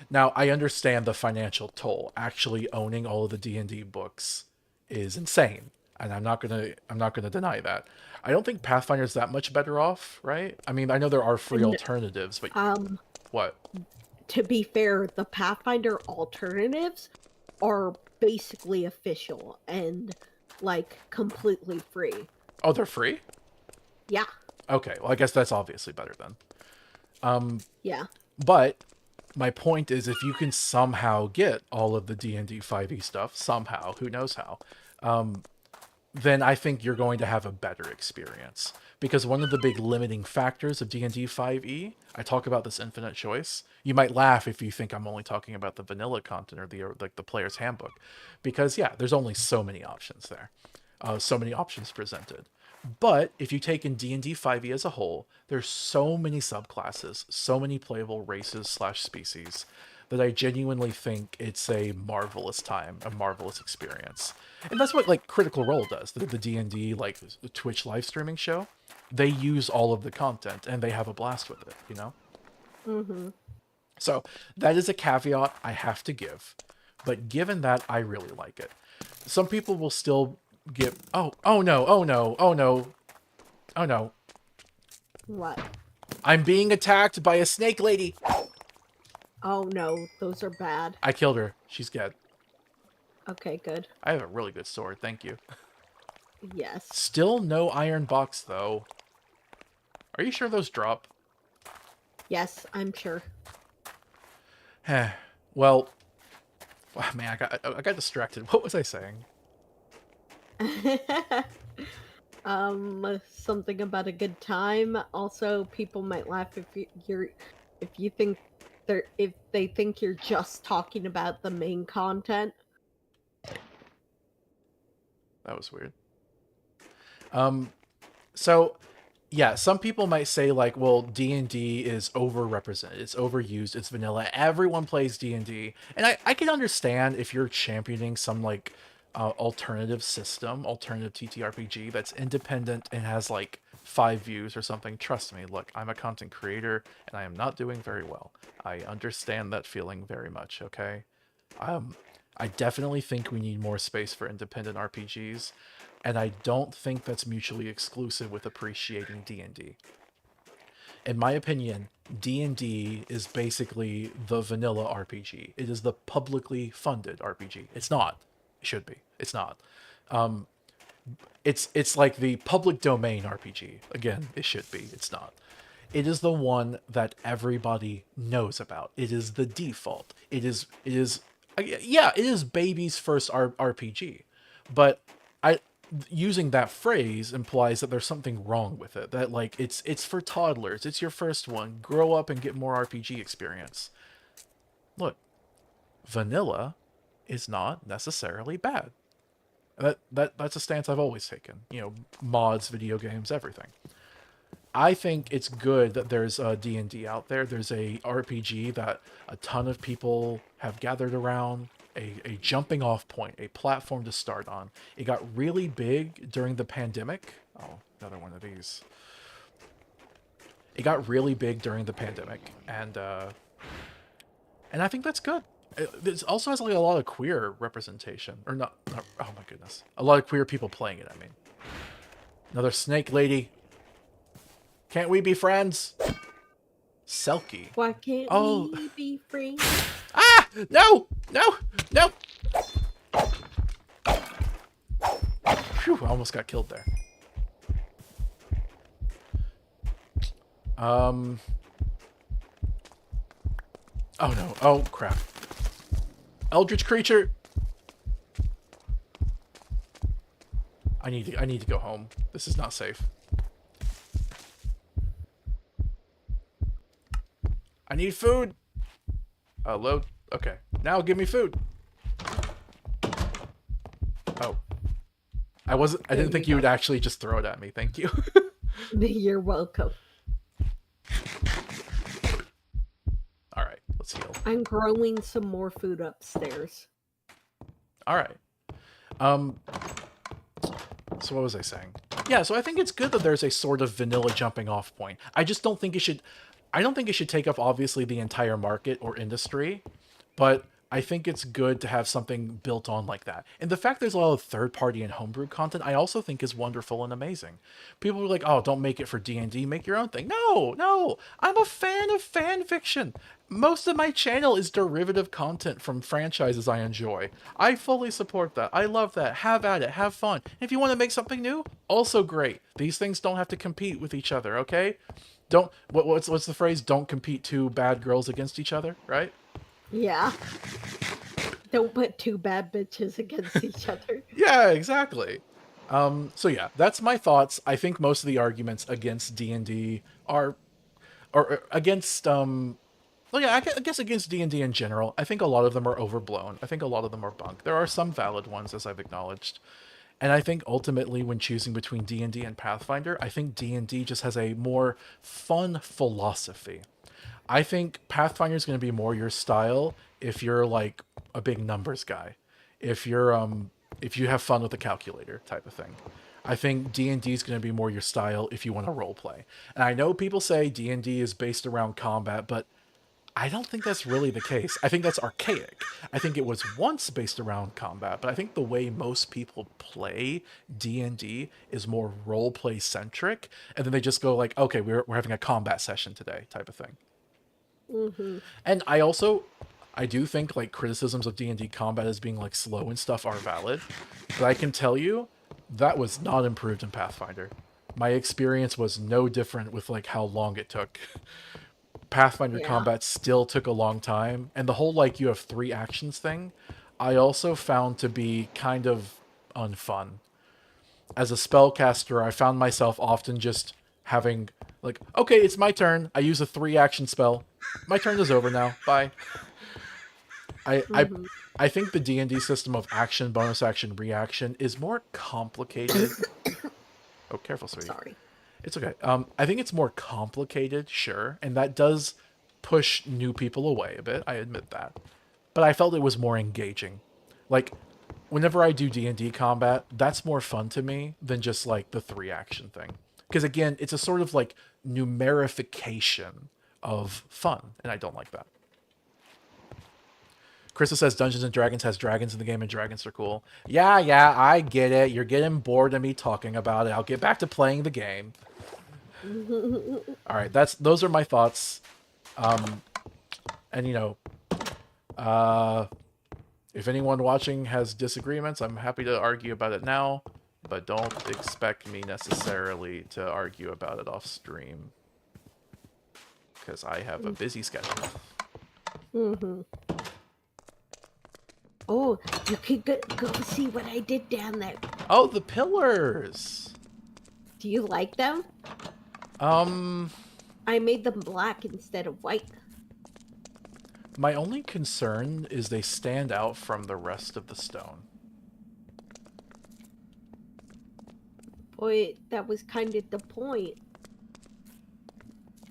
Now, I understand the financial toll. Actually owning all of the D&D books is insane, and I'm not gonna deny that. I don't think Pathfinder's that much better off, right? I mean, I know there are free alternatives, but what? To be fair, the Pathfinder alternatives are basically official and, like, completely free. Oh, they're free? Yeah. Okay, well, I guess that's obviously better then. Yeah. But my point is, if you can somehow get all of the D&D 5e stuff, somehow, who knows how, then I think you're going to have a better experience. Because one of the big limiting factors of D&D 5e, I talk about this infinite choice. You might laugh if you think I'm only talking about the vanilla content or the player's handbook. Because, yeah, there's only so many options there. So many options presented. But if you take in D&D 5e as a whole, there's so many subclasses, so many playable races/species, that I genuinely think it's a marvelous time, a marvelous experience. And that's what, like, Critical Role does, the D&D, like, Twitch live streaming show. They use all of the content, and they have a blast with it, you know? Mm-hmm. So that is a caveat I have to give. But given that, I really like it. Some people will still get, oh no, oh no, oh no, oh no. What? I'm being attacked by a snake lady. Oh no, those are bad. I killed her. She's dead. Okay, good. I have a really good sword, thank you. Yes. Still no iron box, though. Are you sure those drop? Yes, I'm sure. Well, man, I got distracted. What was I saying? Something about a good time. Also, people might laugh if you think if they think you're just talking about the main content. That was weird. So yeah, some people might say like, well, D&D is overrepresented, it's overused, it's vanilla, everyone plays D&D, and I can understand if you're championing some like alternative system, alternative TTRPG that's independent and has like 5 views or something. Trust me, look, I'm a content creator and I am not doing very well. I understand that feeling very much, okay? I definitely think we need more space for independent RPGs, and I don't think that's mutually exclusive with appreciating D&D. In my opinion, D&D is basically the vanilla RPG. It is the publicly funded RPG. It's not. It should be. It's not. It's like the public domain RPG. Again, it should be. It's not. It is the one that everybody knows about. It is the default. It is yeah, it is baby's first RPG. But I using that phrase implies that there's something wrong with it. That like it's for toddlers. It's your first one. Grow up and get more RPG experience. Look, vanilla is not necessarily bad. That's a stance I've always taken. You know, mods, video games, everything. I think it's good that there's a D&D out there. There's a RPG that a ton of people have gathered around, a jumping off point, a platform to start on. It got really big during the pandemic. Oh, another one of these. It got really big during the pandemic, and I think that's good. It also has like a lot of queer representation, or not. Oh my goodness, a lot of queer people playing it. I mean, another snake lady. Can't we be friends? Selkie. Why can't we be friends? Ah! No! No! No! Phew, I almost got killed there. Oh no. Oh crap. Eldritch creature! I need to go home. This is not safe. I need food. Load. Okay. Now give me food. Oh. I didn't think you would actually just throw it at me. Thank you. You're welcome. All right. Let's heal. I'm growing some more food upstairs. All right. So what was I saying? Yeah, so I think it's good that there's a sort of vanilla jumping off point. I just don't think it should take up obviously the entire market or industry, but I think it's good to have something built on like that. And the fact there's a lot of third-party and homebrew content, I also think is wonderful and amazing. People are like, oh, don't make it for D&D, make your own thing. No, I'm a fan of fan fiction. Most of my channel is derivative content from franchises I enjoy. I fully support that. I love that. Have at it. Have fun. If you want to make something new, also great. These things don't have to compete with each other, okay? Don't what's the phrase? Don't compete two bad girls against each other, right? Yeah. Don't put two bad bitches against each other. Yeah, exactly. So yeah, that's my thoughts. I think most of the arguments against D&D are or against well, yeah, I guess against D&D in general, I think a lot of them are overblown. I think a lot of them are bunk. There are some valid ones, as I've acknowledged. And I think ultimately when choosing between D&D and Pathfinder, I think D&D just has a more fun philosophy. I think Pathfinder is going to be more your style if you're like a big numbers guy. If you have fun with the calculator type of thing. I think D&D is going to be more your style if you want to role play. And I know people say D&D is based around combat, but I don't think that's really the case. I think that's archaic. I think it was once based around combat, but I think the way most people play D&D is more role-play centric, and then they just go like, okay, we're having a combat session today type of thing. And I do think like criticisms of D&D combat as being like slow and stuff are valid, but I can tell you that was not improved in Pathfinder. My experience was no different with like how long it took. Pathfinder Yeah. combat still took a long time, and the whole like you have 3 actions thing, I also found to be kind of unfun. As a spellcaster, I found myself often just having like, okay, it's my turn. I use a 3 action spell. My turn is over now. Bye. I think the D&D system of action, bonus action, reaction is more complicated. Oh, careful, sweetie. Sorry. It's okay. I think it's more complicated, sure, and that does push new people away a bit. I admit that, but I felt it was more engaging. Like, whenever I do D&D combat, that's more fun to me than just like the 3 action thing. Because again, it's a sort of like numerification of fun, and I don't like that. Krista says Dungeons and Dragons has dragons in the game and dragons are cool. Yeah, I get it. You're getting bored of me talking about it. I'll get back to playing the game. All right, those are my thoughts. And you know, if anyone watching has disagreements, I'm happy to argue about it now, but don't expect me necessarily to argue about it off stream because I have a busy schedule. Oh, you could go see what I did down there. Oh, the pillars. Do you like them? I made them black instead of white. My only concern is they stand out from the rest of the stone. Boy, that was kind of the point.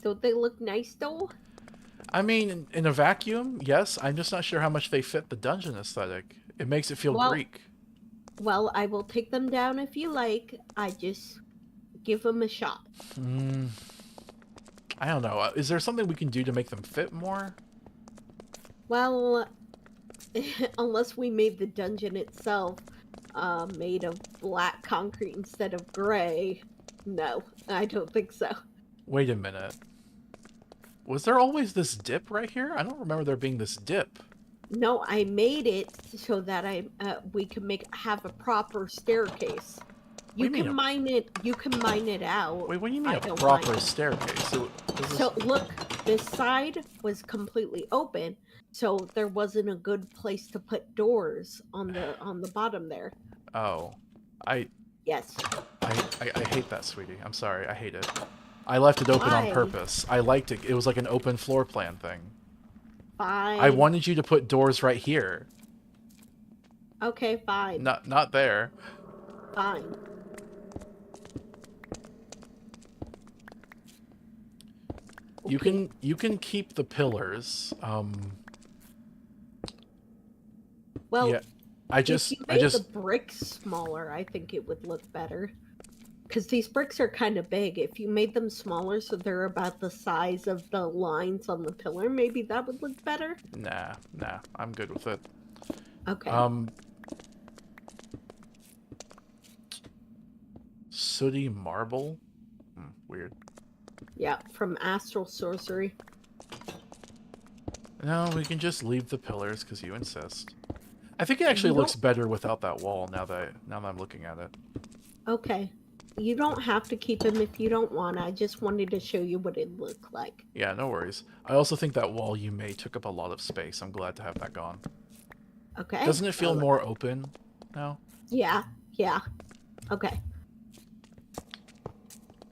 Don't they look nice though? I mean, in a vacuum, yes. I'm just not sure how much they fit the dungeon aesthetic. It makes it feel Greek. Well, I will take them down if you like. I just give them a shot. I don't know. Is there something we can do to make them fit more? Well, unless we made the dungeon itself made of black concrete instead of gray. No, I don't think so. Wait a minute. Was there always this dip right here? I don't remember there being this dip. No, I made it so that we can have a proper staircase. You can mine it. You can mine it out. Wait, what do you mean a proper staircase? So look, this side was completely open, so there wasn't a good place to put doors on the bottom there. Oh, Yes. I hate that, sweetie. I'm sorry. I hate it. I left it open on purpose. I liked it. It was like an open floor plan thing. Fine. I wanted you to put doors right here. Okay, fine. Not there. Fine. You can keep the pillars. Well, yeah, if you made the bricks smaller, I think it would look better. Because these bricks are kind of big. If you made them smaller so they're about the size of the lines on the pillar, maybe that would look better? Nah. I'm good with it. Okay. Sooty marble? Weird. Yeah, from Astral Sorcery. No, we can just leave the pillars because you insist. I think it actually looks better without that wall now that I'm looking at it. Okay. You don't have to keep him if you don't want. I just wanted to show you what it looked like. Yeah, no worries. I also think that wall you made took up a lot of space. I'm glad to have that gone. Okay. Doesn't it feel more open now? Yeah. Okay.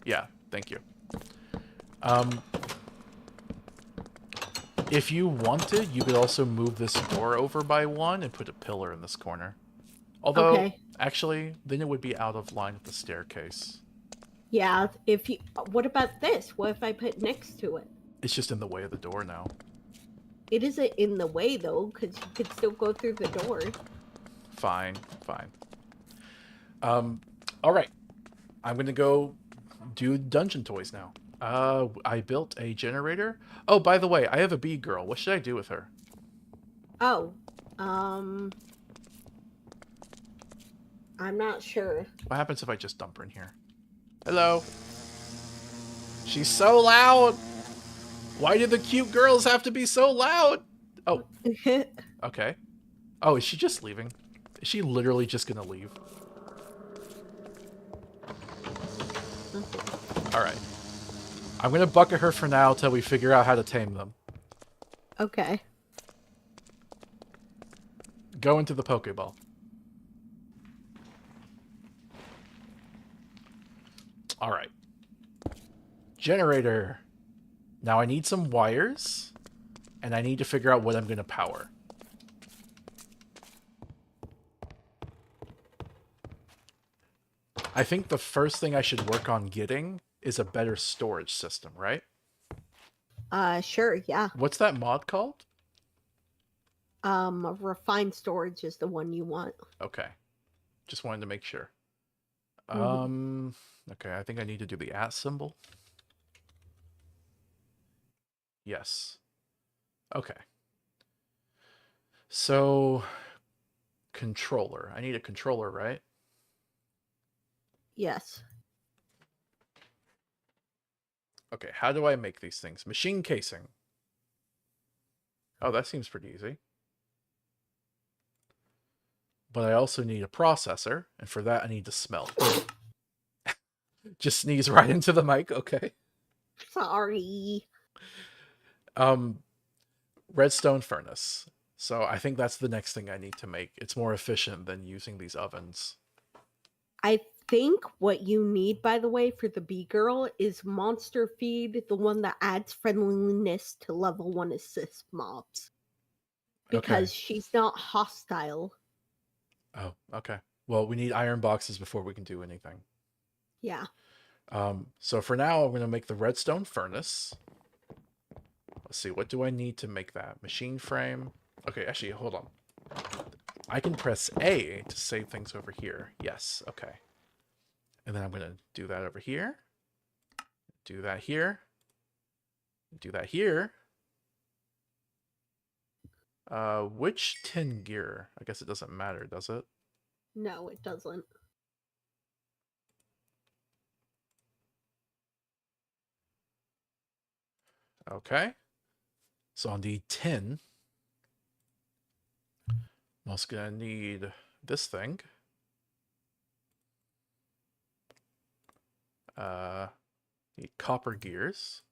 Yeah, thank you. If you wanted, you could also move this door over by 1 and put a pillar in this corner. Although, actually, then it would be out of line with the staircase. Yeah, what about this? What if I put next to it? It's just in the way of the door now. It isn't in the way, though, because you could still go through the door. Fine. Alright. I'm gonna go do dungeon toys now. I built a generator. Oh, by the way, I have a bee girl. What should I do with her? Oh, I'm not sure. What happens if I just dump her in here? Hello. She's so loud. Why do the cute girls have to be so loud? Oh, okay. Oh, is she just leaving? Is she literally just gonna leave? Alright. I'm gonna bucket her for now till we figure out how to tame them. Okay. Go into the Pokeball. Alright. Generator. Now I need some wires, and I need to figure out what I'm gonna power. I think the first thing I should work on getting is a better storage system, right? Sure, yeah. What's that mod called? Refined storage is the one you want. Okay. Just wanted to make sure. Mhm. Okay, I think I need to do the @ symbol. Yes. Okay. So, controller. I need a controller, right? Yes. Okay, how do I make these things? Machine casing. Oh, that seems pretty easy. But I also need a processor, and for that I need to smelt. Just sneeze right into the mic, okay. Sorry. Redstone furnace. So I think that's the next thing I need to make. It's more efficient than using these ovens. I think what you need, by the way, for the bee girl is monster feed, the one that adds friendliness to level 1 assist mobs. Because she's not hostile. Oh, okay. Well, we need iron boxes before we can do anything. Yeah. So for now, I'm going to make the redstone furnace. Let's see, what do I need to make that? Machine frame. Okay, actually, hold on. I can press A to save things over here. Yes, okay. And then I'm going to do that over here. Do that here. Do that here. Which tin gear? I guess it doesn't matter, does it? No, it doesn't. Okay. So on the tin, I'm also gonna need this thing. Need copper gears.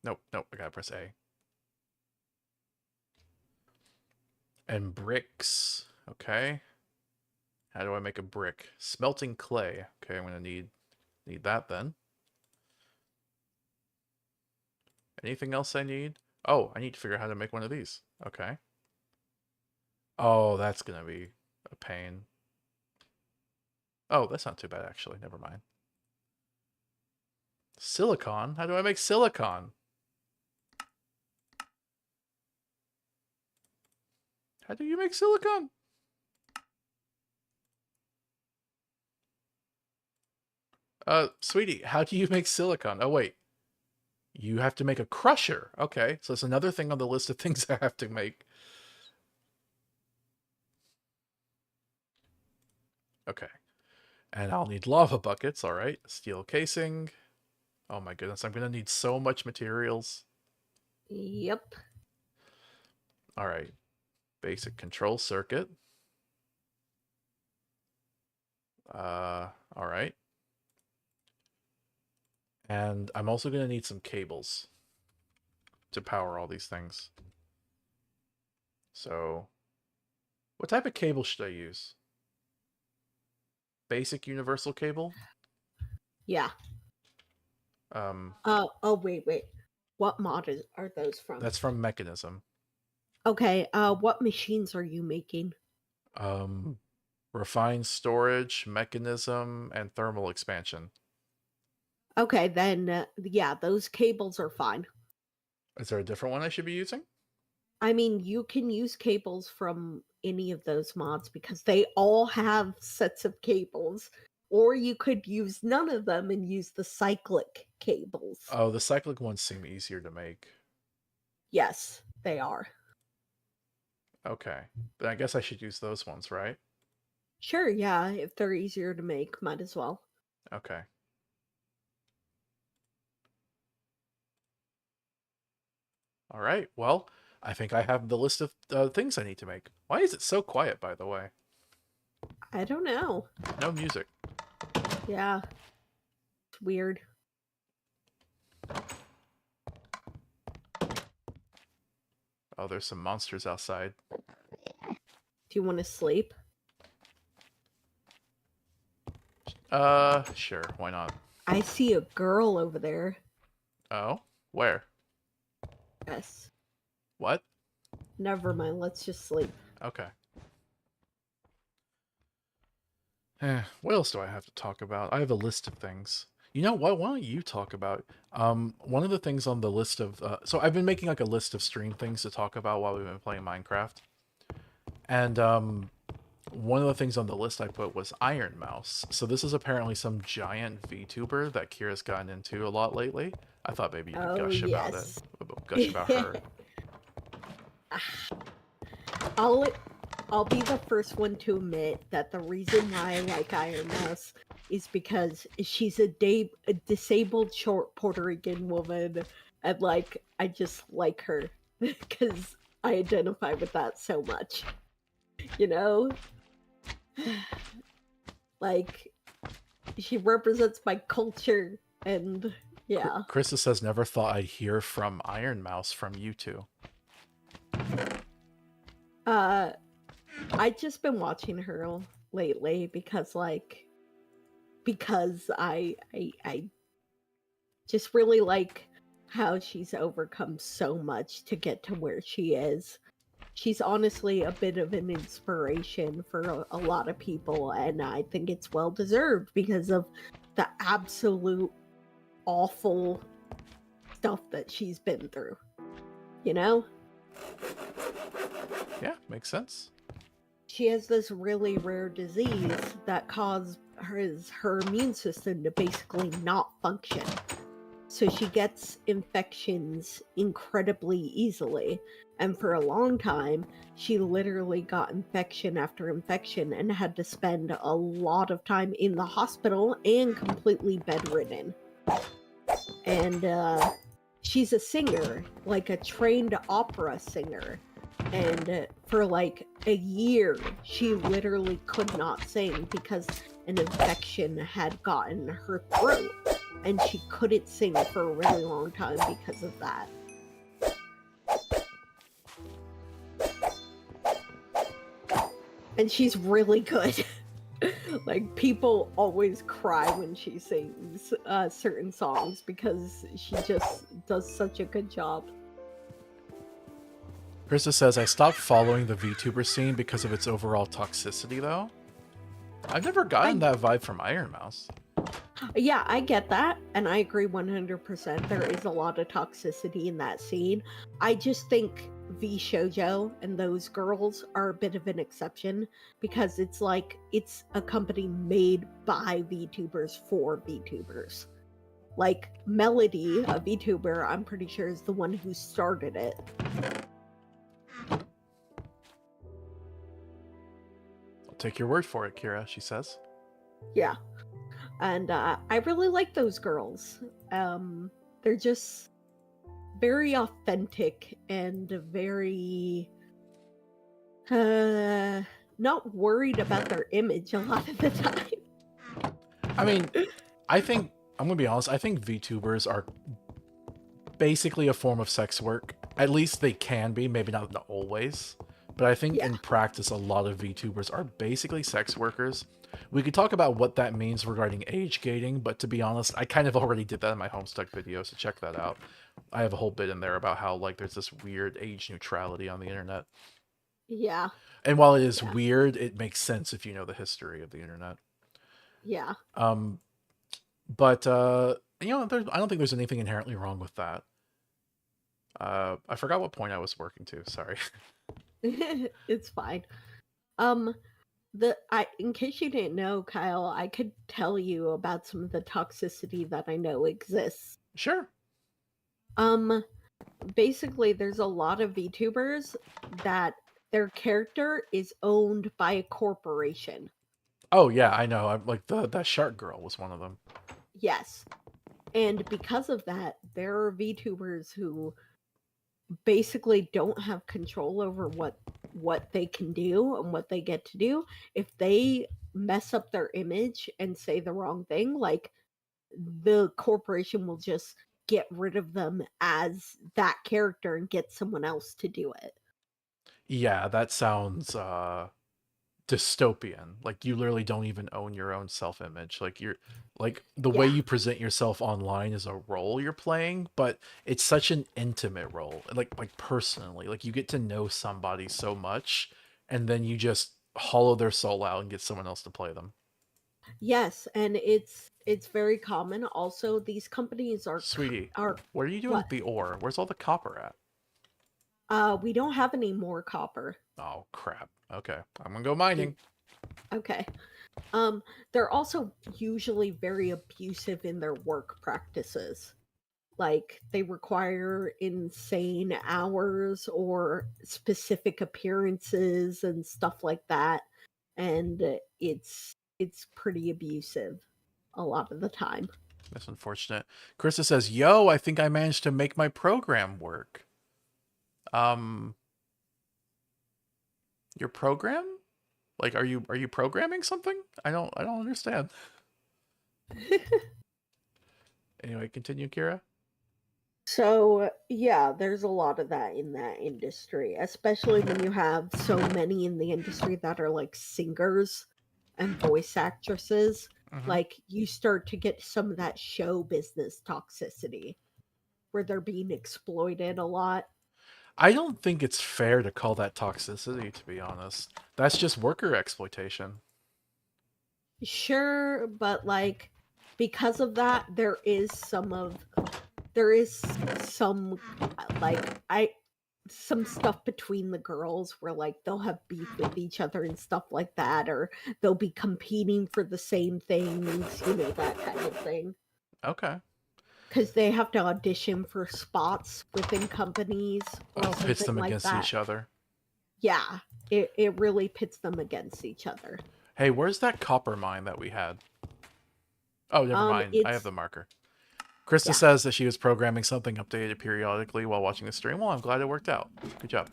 Nope, I gotta press A. And bricks. Okay. How do I make a brick? Smelting clay. Okay, I'm gonna need that then. Anything else I need? Oh, I need to figure out how to make one of these. Okay. Oh, that's gonna be a pain. Oh, that's not too bad actually. Never mind. Silicon? How do I make silicon? How do you make silicon? Sweetie, how do you make silicon? Oh, wait. You have to make a crusher. Okay, so it's another thing on the list of things I have to make. Okay. And I'll need lava buckets, alright. Steel casing. Oh my goodness, I'm gonna need so much materials. Yep. Alright. Basic control circuit. Alright. And I'm also gonna need some cables to power all these things. So, what type of cable should I use? Basic universal cable? Yeah. Oh, wait. What are those from? That's from Mechanism. Okay, what machines are you making? Refined storage, Mechanism, and thermal expansion. Okay, then, yeah, those cables are fine. Is there a different one I should be using? I mean, you can use cables from any of those mods because they all have sets of cables. Or you could use none of them and use the cyclic cables. Oh, the cyclic ones seem easier to make. Yes, they are. Okay. Then I guess I should use those ones, right? Sure, yeah, if they're easier to make, might as well. Okay. All right. Well, I think I have the list of things I need to make. Why is it so quiet, by the way? I don't know. No music. Yeah. It's weird. Oh, there's some monsters outside. Do you want to sleep? Sure. Why not? I see a girl over there. Oh? Where? Yes. What? Never mind, let's just sleep. Okay. What else do I have to talk about? I have a list of things. You know what? Why don't you talk about? One of the things on the list of so I've been making like a list of stream things to talk about while we've been playing Minecraft, and one of the things on the list I put was Iron Mouse. So this is apparently some giant VTuber that Kira's gotten into a lot lately. I thought maybe you could gush about it, gush about her. I'll be the first one to admit that the reason why I like Iron Mouse is because she's a disabled short Puerto Rican woman, and like I just like her because I identify with that so much. You know? Like she represents my culture, and yeah. Krista says never thought I'd hear from Iron Mouse from you two. I just been watching her lately because I just really like how she's overcome so much to get to where she is. She's honestly a bit of an inspiration for a lot of people, and I think it's well deserved because of the absolute awful stuff that she's been through. You know? Yeah, makes sense. She has this really rare disease that causes her immune system to basically not function. So she gets infections incredibly easily. And for a long time, she literally got infection after infection and had to spend a lot of time in the hospital and completely bedridden. And she's a singer, like a trained opera singer. And for like a year, she literally could not sing because an infection had gotten her throat. And she couldn't sing for a really long time because of that. And she's really good. Like, people always cry when she sings certain songs because she just does such a good job. Krista says, I stopped following the VTuber scene because of its overall toxicity, though. I've never gotten that vibe from Iron Mouse. Yeah, I get that, and I agree 100%. There is a lot of toxicity in that scene. I just think V Shoujo and those girls are a bit of an exception because it's like it's a company made by VTubers for VTubers. Like Melody, a VTuber, I'm pretty sure is the one who started it. I'll take your word for it, Kira, she says. Yeah. And I really like those girls. They're just very authentic and very not worried about their image a lot of the time. I mean, I think, I'm gonna be honest, I think VTubers are basically a form of sex work. At least they can be, maybe not always. But I think in practice, a lot of VTubers are basically sex workers. We could talk about what that means regarding age gating, but to be honest, I kind of already did that in my Homestuck video, so check that out. I have a whole bit in there about how, like, there's this weird age neutrality on the internet. Yeah. And while it is weird, it makes sense if you know the history of the internet. Yeah. But, you know, I don't think there's anything inherently wrong with that. I forgot what point I was working to, sorry. It's fine. in case you didn't know, Kyle, I could tell you about some of the toxicity that I know exists. Sure. Um, Basically, there's a lot of VTubers that their character is owned by a corporation. Oh yeah, I know. I'm like that shark girl was one of them. Yes. And because of that, there are VTubers who basically don't have control over what they can do and what they get to do. If they mess up their image and say the wrong thing, like the corporation will just get rid of them as that character and get someone else to do it. Yeah, that sounds dystopian. Like you literally don't even own your own self-image. Like you're like the way Yeah. you present yourself online is a role you're playing, but it's such an intimate role. Like personally, like you get to know somebody so much and then you just hollow their soul out and get someone else to play them. Yes, and it's very common. Also, these companies Sweetie, are what are you doing what? with the ore? Where's all the copper at? We don't have any more copper. Oh crap. Okay. I'm gonna go mining. Okay. They're also usually very abusive in their work practices. Like they require insane hours or specific appearances and stuff like that, and it's pretty abusive a lot of the time. That's unfortunate. Krista says, "Yo, I think I managed to make my program work." Um, your program? Like, are you programming something? I don't understand. Anyway, continue, Kira. So, yeah, there's a lot of that in that industry, especially when you have so many in the industry that are like singers and voice actresses. Mhm. Like, you start to get some of that show business toxicity where they're being exploited a lot. I don't think it's fair to call that toxicity, to be honest. That's just worker exploitation. Sure, but like, because of that, there is some like I some stuff between the girls where like they'll have beef with each other and stuff like that, or they'll be competing for the same things, that kind of thing. Okay. Because they have to audition for spots within companies or Oh, pits something them like against that. each other. Yeah, it really pits them against each other. Hey, where's that copper mine that we had? Oh, never mind. I have It's the marker. Krista yeah. says that she was programming something updated periodically while watching the stream. Well, I'm glad it worked out. Good job.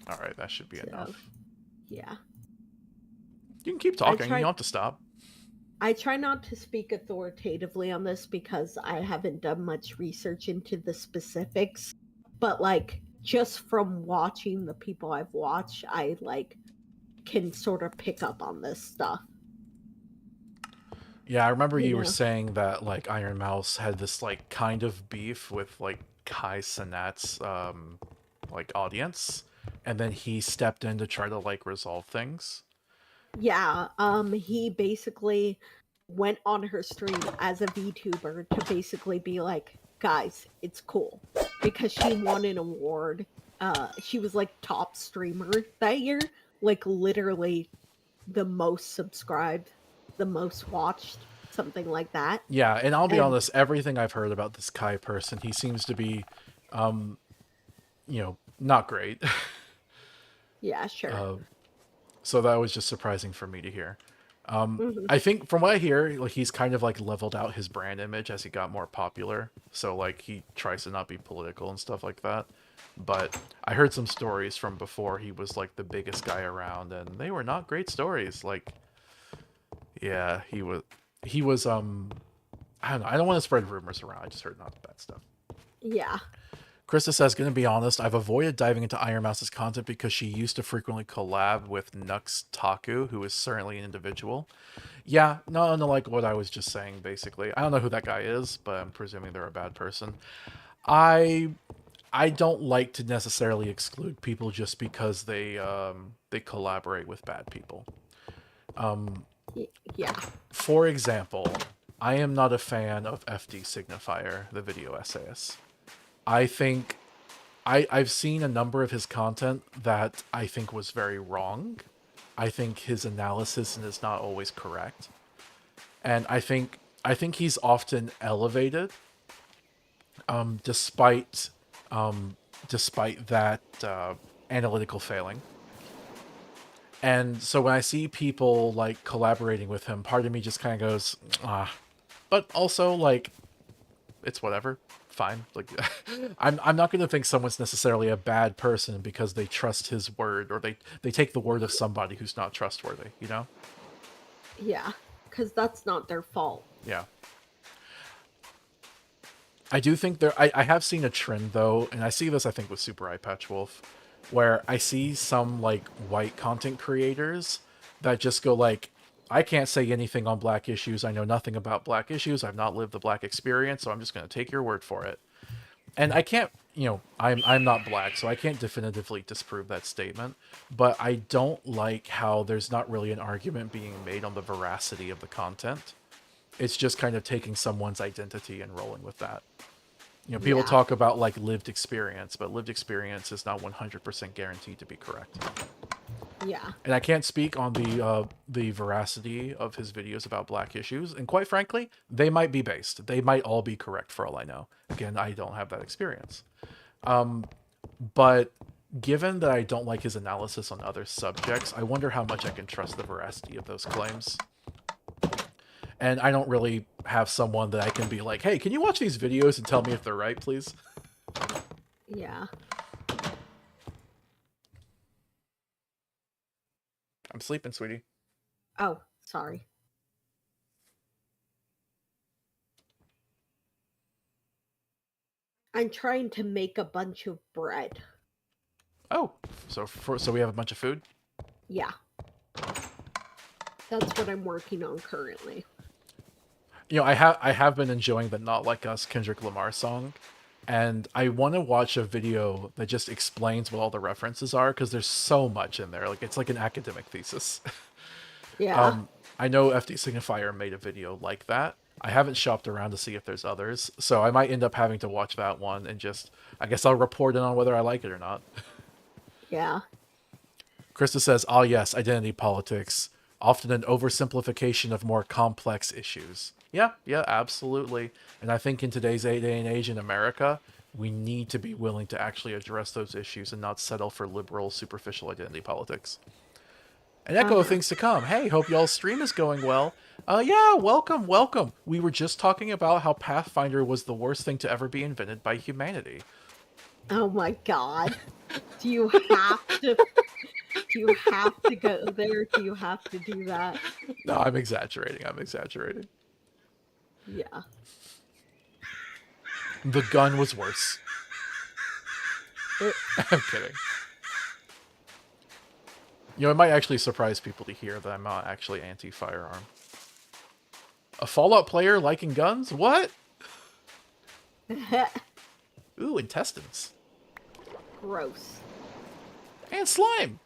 All right, that should be So, enough. yeah. You can keep talking. You don't have to stop. I try not to speak authoritatively on this because I haven't done much research into the specifics, but like just from watching the people I've watched, I like can sort of pick up on this stuff. Yeah, I remember You you were know. saying that like Iron Mouse had this like kind of beef with like Kai Cenat's like audience, and then he stepped in to try to like resolve things. Yeah, he basically went on her stream as a VTuber to basically be like, guys, it's cool. Because she won an award. She was like top streamer that year. Like literally the most subscribed, the most watched, something like that. Yeah, and I'll be And honest, everything I've heard about this Kai person, he seems to be not great. yeah, sure. So that was just surprising for me to hear. Hmm. I think from what I hear, like he's kind of like leveled out his brand image as he got more popular. So like he tries to not be political and stuff like that. But I heard some stories from before he was like the biggest guy around, and they were not great stories. Like, yeah, he was I don't know. I don't want to spread rumors around. I just heard not bad stuff. Yeah. Krista says, gonna be honest, I've avoided diving into Iron Mouse's content because she used to frequently collab with Nux Taku, who is certainly an individual. Yeah, no, like what I was just saying, basically. I don't know who that guy is, but I'm presuming they're a bad person. I don't like to necessarily exclude people just because they collaborate with bad people. Yeah. For example, I am not a fan of FD Signifier, the video essayist. I think I've seen a number of his content that I think was very wrong. I think his analysis is not always correct. And I think he's often elevated, despite despite that analytical failing. And so when I see people like collaborating with him, part of me just kind of goes, ah. But also, like, it's whatever. Fine. Like, I'm not going to think someone's necessarily a bad person because they trust his word, or they take the word of somebody who's not trustworthy, you know? Yeah, because that's not their fault. Yeah. I do think I have seen a trend, though, and I see this, I think, with Super Eye Patch Wolf, where I see some, like, white content creators that just go, like, I can't say anything on black issues. I know nothing about black issues. I've not lived the black experience, so I'm just going to take your word for it. And I can't, I'm not black, so I can't definitively disprove that statement. But I don't like how there's not really an argument being made on the veracity of the content. It's just kind of taking someone's identity and rolling with that. People talk about, like, lived experience, but lived experience is not 100% guaranteed to be correct. Yeah. And I can't speak on the veracity of his videos about black issues. And quite frankly, they might be based. They might all be correct for all I know. Again, I don't have that experience. But given that I don't like his analysis on other subjects, I wonder how much I can trust the veracity of those claims. And I don't really have someone that I can be like, hey, can you watch these videos and tell me if they're right, please? Yeah. I'm sleeping, sweetie. Oh, sorry. I'm trying to make a bunch of bread. Oh, so we have a bunch of food? Yeah. That's what I'm working on currently. I have been enjoying the Not Like Us Kendrick Lamar song, and I want to watch a video that just explains what all the references are, because there's so much in there. Like, it's like an academic thesis. Yeah. I know FD Signifier made a video like that. I haven't shopped around to see if there's others, so I might end up having to watch that one and just, I guess I'll report in on whether I like it or not. Yeah. Krista says, "Ah, yes, identity politics, often an oversimplification of more complex issues." Yeah, absolutely. And I think in today's day and age in America, we need to be willing to actually address those issues and not settle for liberal, superficial identity politics. And echo of things to come. Hey, hope y'all's stream is going well. Yeah, welcome. We were just talking about how Pathfinder was the worst thing to ever be invented by humanity. Oh my god. Do you have to go there? Do you have to do that? No, I'm exaggerating. Yeah. The gun was worse. I'm kidding. It might actually surprise people to hear that I'm not actually anti-firearm. A Fallout player liking guns? What? Ooh, intestines. Gross. And slime.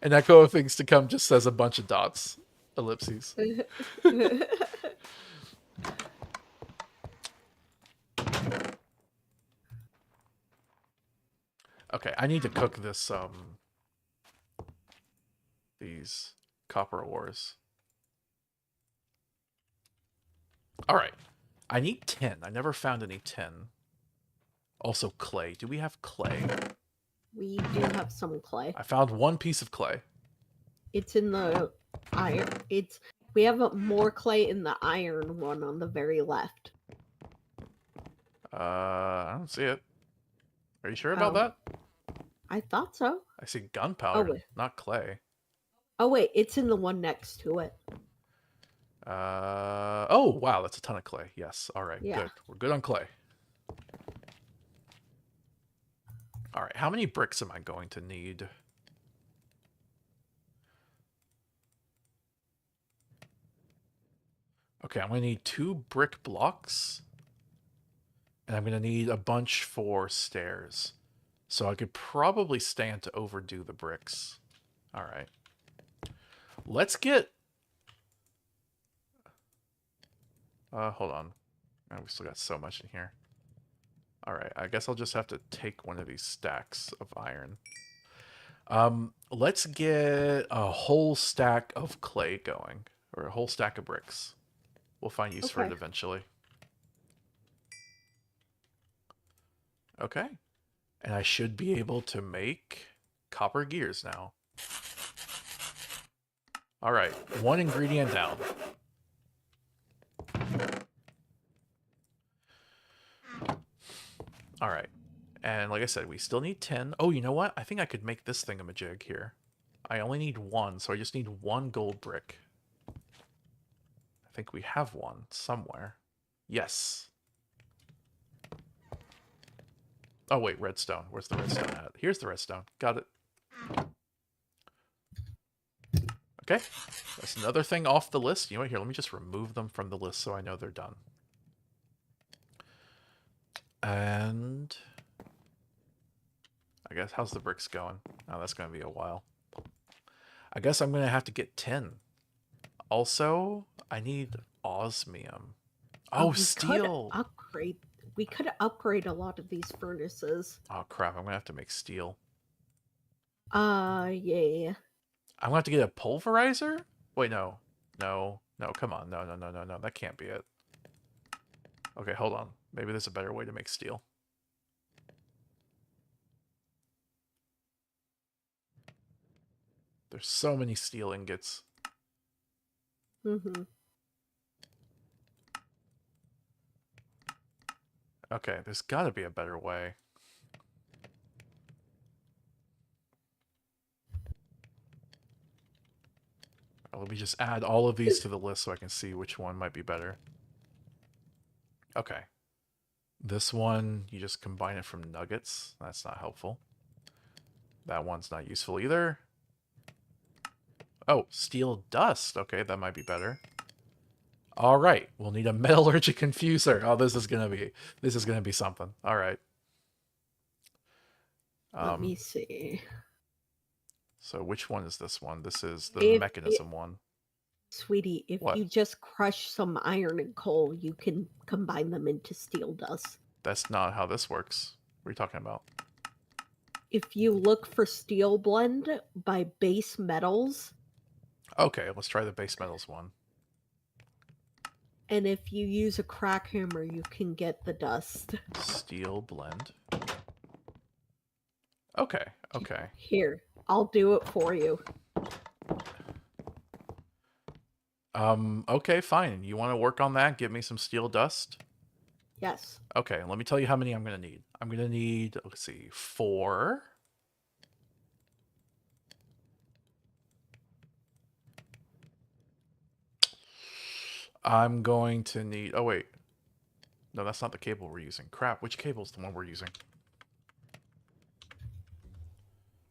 An echo of things to come just says a bunch of dots. Ellipses. Okay, I need to cook this, these copper ores. Alright. I need tin. I never found any tin. Also clay. Do we have clay? We do have some clay. I found one piece of clay. It's in the iron. We have more clay in the iron one on the very left. I don't see it. Are you sure about that? I thought so. I see gunpowder, not clay. Oh wait, it's in the one next to it. Oh wow, that's a ton of clay. Yes, all right, good. We're good on clay. All right, how many bricks am I going to need? Okay, I'm going to need 2 brick blocks. And I'm going to need a bunch for stairs. So I could probably stand to overdo the bricks. All right. Let's get Hold on. Oh, we still got so much in here. Alright, I guess I'll just have to take one of these stacks of iron. Let's get a whole stack of clay going. Or a whole stack of bricks. We'll find use for it Okay. eventually. Okay. And I should be able to make copper gears now. Alright, one ingredient down. Alright. And like I said, we still need 10. Oh, you know what? I think I could make this thingamajig here. I only need one, so I just need one gold brick. I think we have one somewhere. Yes. Oh, wait, redstone. Where's the redstone at? Here's the redstone. Got it. Okay. That's another thing off the list. You know what? Here, let me just remove them from the list so I know they're done. And I guess, how's the bricks going? Oh, that's going to be a while. I guess I'm going to have to get 10. Also, I need osmium. Oh, we steel! Could upgrade. We could upgrade a lot of these furnaces. Oh, crap. I'm going to have to make steel. Yeah. I'm going to have to get a pulverizer? Wait, no. No. No, come on. No, no, no, no, no. That can't be it. Okay, hold on. Maybe there's a better way to make steel. There's so many steel ingots. Mm-hmm. Okay, there's got to be a better way. Let me just add all of these to the list so I can see which one might be better. Okay. This one, you just combine it from nuggets. That's not helpful. That one's not useful either. Oh, steel dust. Okay, that might be better. All right, we'll need a metallurgic infuser. Oh, this is gonna be something. All right. Let me see. So which one is this one? This is the mechanism one. Sweetie, if What? you just crush some iron and coal, you can combine them into steel dust. That's not how this works. What are you talking about? If you look for steel blend by base metals, Okay, let's try the base metals one. and if you use a crack hammer, you can get the dust. Steel blend. Okay, okay. Here, I'll do it for you. Okay, fine. You want to work on that? Give me some steel dust? Yes. Okay, let me tell you how many I'm going to need. I'm going to need, let's see, 4. I'm going to need, oh wait. No, that's not the cable we're using. Crap, which cable is the one we're using?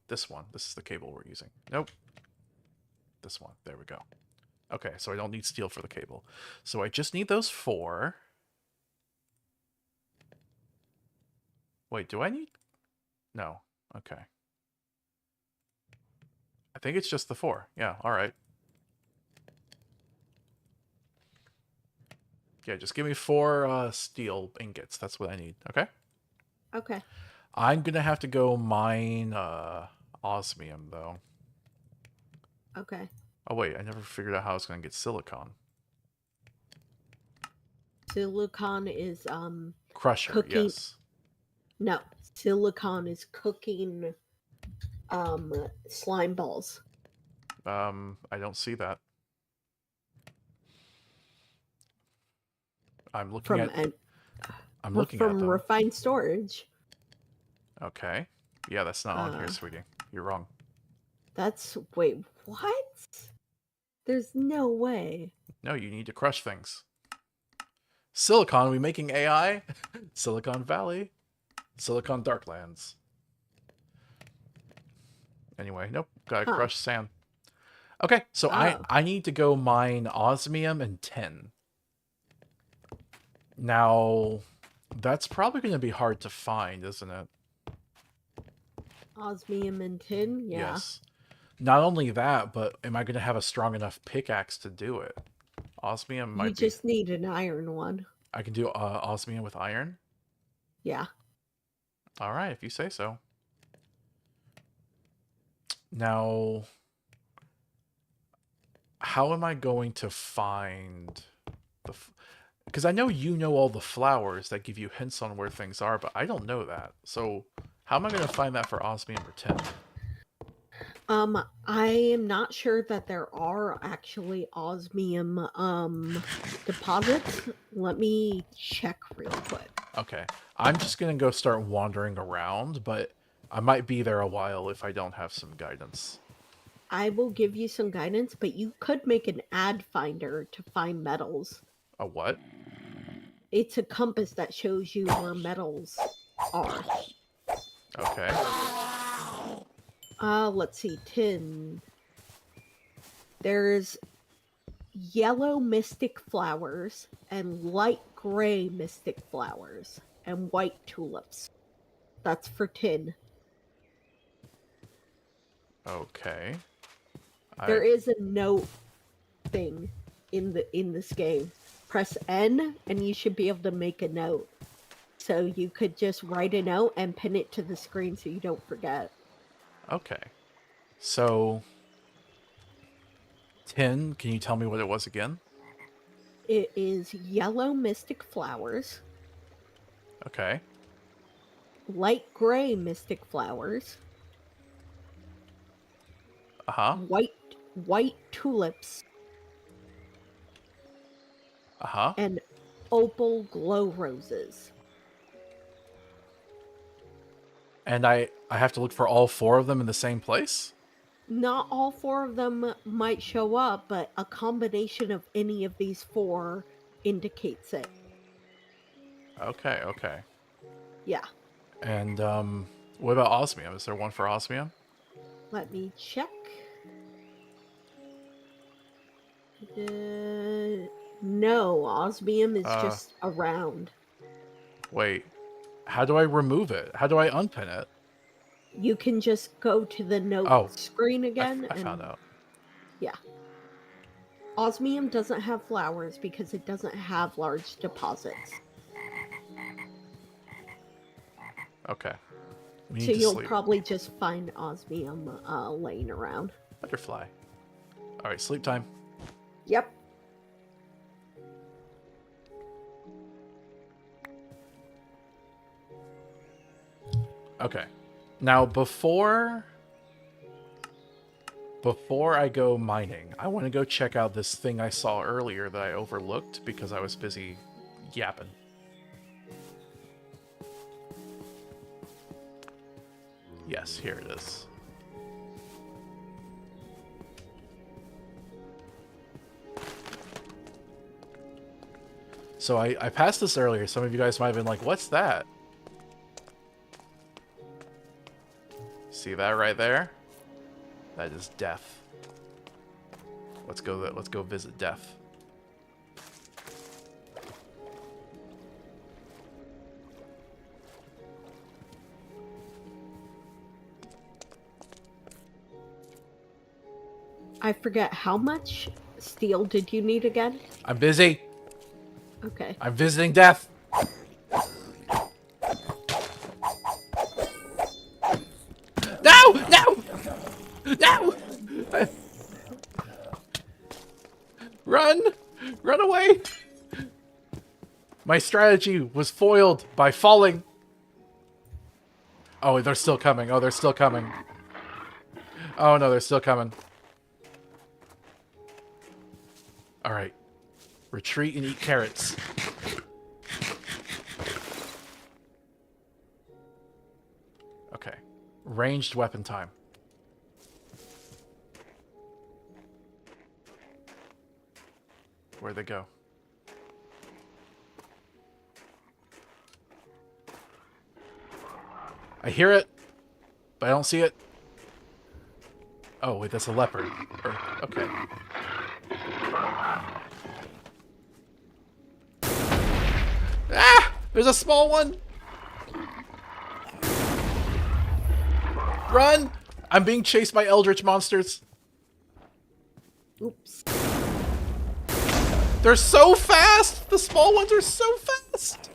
This one. This is the cable we're using. Nope. This one. There we go. Okay, so I don't need steel for the cable. So I just need those 4. Wait, do I need... No. Okay. I think it's just the 4. Yeah, alright. Yeah, just give me 4 steel ingots. That's what I need. Okay? Okay. I'm going to have to go mine osmium, though. Okay. Oh, wait. I never figured out how I was going to get silicon. Silicon is Crusher, cooking. yes. No, silicon is cooking slime balls. I don't see that. I'm looking I'm looking at from them. refined storage. Okay. Yeah, that's not on here, sweetie. You're wrong. Wait, what? There's no way. No, you need to crush things. Silicon, are we making AI? Silicon Valley. Silicon Darklands. Anyway, nope. Gotta crush sand. Okay, so I need to go mine osmium and tin. Now, that's probably going to be hard to find, isn't it? Osmium and tin? Yeah. Yes. Not only that, but am I going to have a strong enough pickaxe to do it? Osmium You might be. just need an iron one. I can do osmium with iron. Yeah. All right, if you say so. Now, how am I going to find the? Because I know you know all the flowers that give you hints on where things are, but I don't know that. So, how am I going to find that for osmium or tin? I am not sure that there are actually osmium deposits. Let me check real quick. Okay, I'm just going to go start wandering around, but I might be there a while if I don't have some guidance. I will give you some guidance, but you could make an ad finder to find metals. A what? It's a compass that shows you where metals are. Okay. Let's see, tin. There's yellow mystic flowers and light gray mystic flowers and white tulips. That's for tin. Okay. There is a note thing in this game. Press N and you should be able to make a note. So you could just write a note and pin it to the screen so you don't forget. Okay. So, tin, can you tell me what it was again? It is yellow mystic flowers, Okay. light gray mystic flowers, Uh-huh. white tulips, Uh-huh. and opal glow roses. And I have to look for all 4 of them in the same place? Not all 4 of them might show up, but a combination of any of these 4 indicates it. Okay, okay. Yeah. And what about osmium? Is there one for osmium? Let me check. No, osmium is just around. Wait. How do I remove it? How do I unpin it? You can just go to the note screen again. I found out. Yeah. Osmium doesn't have flowers because it doesn't have large deposits. Okay. So you'll probably just find osmium laying around. Butterfly. Alright, sleep time. Yep. Okay. Now, before I go mining, I want to go check out this thing I saw earlier that I overlooked because I was busy yapping. Yes, here it is. So I passed this earlier. Some of you guys might have been like, what's that? See that right there? That is death. Let's go visit death. I forget, how much steel did you need again? I'm busy. Okay. I'm visiting death. No! No! No! Run! Run away! My strategy was foiled by falling. Oh, they're still coming. Oh, they're still coming. Oh, no, they're still coming. Alright. Retreat and eat carrots. Okay. Ranged weapon time. Where'd they go? I hear it, but I don't see it. Oh, wait, that's a leopard. Okay. Ah! There's a small one! Run! I'm being chased by eldritch monsters. Oops. They're so fast! The small ones are so fast!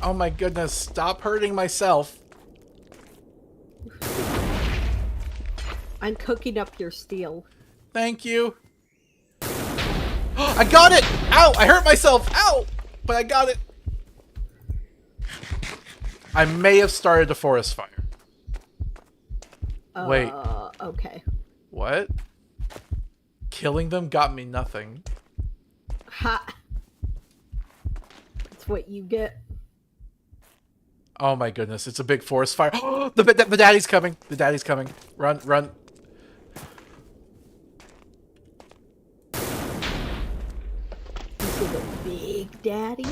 Oh my goodness, stop hurting myself. I'm cooking up your steel. Thank you. I got it! Ow! I hurt myself! Ow! But I got it. I may have started a forest fire. Wait. Okay. What? Killing them got me nothing. Ha! That's what you get. Oh my goodness, it's a big forest fire. The daddy's coming. The daddy's coming. Run, run. Is it a big daddy?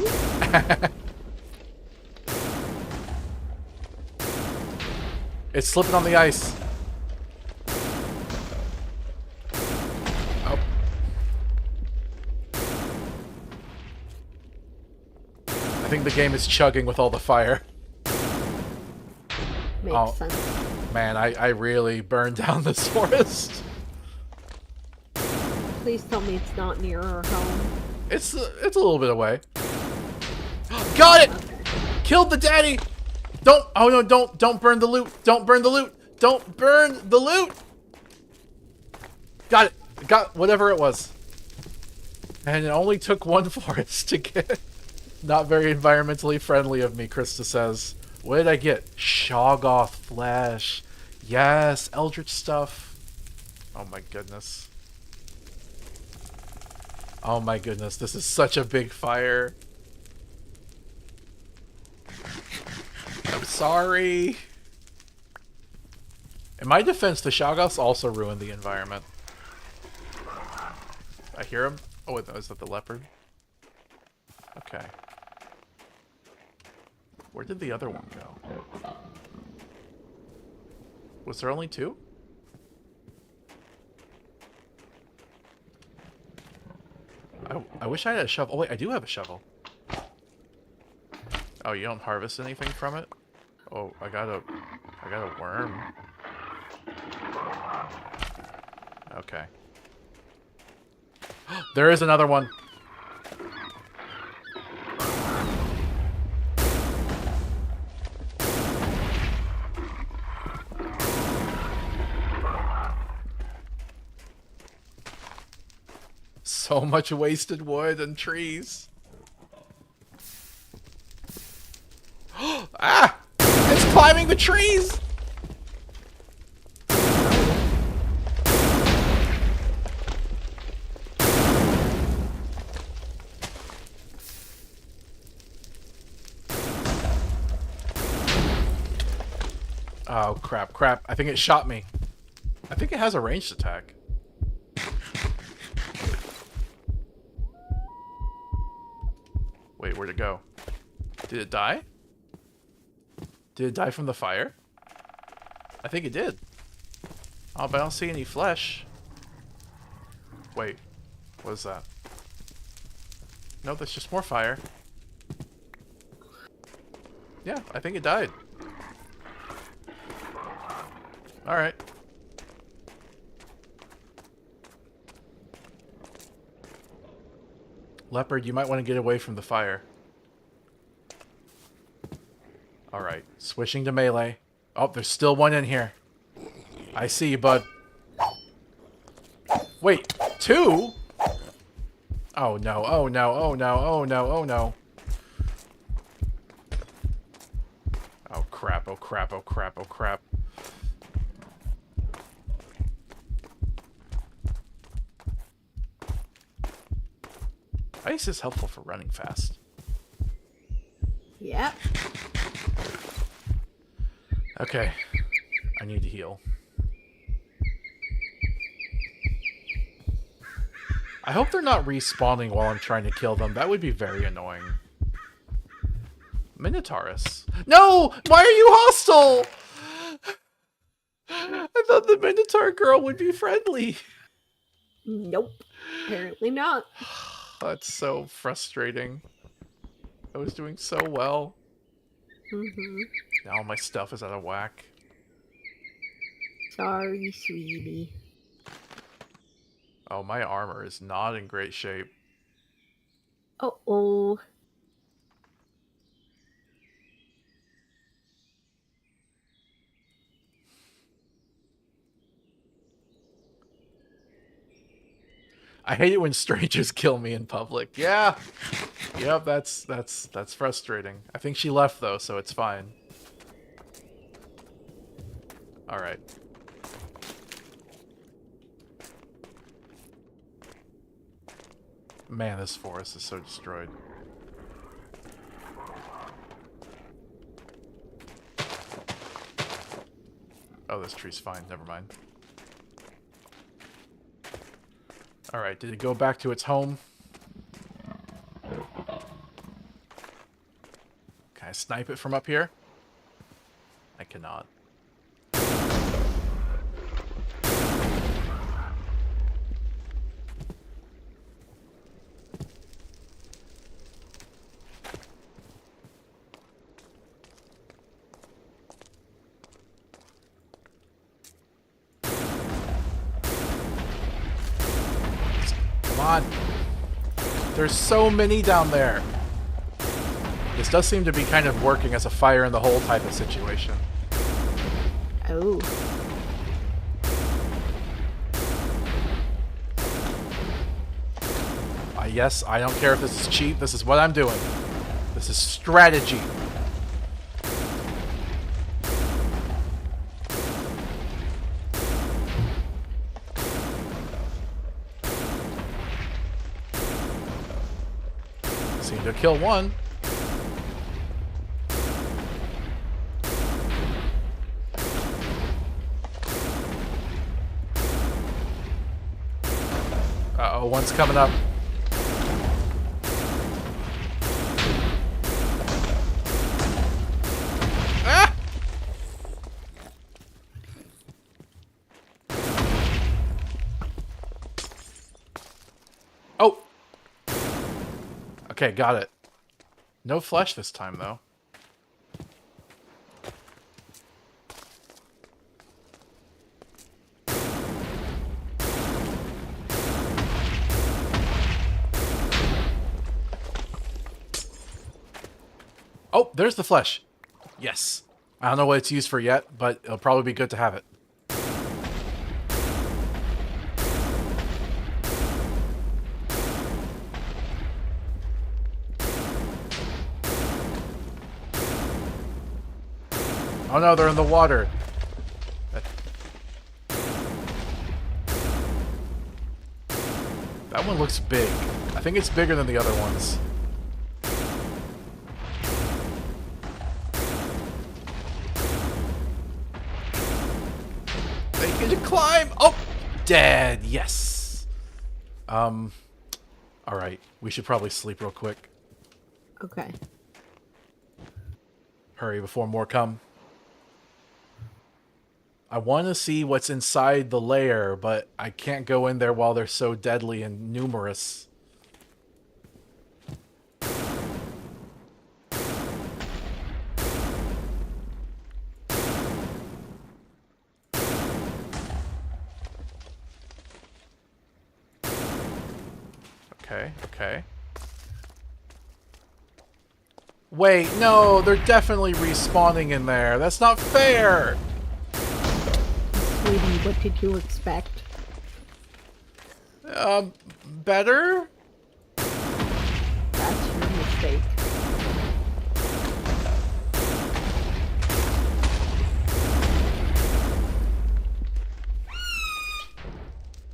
It's slipping on the ice. Oh. I think the game is chugging with all the fire. Makes sense. Man, I really burned down this forest. Please tell me it's not near our home. It's a little bit away. Got it! Okay. Killed the daddy! Don't, oh no, don't burn the loot. Don't burn the loot. Don't burn the loot! Got it. Got whatever it was. And it only took one forest to get. Not very environmentally friendly of me, Krista says. What did I get? Shoggoth flesh. Yes, eldritch stuff. Oh my goodness. Oh my goodness, this is such a big fire. I'm sorry. In my defense, the Shoggoths also ruined the environment. I hear him. Oh, wait, is that the leopard? Okay. Where did the other one go? Was there only two? I wish I had a shovel. Oh wait, I do have a shovel. Oh, you don't harvest anything from it? Oh, I got a worm. Okay. There is another one. So much wasted wood and trees. Ah! It's climbing the trees! Oh, crap, crap. I think it shot me. I think it has a ranged attack. Wait, where'd it go? Did it die? Did it die from the fire? I think it did. Oh, but I don't see any flesh. Wait, what is that? No, that's just more fire. Yeah, I think it died. Alright. Leopard, you might want to get away from the fire. Alright, switching to melee. Oh, there's still one in here. I see you, bud. Wait, two? Oh no, oh no, oh no, oh no, oh no. Oh crap, oh crap, oh crap, oh crap. Ice is helpful for running fast. Yep. Okay, I need to heal. I hope they're not respawning while I'm trying to kill them. That would be very annoying. Minotaurus. No! Why are you hostile? I thought the Minotaur girl would be friendly. Nope. Apparently not. That's so frustrating. I was doing so well. Mm-hmm. Now my stuff is out of whack. Sorry, sweetie. Oh, my armor is not in great shape. Uh-oh. I hate it when strangers kill me in public. Yeah. Yep, that's frustrating. I think she left though, so it's fine. All right. Man, this forest is so destroyed. Oh, this tree's fine. Never mind. All right, did it go back to its home? Can I snipe it from up here? I cannot. Come on. There's so many down there. This does seem to be kind of working as a fire in the hole type of situation. Oh. Yes, I don't care if this is cheap. This is what I'm doing. This is strategy. Seem to kill one. Uh-oh, one's coming up. Ah! Oh! Okay, got it. No flesh this time, though. Oh, there's the flesh. Yes. I don't know what it's used for yet, but it'll probably be good to have it. Oh no, they're in the water. That one looks big. I think it's bigger than the other ones. They can climb! Oh! Dead! Yes! Alright. We should probably sleep real quick. Okay. Hurry before more come. I want to see what's inside the lair, but I can't go in there while they're so deadly and numerous. Okay, okay. Wait, no, they're definitely respawning in there. That's not fair! Sweetie, what did you expect? Better? That's your mistake.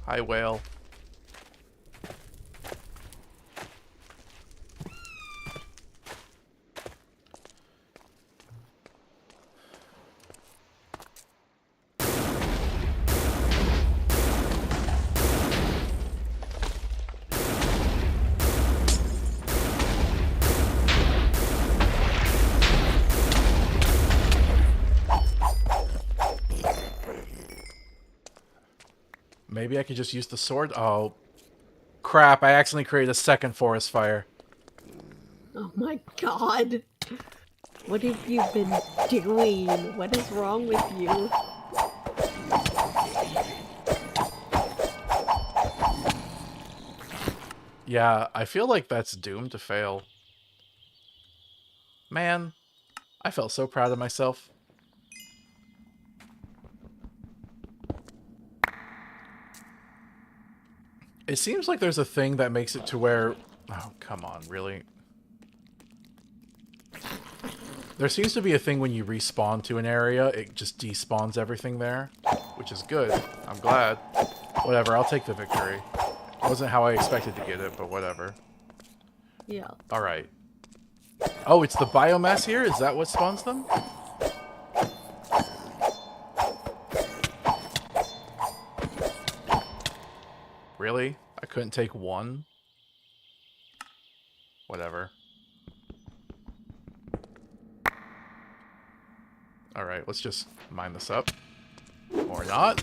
Hi, whale. Maybe I could just use the sword? Oh, crap. I accidentally created a second forest fire. Oh my god. What have you been doing? What is wrong with you? Yeah, I feel like that's doomed to fail. Man, I felt so proud of myself. It seems like there's a thing that makes it to where... Oh, come on, really? There seems to be a thing when you respawn to an area, it just despawns everything there, which is good. I'm glad. Whatever, I'll take the victory. Wasn't how I expected to get it, but whatever. Yeah. Alright. Oh, it's the biomass here? Is that what spawns them? Really? I couldn't take one? Whatever. Alright, let's just mine this up. Or not.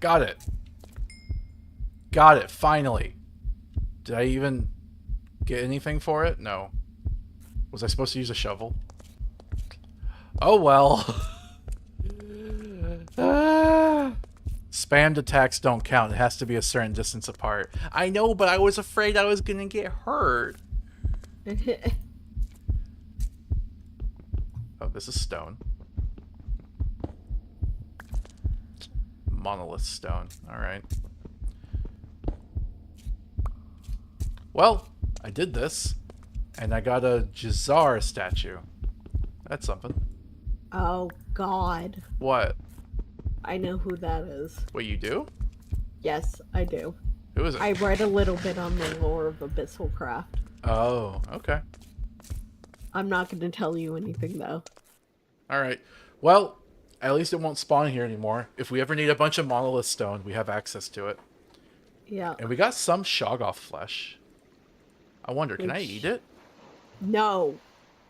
Got it. Got it, finally. Did I even get anything for it? No. Was I supposed to use a shovel? Oh well. Spammed attacks don't count. It has to be a certain distance apart. I know, but I was afraid I was gonna get hurt. Oh, this is stone. Monolith stone. Alright. Well, I did this. And I got a Jazar statue. That's something. Oh, God. What? I know who that is. What, you do? Yes, I do. Who is it? I read a little bit on the lore of Abyssal Craft. Oh, okay. I'm not going to tell you anything, though. Alright. Well, at least it won't spawn here anymore. If we ever need a bunch of monolith stone, we have access to it. Yeah. And we got some Shoggoth flesh. I wonder, can I eat it? No.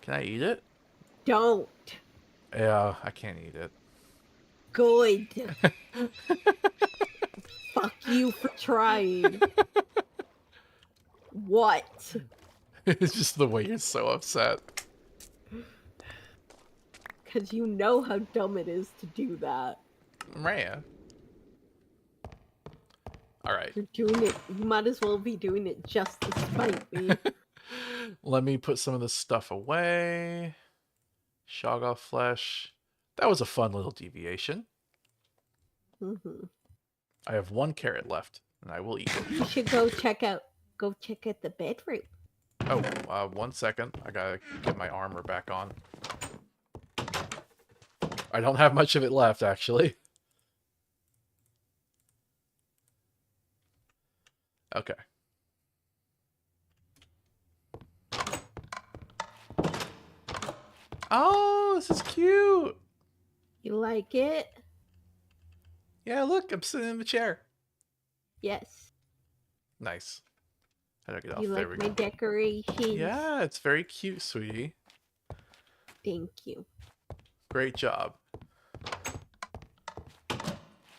Can I eat it? Don't. Yeah, I can't eat it. Good. Fuck you for trying. What? It's just the way you're so upset. Because you know how dumb it is to do that. Man. Alright. You're doing it. You might as well be doing it just to spite me. Let me put some of this stuff away. Shoggoth flesh. That was a fun little deviation. Mm-hmm. I have 1 carrot left, and I will eat it. You should go check out the bedroom. Oh, 1 second. I gotta get my armor back on. I don't have much of it left, actually. Okay. Oh, this is cute. You like it? Yeah, look, I'm sitting in the chair. Yes. Nice. How do I get off? You There like we my go. decorations? Yeah, it's very cute, sweetie. Thank you. Great job.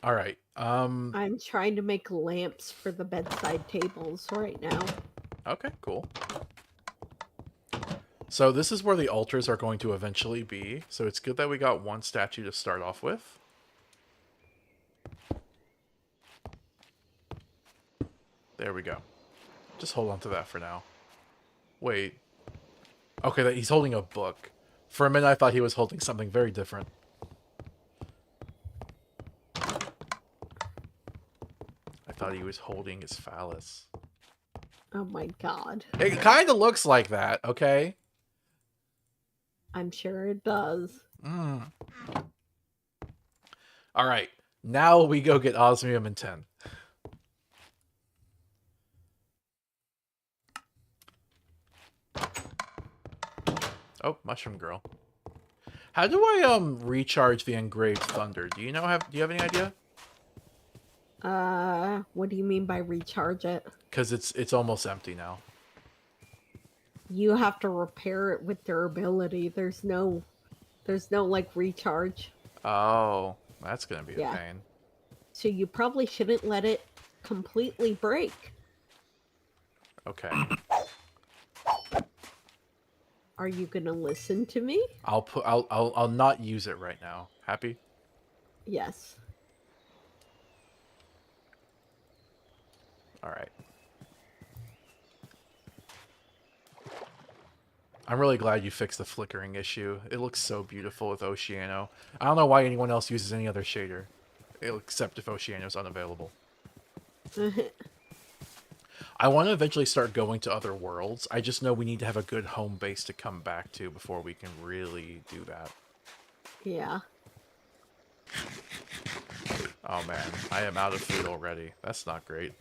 All right. I'm trying to make lamps for the bedside tables right now. Okay, cool. So this is where the altars are going to eventually be. So it's good that we got 1 statue to start off with. There we go. Just hold on to that for now. Wait. Okay, he's holding a book. For a minute, I thought he was holding something very different. I thought he was holding his phallus. Oh my god. It kind of looks like that, okay? I'm sure it does. Alright, now we go get osmium and 10. Oh, mushroom girl. How do I recharge the engraved thunder? Do you know do you have any idea? What do you mean by recharge it? Because it's almost empty now. You have to repair it with durability. There's no like recharge. Oh, that's gonna be a pain. So you probably shouldn't let it completely break. Okay. Are you gonna listen to me? I'll not use it right now. Happy? Yes. All right. I'm really glad you fixed the flickering issue. It looks so beautiful with Oceano. I don't know why anyone else uses any other shader, except if Oceano's unavailable. I want to eventually start going to other worlds. I just know we need to have a good home base to come back to before we can really do that. Yeah. Oh man, I am out of food already. That's not great.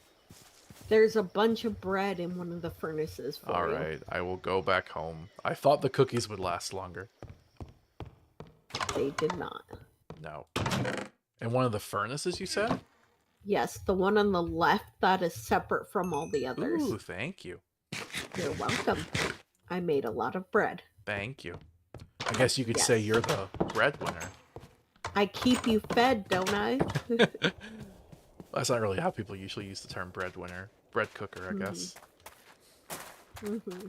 There's a bunch of bread in one of the furnaces for you. Alright, I will go back home. I thought the cookies would last longer. They did not. No. In one of the furnaces, you said? Yes, the one on the left that is separate from all the others. Ooh, thank you. You're welcome. I made a lot of bread. Thank you. I guess you could say you're the breadwinner. I keep you fed, don't I? That's not really how people usually use the term breadwinner. Bread cooker, I guess. Mm-hmm.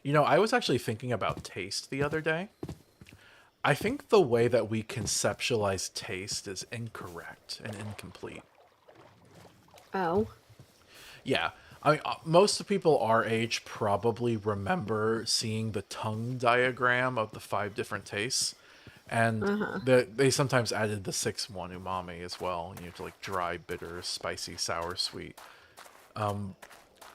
You know, I was actually thinking about taste the other day. I think the way that we conceptualize taste is incorrect and incomplete. Oh. Yeah. I mean, most people our age probably remember seeing the tongue diagram of the 5 different tastes. And they sometimes added the 6th one, umami, as well. You have to like dry, bitter, spicy, sour, sweet.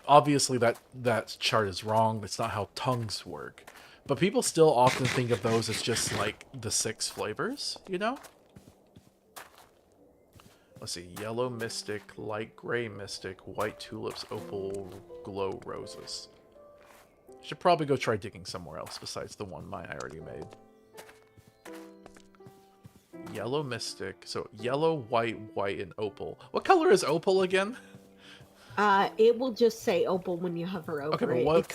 Obviously, that chart is wrong. That's not how tongues work. But people still often think of those as just like the 6 flavors, you know? Let's see. Yellow mystic, light gray mystic, white tulips, opal, glow roses. Should probably go try digging somewhere else besides the one mine I already made. Yellow mystic. So yellow, white, and opal. What color is opal again? It will just say opal when you hover over okay, but it. what,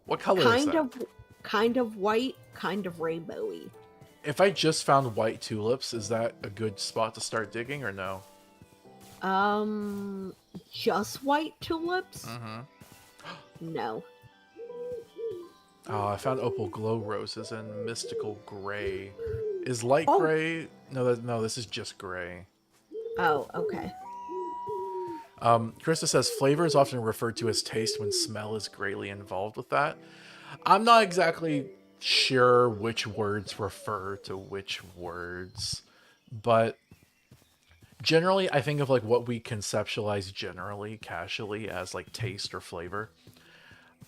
what color is that? Kind of white, kind of rainbowy. If I just found white tulips, is that a good spot to start digging or no? Just white tulips? Mm-hmm. No. Oh, I found opal glow roses and mystical gray. Is light gray? No, this is just gray. Oh, okay. Krista says flavor is often referred to as taste when smell is greatly involved with that. I'm not exactly sure which words refer to which words, but generally I think of like what we conceptualize generally, casually as like taste or flavor.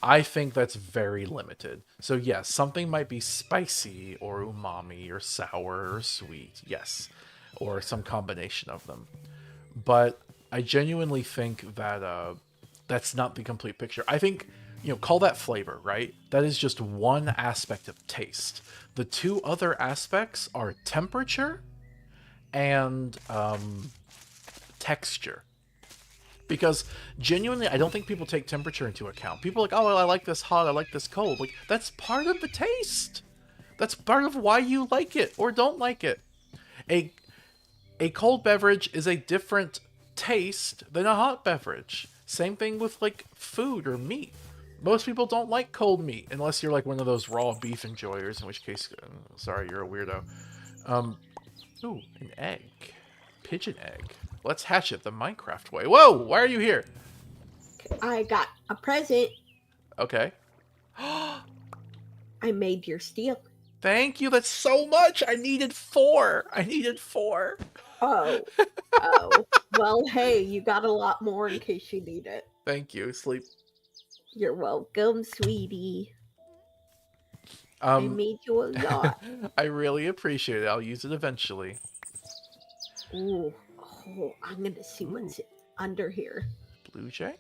I think that's very limited. So yes, something might be spicy or umami or sour or sweet, yes, or some combination of them. But I genuinely think that that's not the complete picture. I think, you know, call that flavor, right? That is just one aspect of taste. The 2 other aspects are temperature and texture. Because genuinely, I don't think people take temperature into account. People are like, oh, well, I like this hot, I like this cold. Like, that's part of the taste. That's part of why you like it or don't like it. A cold beverage is a different taste than a hot beverage. Same thing with, like, food or meat. Most people don't like cold meat unless you're, like, one of those raw beef enjoyers, in which case, sorry, you're a weirdo. Ooh, an egg. Pigeon egg. Let's hatch it the Minecraft way. Whoa! Why are you here? I got a present. Okay. I made your steel. Thank you. That's so much. I needed 4. Oh. Well, hey, you got a lot more in case you need it. Thank you. Sleep. You're welcome, sweetie. I made you a lot. I really appreciate it. I'll use it eventually. Ooh. Oh, I'm gonna see what's under here. Blue jay?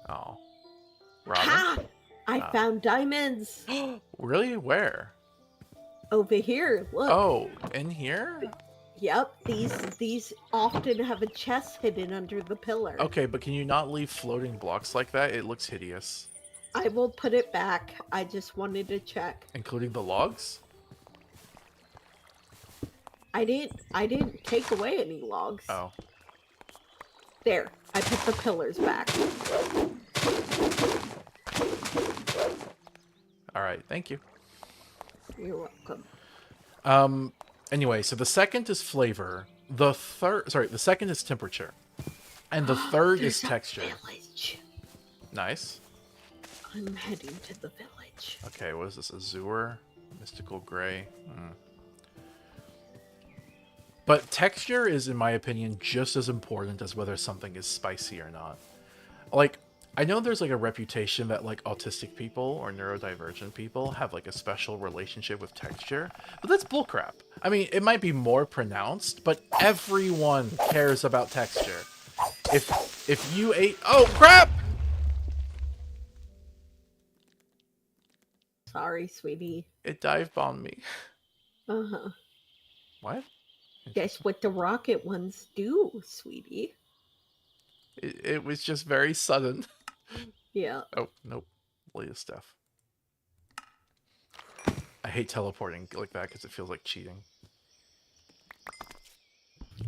Oh. Robin? Ha! I found diamonds. Really? Where? Over here. Look. Oh, in here? Yep. These often have a chest hidden under the pillar. Okay, but can you not leave floating blocks like that? It looks hideous. I will put it back. I just wanted to check. Including the logs? I didn't take away any logs. Oh. There, I put the pillars back. All right, thank you. You're welcome. Anyway, so the second is flavor. The second is temperature. And the third is There's a texture. village. Nice. I'm heading to the village. Okay, what is this? Azure? Mystical gray? But texture is, in my opinion, just as important as whether something is spicy or not. Like, I know there's like a reputation that like autistic people or neurodivergent people have like a special relationship with texture, but that's bullcrap. I mean, it might be more pronounced, but everyone cares about texture. If you ate... Oh, crap! Sorry, sweetie. It dive bombed me. Uh-huh. What? Guess what the rocket ones do, sweetie? It was just very sudden. Yeah. Oh, nope. Latest stuff. I hate teleporting like that because it feels like cheating.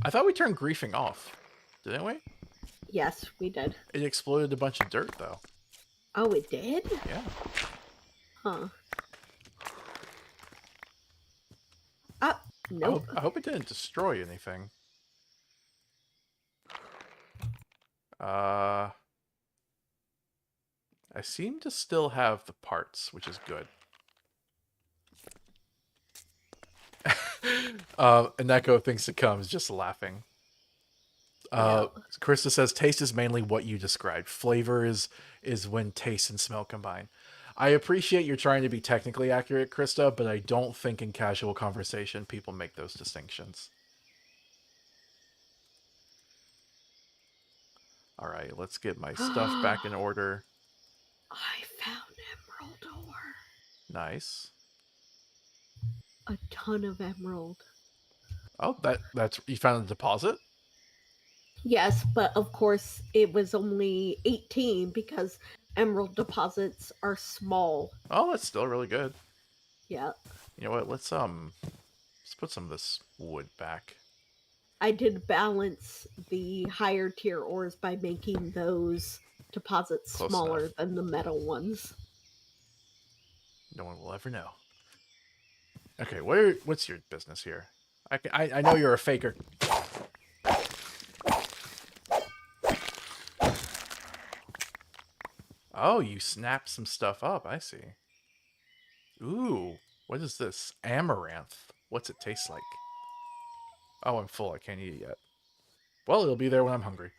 I thought we turned griefing off. Didn't we? Yes, we did. It exploded a bunch of dirt, though. Oh, it did? Yeah. Huh. Nope. I hope it didn't destroy anything. I seem to still have the parts, which is good. And Echo thinks it comes, just laughing. Krista says, taste is mainly what you described. Flavor is when taste and smell combine. I appreciate you're trying to be technically accurate, Krista, but I don't think in casual conversation people make those distinctions. Alright, let's get my stuff back in order. I found emerald ore. Nice. A ton of emerald. Oh, that's... You found a deposit? Yes, but of course it was only 18 because emerald deposits are small. Oh, that's still really good. Yeah. You know what? Let's put some of this wood back. I did balance the higher tier ores by making those deposits Close smaller enough. than the metal ones. No one will ever know. Okay, what's your business here? I know you're a faker. Oh, you snapped some stuff up. I see. Ooh, what is this? Amaranth. What's it taste like? Oh, I'm full. I can't eat it yet. Well, it'll be there when I'm hungry.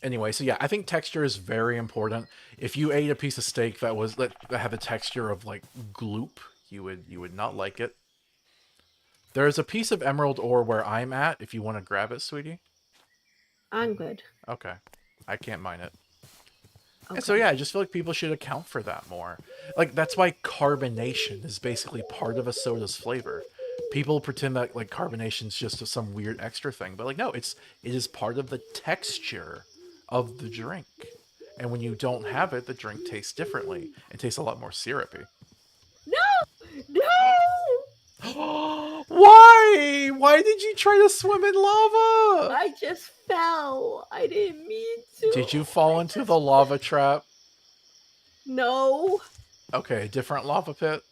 Anyway, so yeah, I think texture is very important. If you ate a piece of steak that had the texture of like gloop, you would not like it. There's a piece of emerald ore where I'm at. If you want to grab it, sweetie. I'm good. Okay, I can't mine it. Okay. And so yeah, I just feel like people should account for that more. Like that's why carbonation is basically part of a soda's flavor. People pretend that like carbonation is just some weird extra thing, but like no, it is part of the texture of the drink. And when you don't have it, the drink tastes differently. It tastes a lot more syrupy. No! Why? Why did you try to swim in lava? I just fell. I didn't mean to. Did you fall into the lava trap? No. Okay, different lava pit.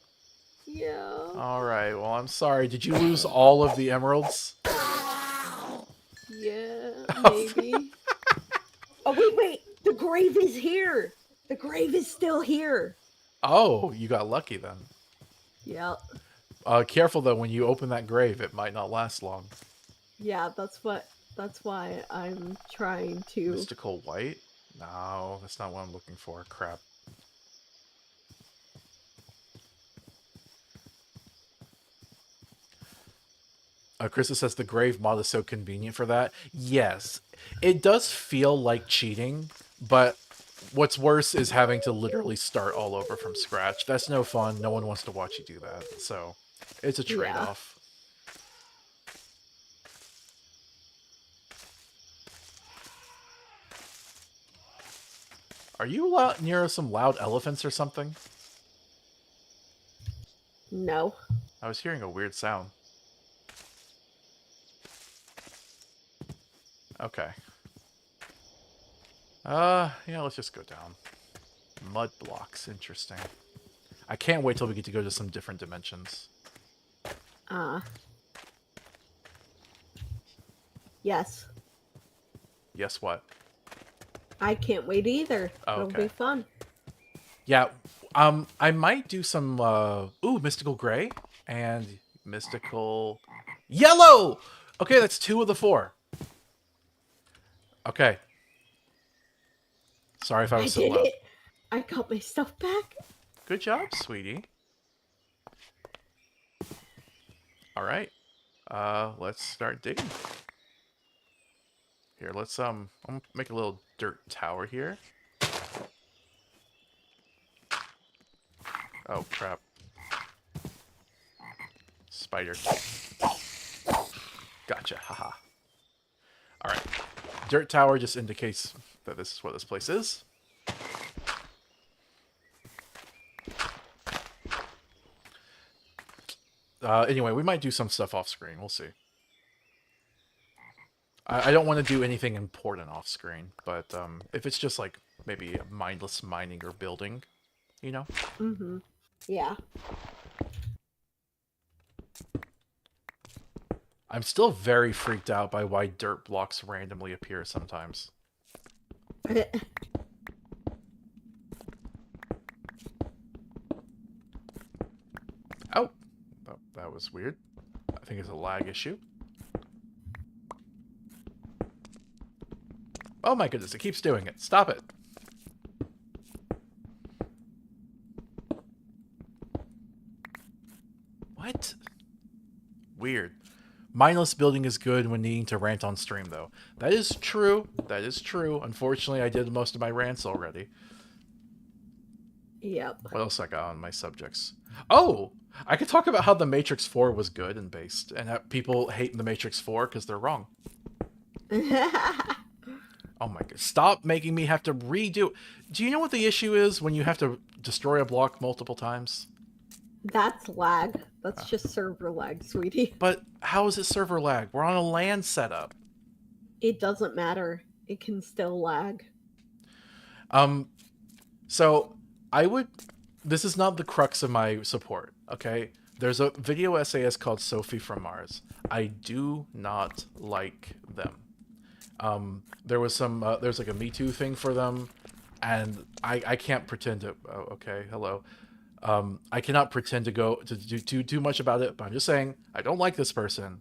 Yeah. Alright, well, I'm sorry. Did you lose all of the emeralds? Yeah, maybe. Oh, wait. The grave is here. The grave is still here. Oh, you got lucky then. Yep. Careful though, when you open that grave, it might not last long. Yeah, that's why I'm trying to... Mystical white? No, that's not what I'm looking for. Crap. Krista says the grave mod is so convenient for that. Yes, it does feel like cheating, but what's worse is having to literally start all over from scratch. That's no fun. No one wants to watch you do that. So it's a trade-off. Are you near some loud elephants or something? No. I was hearing a weird sound. Okay. Yeah, let's just go down. Mud blocks, interesting. I can't wait till we get to go to some different dimensions. Yes. Yes, what? I can't wait either. Oh, It'll okay. be fun. Yeah, I might do some, ooh, mystical gray and mystical yellow! Okay, that's 2 of the 4. Okay. Sorry if I I was so did loud. it. I got my stuff back. Good job, sweetie. Alright. Let's start digging. Here, let's, I'm gonna make a little dirt tower here. Oh, crap. Spider. Gotcha, haha. Alright. Dirt tower just indicates that this is what this place is. Anyway, we might do some stuff off screen. We'll see. I don't want to do anything important off screen, but if it's just like maybe mindless mining or building, you know? Mm-hmm. Yeah. I'm still very freaked out by why dirt blocks randomly appear sometimes. Oh! That was weird. I think it's a lag issue. Oh my goodness, it keeps doing it. Stop it. What? Weird. Mindless building is good when needing to rant on stream, though. That is true. That is true. Unfortunately, I did most of my rants already. Yep. What else I got on my subjects? Oh! I could talk about how The Matrix 4 was good and based, and how people hate The Matrix 4 because they're wrong. Oh my god. Stop making me have to redo... Do you know what the issue is when you have to destroy a block multiple times? That's lag. That's just server lag, sweetie. But how is it server lag? We're on a LAN setup. It doesn't matter. It can still lag. So I would... This is not the crux of my support, okay? There's a video SAS called Sophie from Mars. I do not like them. There was some... there's like a Me Too thing for them, and I can't pretend to... Oh, okay, hello. I cannot pretend to go to do too much about it, but I'm just saying I don't like this person.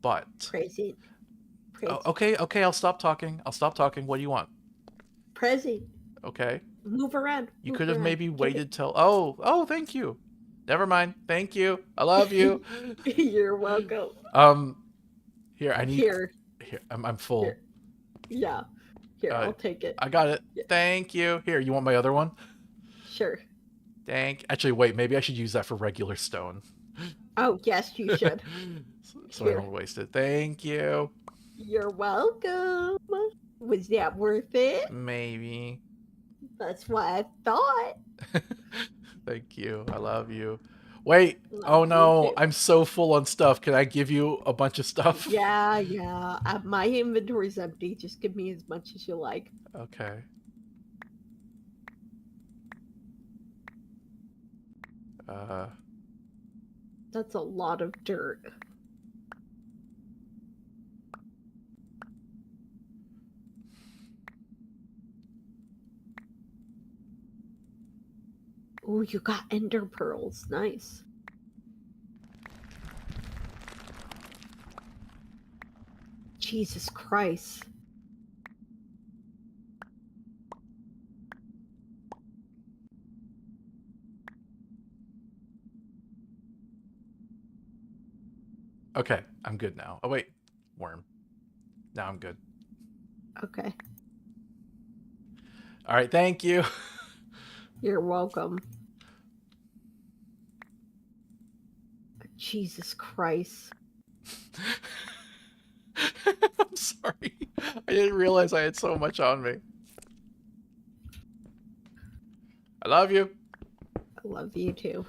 But Crazy. oh, okay, I'll stop talking. I'll stop talking. What do you want? Prezi. Okay. Move around. You move could have around. maybe Get waited till... Oh, thank you. Never mind. Thank you. I love you. it. You're welcome. Here, I need... Here. I'm full. Here. Yeah. Here, I'll take it. I got it. Yeah. Thank you. Here, you want my other one? Sure. Actually, wait, maybe I should use that for regular stone. Oh, yes, you should. So I don't waste it. Thank you. You're welcome. Was that worth it? Maybe. That's what I thought. Thank you. I love you. Wait. Love Oh you no. too. I'm so full on stuff. Can I give you a bunch of stuff? Yeah. My inventory's empty. Just give me as much as you like. Okay. That's a lot of dirt. Oh, you got ender pearls. Nice. Jesus Christ. Okay. I'm good now. Oh wait. Worm. Now I'm good. Okay. All right. Thank you. You're welcome. Jesus Christ. I'm sorry. I didn't realize I had so much on me. I love you. I love you too.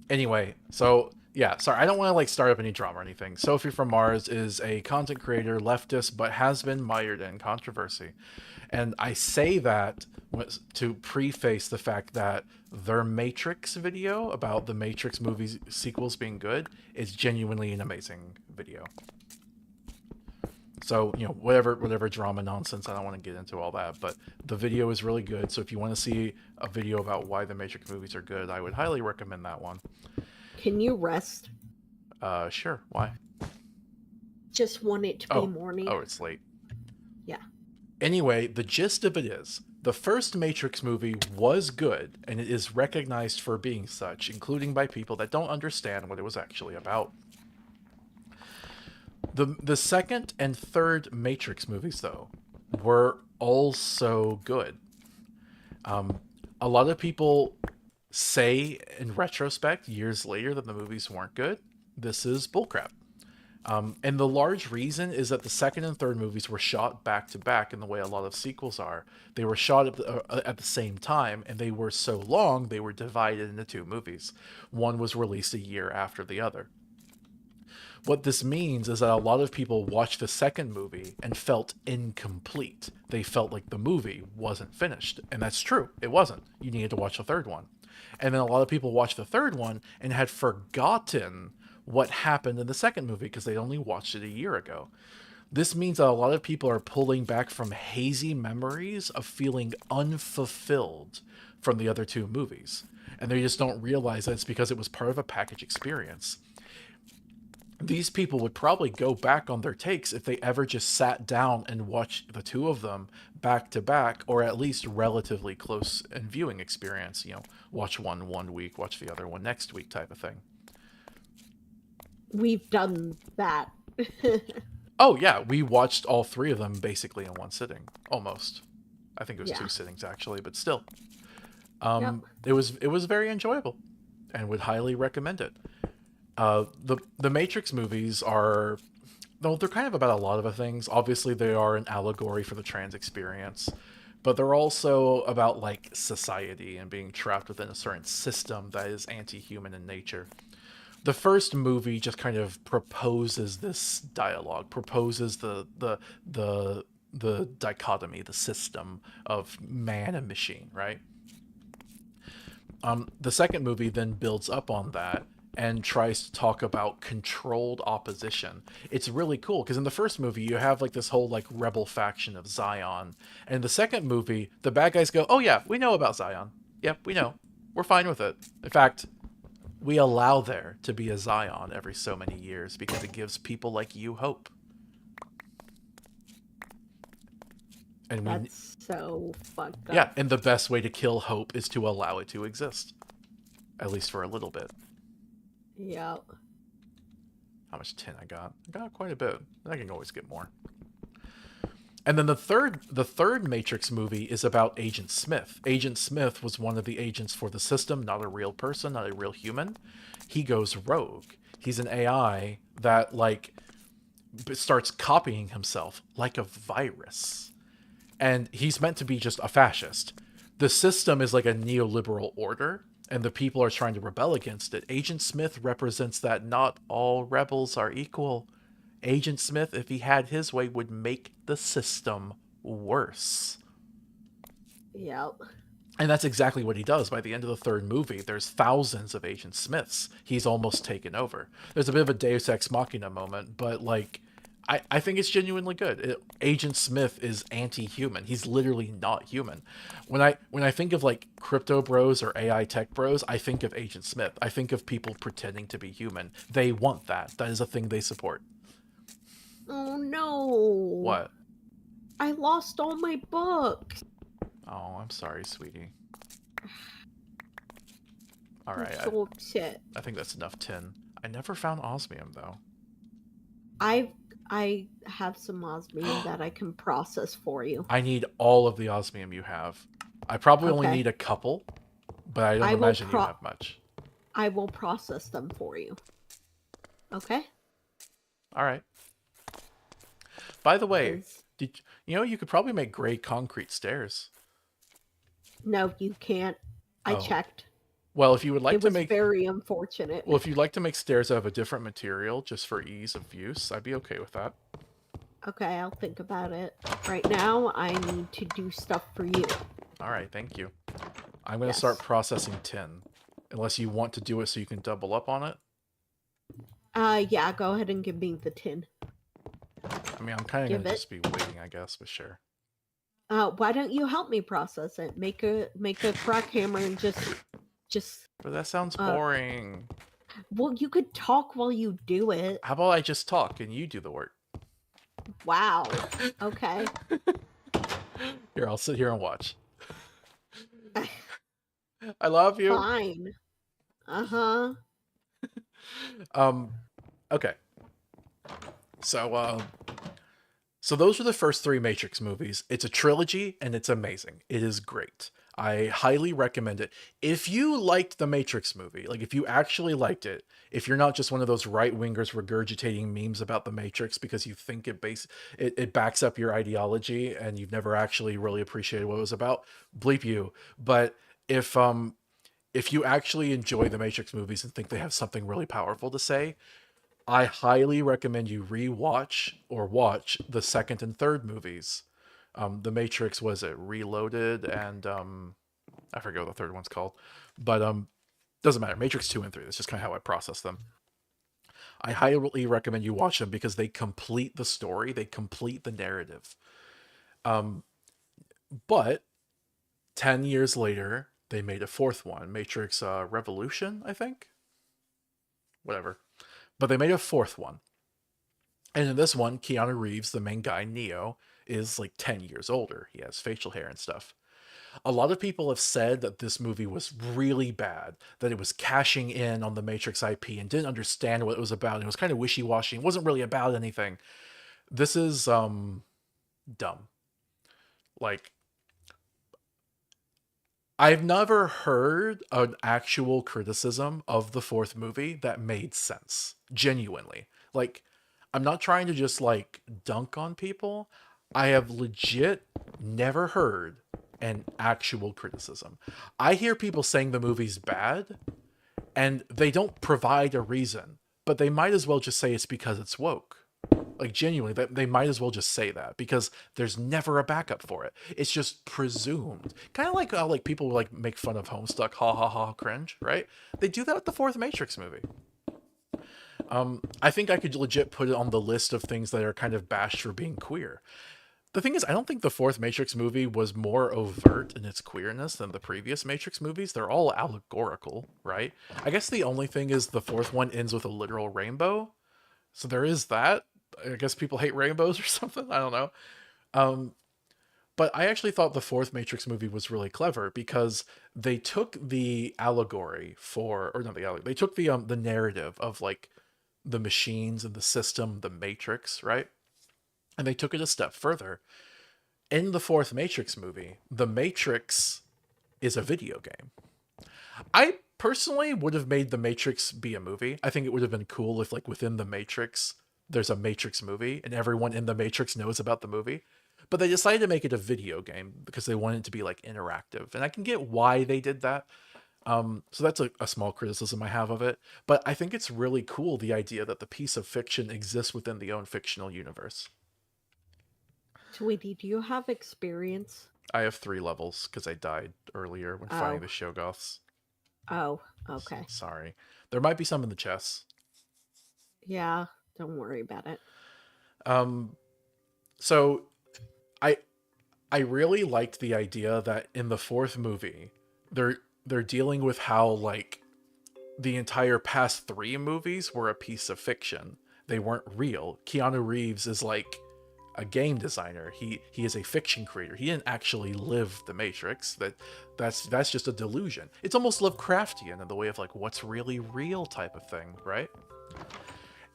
Anyway, so Yeah, sorry, I don't want to like start up any drama or anything. Sophie from Mars is a content creator, leftist, but has been mired in controversy. And I say that to preface the fact that their Matrix video about the Matrix movies sequels being good is genuinely an amazing video. So, whatever drama nonsense, I don't want to get into all that, but the video is really good. So if you want to see a video about why the Matrix movies are good, I would highly recommend that one. Can you rest? Sure. Why? Just want it to be morning. Oh, it's late. Yeah. Anyway, the gist of it is, the first Matrix movie was good, and it is recognized for being such, including by people that don't understand what it was actually about. The second and third Matrix movies, though, were also good. A lot of people say, in retrospect, years later, that the movies weren't good. This is bullcrap. And the large reason is that the second and third movies were shot back to back in the way a lot of sequels are. They were shot at the same time, and they were so long, they were divided into two movies. One was released a year after the other. What this means is that a lot of people watched the second movie and felt incomplete. They felt like the movie wasn't finished. And that's true. It wasn't. You needed to watch the third one. And then a lot of people watched the third one and had forgotten what happened in the second movie because they only watched it a year ago. This means that a lot of people are pulling back from hazy memories of feeling unfulfilled from the other two movies. And they just don't realize that it's because it was part of a package experience. These people would probably go back on their takes if they ever just sat down and watched the two of them back to back, or at least relatively close in viewing experience. Watch one week, watch the other one next week type of thing. We've done that. Oh yeah, we watched all three of them basically in one sitting, almost. I think it was 2 sittings actually, but still. Yep. It was very enjoyable, and would highly recommend it. The Matrix movies are, though they're kind of about a lot of things. Obviously, they are an allegory for the trans experience, but they're also about like society and being trapped within a certain system that is anti-human in nature. The first movie just kind of proposes this dialogue, proposes the dichotomy, the system of man and machine, right? The second movie then builds up on that and tries to talk about controlled opposition. It's really cool because in the first movie you have like this whole like rebel faction of Zion, and in the second movie the bad guys go, "Oh yeah, we know about Zion. Yep, we know. We're fine with it. In fact, we allow there to be a Zion every so many years because it gives people like you hope." And that's so fucked up. Yeah, and the best way to kill hope is to allow it to exist, at least for a little bit. Yep. How much tin I got? I got quite a bit. I can always get more. And then the third Matrix movie is about Agent Smith. Agent Smith was one of the agents for the system, not a real person, not a real human. He goes rogue. He's an AI that like starts copying himself like a virus. And he's meant to be just a fascist. The system is like a neoliberal order, and the people are trying to rebel against it. Agent Smith represents that not all rebels are equal. Agent Smith, if he had his way, would make the system worse. Yep. And that's exactly what he does. By the end of the third movie, there's thousands of Agent Smiths. He's almost taken over. There's a bit of a Deus Ex Machina moment, but like, I think it's genuinely good. Agent Smith is anti-human. He's literally not human. When I think of like crypto bros or AI tech bros, I think of Agent Smith. I think of people pretending to be human. They want that. That is a thing they support. Oh no. What? I lost all my books. Oh, I'm sorry, sweetie. All I'm right. so upset. I think that's enough tin. I never found osmium though. I have some osmium that I can process for you. I need all of the osmium you have. I probably only need a couple, but I don't imagine you have much. I will process them for you. Okay? All right. By the way, you could probably make gray concrete stairs. No, you can't. I checked. Well, if you would like It to was make very unfortunate. well, if you'd like to make stairs out of a different material just for ease of use, I'd be okay with that. Okay, I'll think about it. Right now, I need to do stuff for you. All right, thank you. I'm going to start Yes. processing tin, unless you want to do it so you can double up on it. Yeah, go ahead and give me the tin. I mean, I'm kind of going Give to it. just be waiting, I guess, but sure. Why don't you help me process it? Make a crack hammer and just. But that sounds boring. Well, you could talk while you do it. How about I just talk and you do the work? Wow. Okay. Here, I'll sit here and watch. I love you. Fine. Uh-huh. Okay. So those are the first 3 Matrix movies. It's a trilogy, and it's amazing. It is great. I highly recommend it. If you liked the Matrix movie, like if you actually liked it, if you're not just one of those right-wingers regurgitating memes about the Matrix because you think it backs up your ideology and you've never actually really appreciated what it was about, bleep you. But if you actually enjoy the Matrix movies and think they have something really powerful to say, I highly recommend you rewatch or watch the second and third movies. The Matrix, was it Reloaded, and I forget what the third one's called, but doesn't matter. Matrix 2 and 3. That's just kind of how I process them. I highly recommend you watch them because they complete the story, they complete the narrative. But 10 years later, they made a fourth one, Matrix Revolution, I think. Whatever. But they made a fourth one. And in this one, Keanu Reeves, the main guy, Neo, is like 10 years older. He has facial hair and stuff. A lot of people have said that this movie was really bad, that it was cashing in on the Matrix IP and didn't understand what it was about. It was kind of wishy-washy. It wasn't really about anything. This is dumb. Like, I've never heard an actual criticism of the fourth movie that made sense. Genuinely. Like, I'm not trying to just like dunk on people. I have legit never heard an actual criticism. I hear people saying the movie's bad and they don't provide a reason, but they might as well just say it's because it's woke. Like, genuinely, they might as well just say that because there's never a backup for it. It's just presumed. Kind of like how like people like make fun of Homestuck, ha ha ha, cringe, right? They do that with the fourth Matrix movie. I think I could legit put it on the list of things that are kind of bashed for being queer. The thing is, I don't think the fourth Matrix movie was more overt in its queerness than the previous Matrix movies. They're all allegorical, right? I guess the only thing is the fourth one ends with a literal rainbow. So there is that. I guess people hate rainbows or something. I don't know. But I actually thought the fourth Matrix movie was really clever because they took the allegory for, or not the allegory, they took the narrative of like the machines and the system, the Matrix, right? And they took it a step further. In the fourth Matrix movie, the Matrix is a video game. I personally would have made the Matrix be a movie. I think it would have been cool if like within the Matrix, there's a Matrix movie and everyone in the Matrix knows about the movie. But they decided to make it a video game because they wanted it to be like interactive. And I can get why they did that. So that's a small criticism I have of it. But I think it's really cool, the idea that the piece of fiction exists within the own fictional universe. Sweetie, do you have experience? I have 3 levels because I died earlier when fighting the Shogoths. Oh, okay. Sorry. There might be some in the chests. Yeah, don't worry about it. So I really liked the idea that in the fourth movie, they're dealing with how like the entire past 3 movies were a piece of fiction. They weren't real. Keanu Reeves is like a game designer. He is a fiction creator. He didn't actually live the Matrix. That's just a delusion. It's almost Lovecraftian in the way of like what's really real type of thing, right?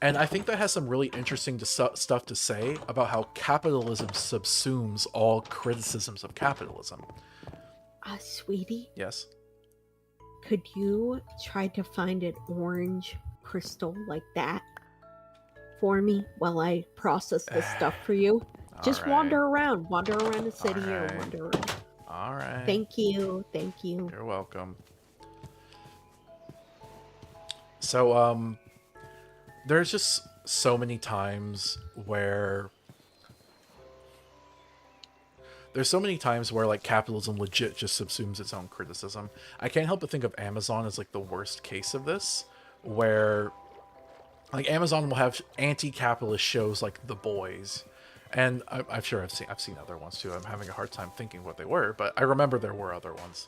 And I think that has some really interesting stuff to say about how capitalism subsumes all criticisms of capitalism. Sweetie? Yes? Could you try to find an orange crystal like that for me while I process this stuff for you? Just wander around the city or wander around. All right. Thank you. You're welcome. So there's just so many times where like capitalism legit just subsumes its own criticism. I can't help but think of Amazon as like the worst case of this, where like Amazon will have anti-capitalist shows like The Boys, and I'm sure I've seen other ones too. I'm having a hard time thinking what they were, but I remember there were other ones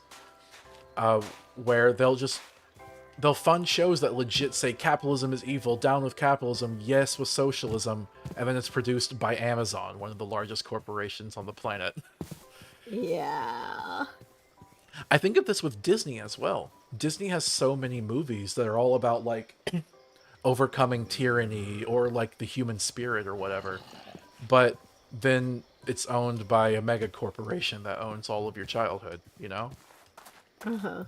where they'll fund shows that legit say capitalism is evil, down with capitalism, yes with socialism, and then it's produced by Amazon, one of the largest corporations on the planet. Yeah. I think of this with Disney as well. Disney has so many movies that are all about like overcoming tyranny or like the human spirit or whatever. But then it's owned by a mega corporation that owns all of your childhood, you know? Uh-huh.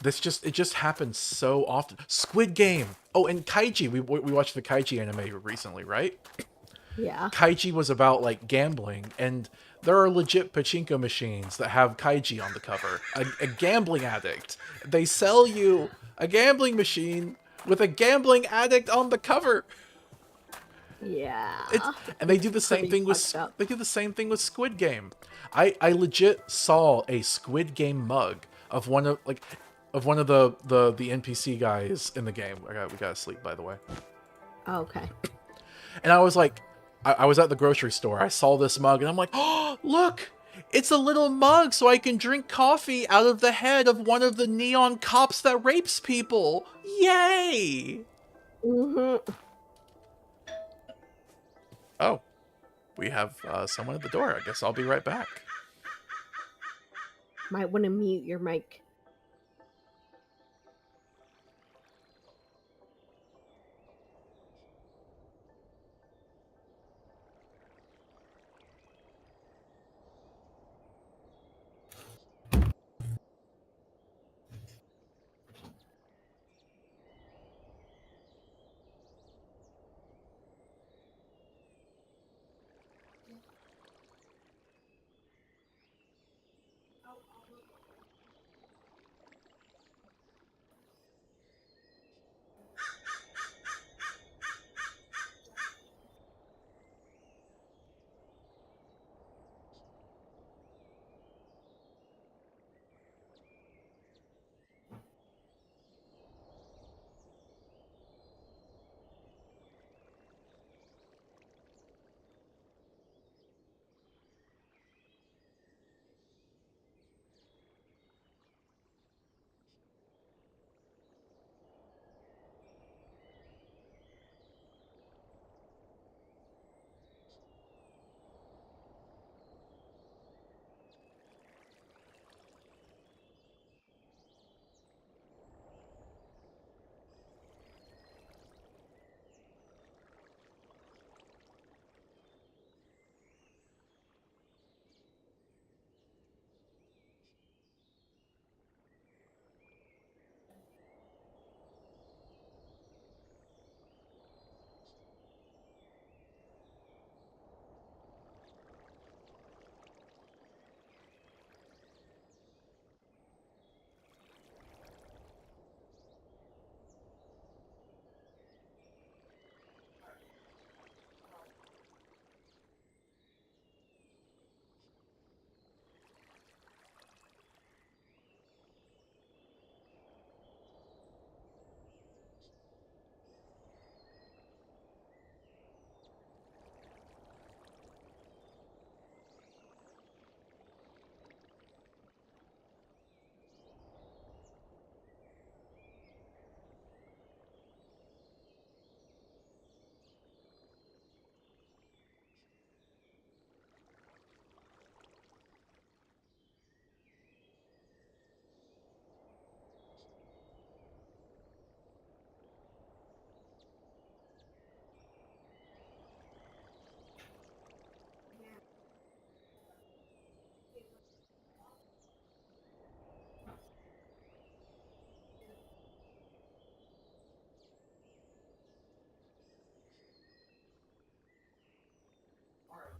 It just happens so often. Squid Game. Oh, and Kaiji. We watched the Kaiji anime recently, right? Yeah. Kaiji was about like gambling, and there are legit pachinko machines that have Kaiji on the cover. A gambling addict. They sell you a gambling machine with a gambling addict on the cover. Yeah. And they do the same pretty thing with fucked up. they do the same thing with Squid Game. I legit saw a Squid Game mug of one of the NPC guys in the game. We gotta sleep, by the way. Okay. And I was like, I was at the grocery store. I saw this mug, and I'm like, oh, look! It's a little mug so I can drink coffee out of the head of one of the neon cops that rapes people. Yay! Mm-hmm. Oh, we have someone at the door. I guess I'll be right back. Might want to mute your mic.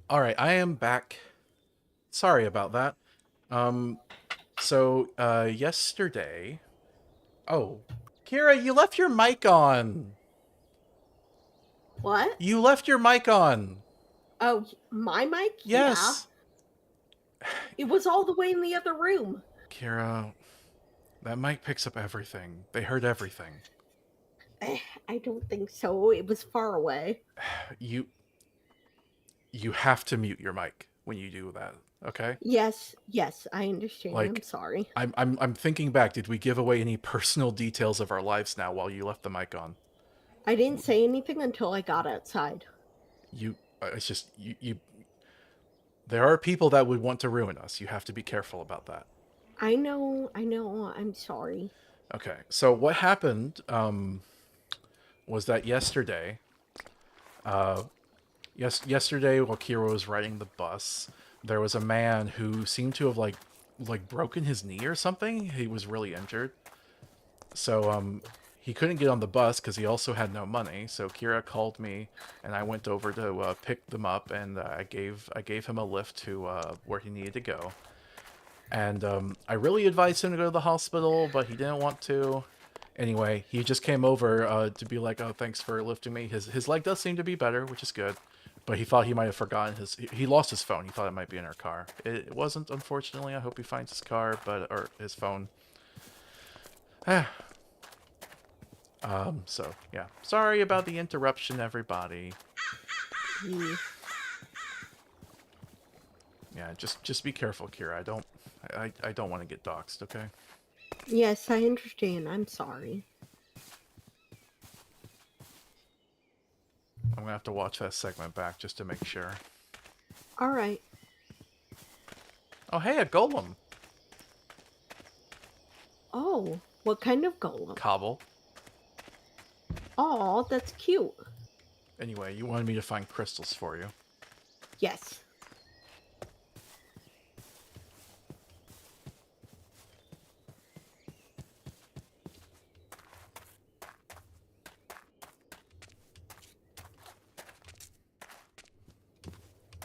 All right, I am back. Sorry about that. So yesterday, oh, Kira, you left your mic on. What? You left your mic on. Oh, my mic? Yeah. Yes. It was all the way in the other room. Kira, that mic picks up everything. They heard everything. I don't think so. It was far away. You have to mute your mic when you do that, okay? Yes, I understand. I'm Like, sorry. I'm thinking back. Did we give away any personal details of our lives now while you left the mic on? I didn't say anything until I got outside. It's just you. There are people that would want to ruin us. You have to be careful about that. I know. I'm sorry. Okay, so what happened was that yesterday, yesterday while Kira was riding the bus, there was a man who seemed to have like broken his knee or something. He was really injured. So he couldn't get on the bus because he also had no money. So Kira called me, and I went over to pick them up, and I gave him a lift to where he needed to go. And I really advised him to go to the hospital, but he didn't want to. Anyway, he just came over to be like, "Oh, thanks for lifting me." His leg does seem to be better, which is good. But he thought he might have forgotten he lost his phone. He thought it might be in our car. It wasn't, unfortunately. I hope he finds his car, or his phone. So yeah. Sorry about the interruption, everybody. Yeah, just be careful, Kira. I don't want to get doxxed, okay? Yes, I understand. I'm sorry. I'm gonna have to watch that segment back just to make sure. All right. Oh, hey, a golem. Oh, what kind of golem? Cobble. Oh, that's cute. Anyway, you wanted me to find crystals for you. Yes.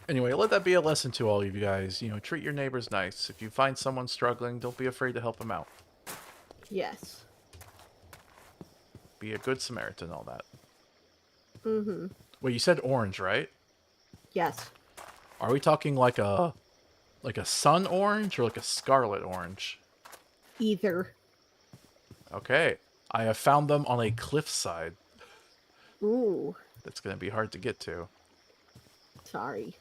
Anyway, let that be a lesson to all of you guys. You know, treat your neighbors nice. If you find someone struggling, don't be afraid to help them out. Yes. Be a good Samaritan, all that. Mm-hmm. Wait, you said orange, right? Yes. Are we talking like a sun orange or like a scarlet orange? Either. Okay. I have found them on a cliffside. Ooh. That's going to be hard to get to. Sorry.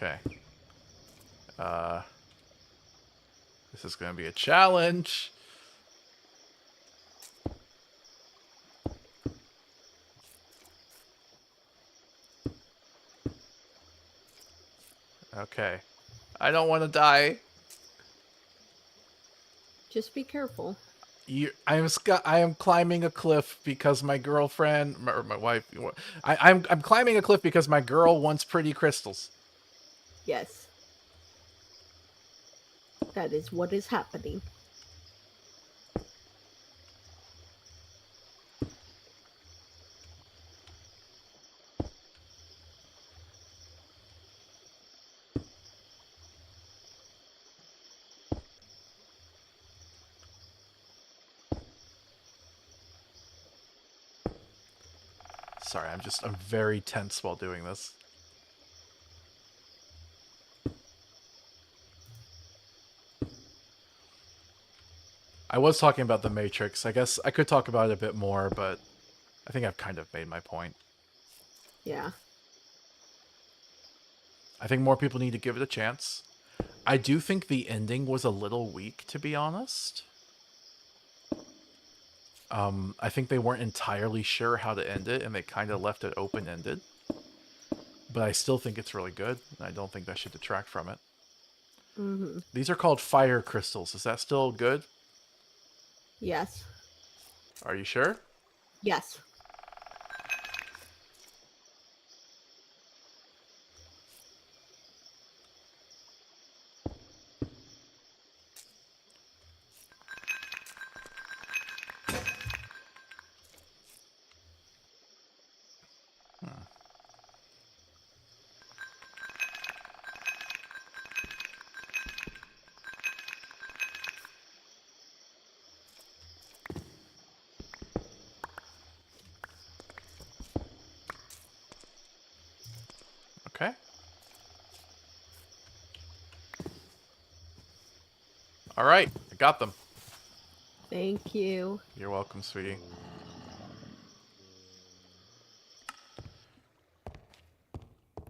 Okay. This is going to be a challenge. Okay. I don't want to die. Just be careful. I am climbing a cliff because my girlfriend or my wife. I'm climbing a cliff because my girl wants pretty crystals. Yes. That is what is happening. Sorry, I'm very tense while doing this. I was talking about the Matrix. I guess I could talk about it a bit more, but I think I've kind of made my point. Yeah. I think more people need to give it a chance. I do think the ending was a little weak, to be honest. I think they weren't entirely sure how to end it, and they kind of left it open-ended. But I still think it's really good, and I don't think that should detract from it. Mm-hmm. These are called fire crystals. Is that still good? Yes. Are you sure? Yes. Okay. All right, I got them. Thank you. You're welcome, sweetie.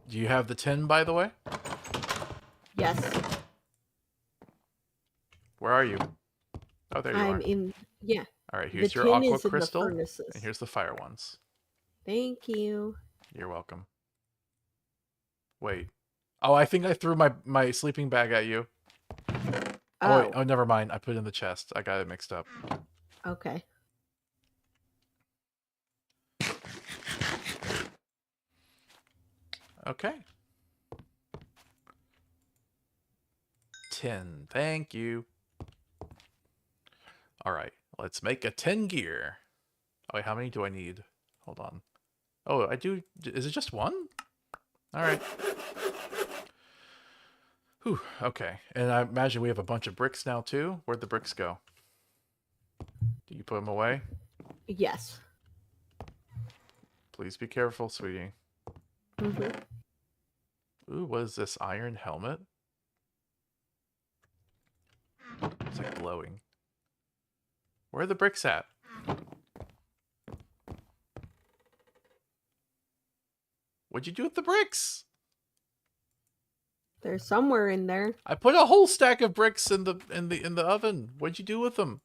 Do you have the tin, by the way? Yes. Where are you? Oh, there you I'm are. in. Yeah. All right, The here's your tin aqua is in the crystal, furnaces. and here's the fire ones. Thank you. You're welcome. Wait. Oh, I think I threw my sleeping bag at you. Oh, wait. Oh, never mind. I put it in the chest. I got it mixed up. Okay. Okay. 10. Thank you. All right. Let's make a 10 gear. Oh, wait. How many do I need? Hold on. Oh, I do. Is it just one? All right. Whew. Okay. And I imagine we have a bunch of bricks now, too. Where'd the bricks go? Do you put them away? Yes. Please be careful, sweetie. Mm-hmm. Ooh, what is this? Iron helmet? It's like glowing. Where are the bricks at? What'd you do with the bricks? They're somewhere in there. I put a whole stack of bricks in the oven. What'd you do with them?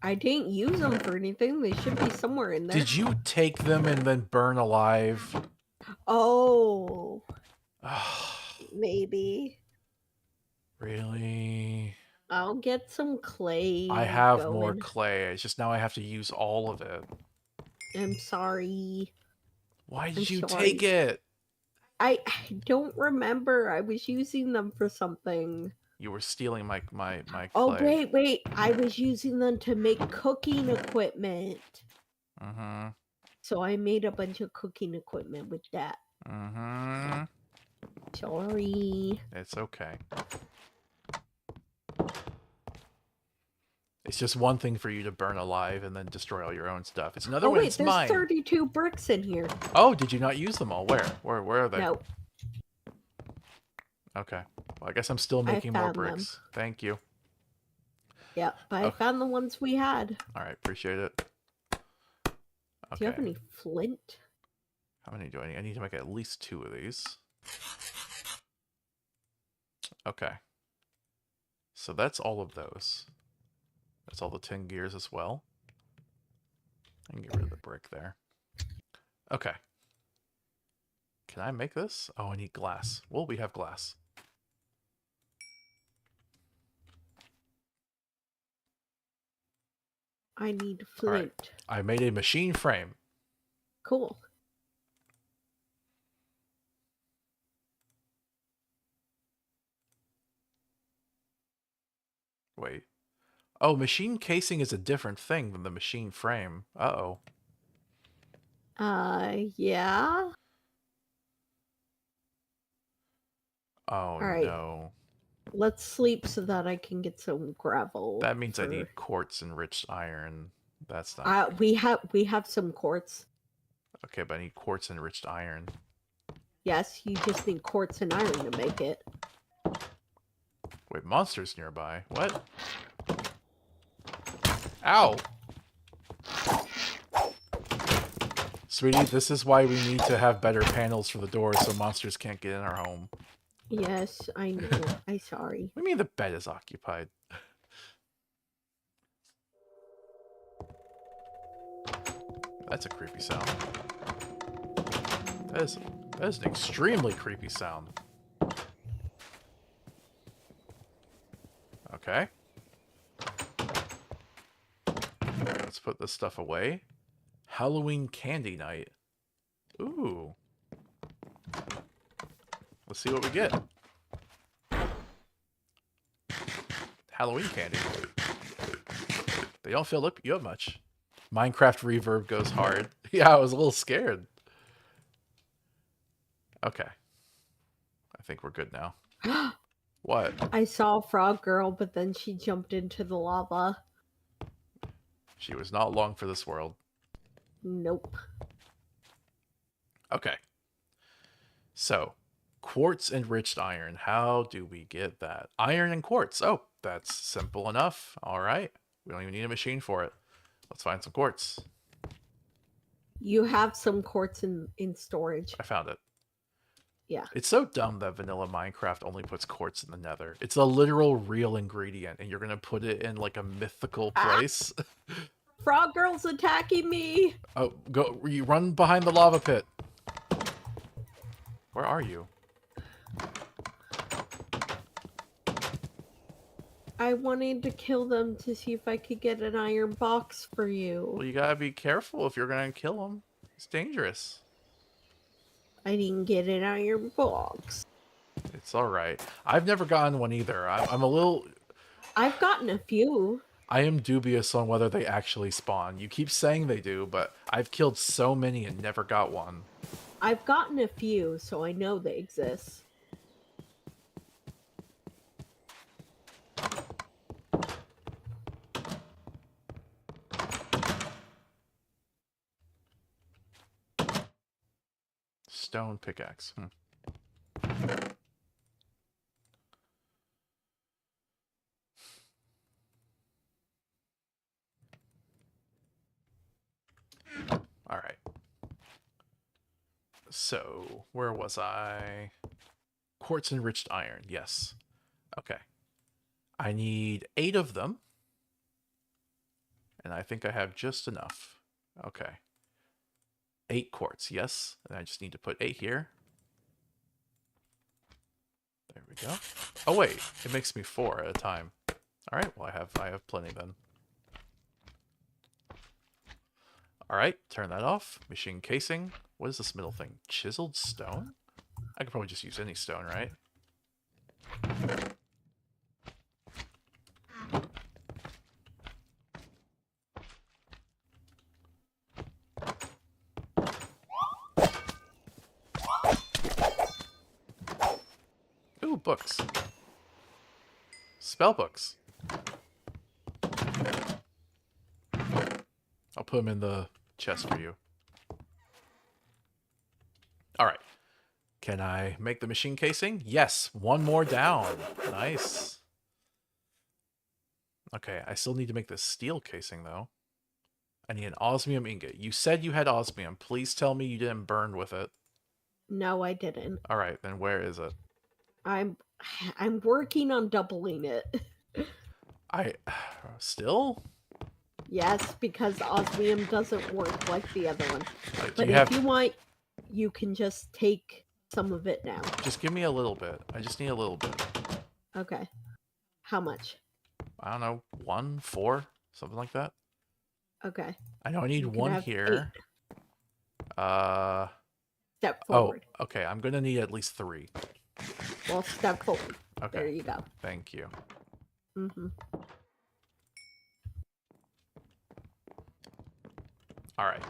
I didn't use them for anything. They should be somewhere in there. Did you take them and then burn alive? Oh. Maybe. Really? I'll get some clay. I have going. more clay. It's just now I have to use all of it. I'm sorry. Why did I'm you sorry. take it? I don't remember. I was using them for something. You were stealing my clay. Oh, wait. I was using them to make cooking equipment. Mm-hmm. So I made a bunch of cooking equipment with that. Mm-hmm. Sorry. It's okay. It's just one thing for you to burn alive and then destroy all your own stuff. It's another when it's there's mine. 32 bricks in here. Oh, did you not use them all? Where are they? No. Okay. Well, I guess I'm still making more bricks. Them. Thank you. Yeah, but I found the ones we had. All right, appreciate it. Okay. Do you have any flint? How many do I need? I need to make at least 2 of these. Okay. So that's all of those. That's all the 10 gears as well. I can get rid of the brick there. Okay. Can I make this? Oh, I need glass. Well, we have glass. I need flint. All right. I made a machine frame. Cool. Wait. Oh, machine casing is a different thing than the machine frame. Uh-oh. Yeah. Oh, right. no. Let's sleep so that I can get some gravel. That means I need quartz enriched iron. That's not. We have some quartz. Okay, but I need quartz enriched iron. Yes, you just need quartz and iron to make it. Wait, monsters nearby. What? Ow! Sweetie, this is why we need to have better panels for the doors so monsters can't get in our home. Yes, I know. I'm sorry. What do you mean the bed is occupied? That's a creepy sound. That is an extremely creepy sound. Okay. Let's put this stuff away. Halloween candy night. Ooh. Let's see what we get. Halloween candy. They don't fill up you up much. Minecraft reverb goes hard. Yeah, I was a little scared. Okay. I think we're good now. What? I saw a frog girl, but then she jumped into the lava. She was not long for this world. Nope. Okay. So, quartz enriched iron. How do we get that? Iron and quartz. Oh, that's simple enough. All right. We don't even need a machine for it. Let's find some quartz. You have some quartz in storage. I found it. Yeah. It's so dumb that vanilla Minecraft only puts quartz in the nether. It's a literal real ingredient, and you're going to put it in like a mythical place. Frog girl's attacking me. Oh, go! You run behind the lava pit. Where are you? I wanted to kill them to see if I could get an iron box for you. Well, you gotta be careful if you're gonna kill them. It's dangerous. I didn't get an iron box. It's all right. I've never gotten one either. I'm a little. I've gotten a few. I am dubious on whether they actually spawn. You keep saying they do, but I've killed so many and never got one. I've gotten a few, so I know they exist. Stone pickaxe. All right. So, where was I? Quartz enriched iron. Yes. Okay. I need 8 of them. And I think I have just enough. Okay. 8 quartz, yes. And I just need to put 8 here. There we go. Oh wait, it makes me 4 at a time. All right, well I have plenty then. All right, turn that off. Machine casing. What is this middle thing? Chiseled stone? I could probably just use any stone, right? Ooh, books. Spell books. I'll put them in the chest for you. All right. Can I make the machine casing? Yes. 1 more down. Nice. Okay, I still need to make the steel casing, though. I need an osmium ingot. You said you had osmium. Please tell me you didn't burn with it. No, I didn't. All right, then where is it? I'm working on doubling it. Still? Yes, because osmium doesn't work like the other one. But if you want, you can just take some of it now. Just give me a little bit. I just need a little bit. Okay. How much? I don't know, 1, 4, something like that. Okay. I know I need 1 here. 8. Step forward. Oh, okay. I'm gonna need at least 3. Well, step forward. Okay. There you go. Thank you. Mm-hmm. All right.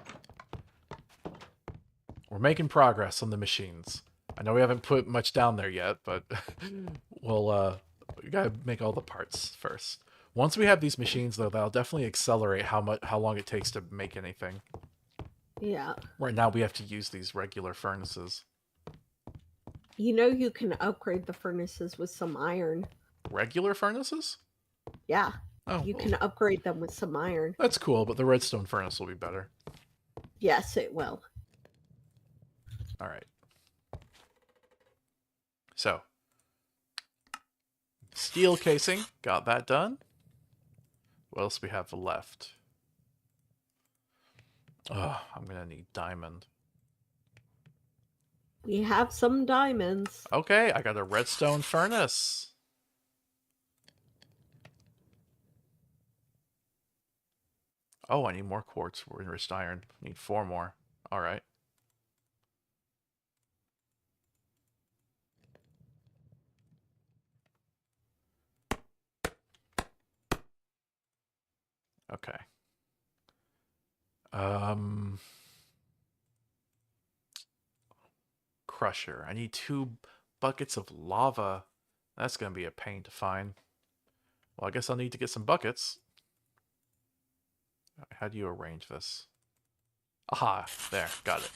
We're making progress on the machines. I know we haven't put much down there yet, but we gotta make all the parts first. Once we have these machines, though, that'll definitely accelerate how long it takes to make anything. Yeah. Right now, we have to use these regular furnaces. You know you can upgrade the furnaces with some iron. Regular furnaces? Yeah. Oh, you can upgrade them with some iron. That's cool, but the redstone furnace will be better. Yes, it will. All right. So, steel casing, got that done. What else we have left? Oh, I'm gonna need diamond. We have some diamonds. Okay, I got a redstone furnace. Oh, I need more quartz for enriched iron. I need 4 more. All right. Okay. Crusher. I need 2 buckets of lava. That's going to be a pain to find. Well, I guess I'll need to get some buckets. How do you arrange this? Aha, there, got it.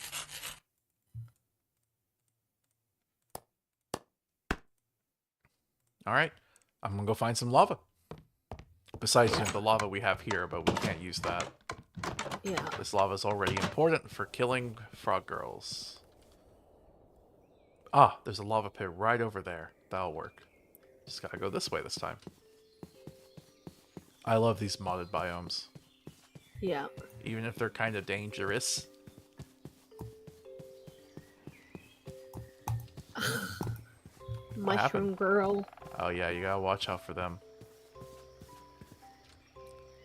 All right. I'm gonna go find some lava. Besides, the lava we have here, but we can't use that. Yeah. This lava is already important for killing frog girls. Ah, there's a lava pit right over there. That'll work. Just gotta go this way this time. I love these modded biomes. Yeah. Even if they're kind of dangerous. Mushroom girl. Oh yeah, you gotta watch out for them.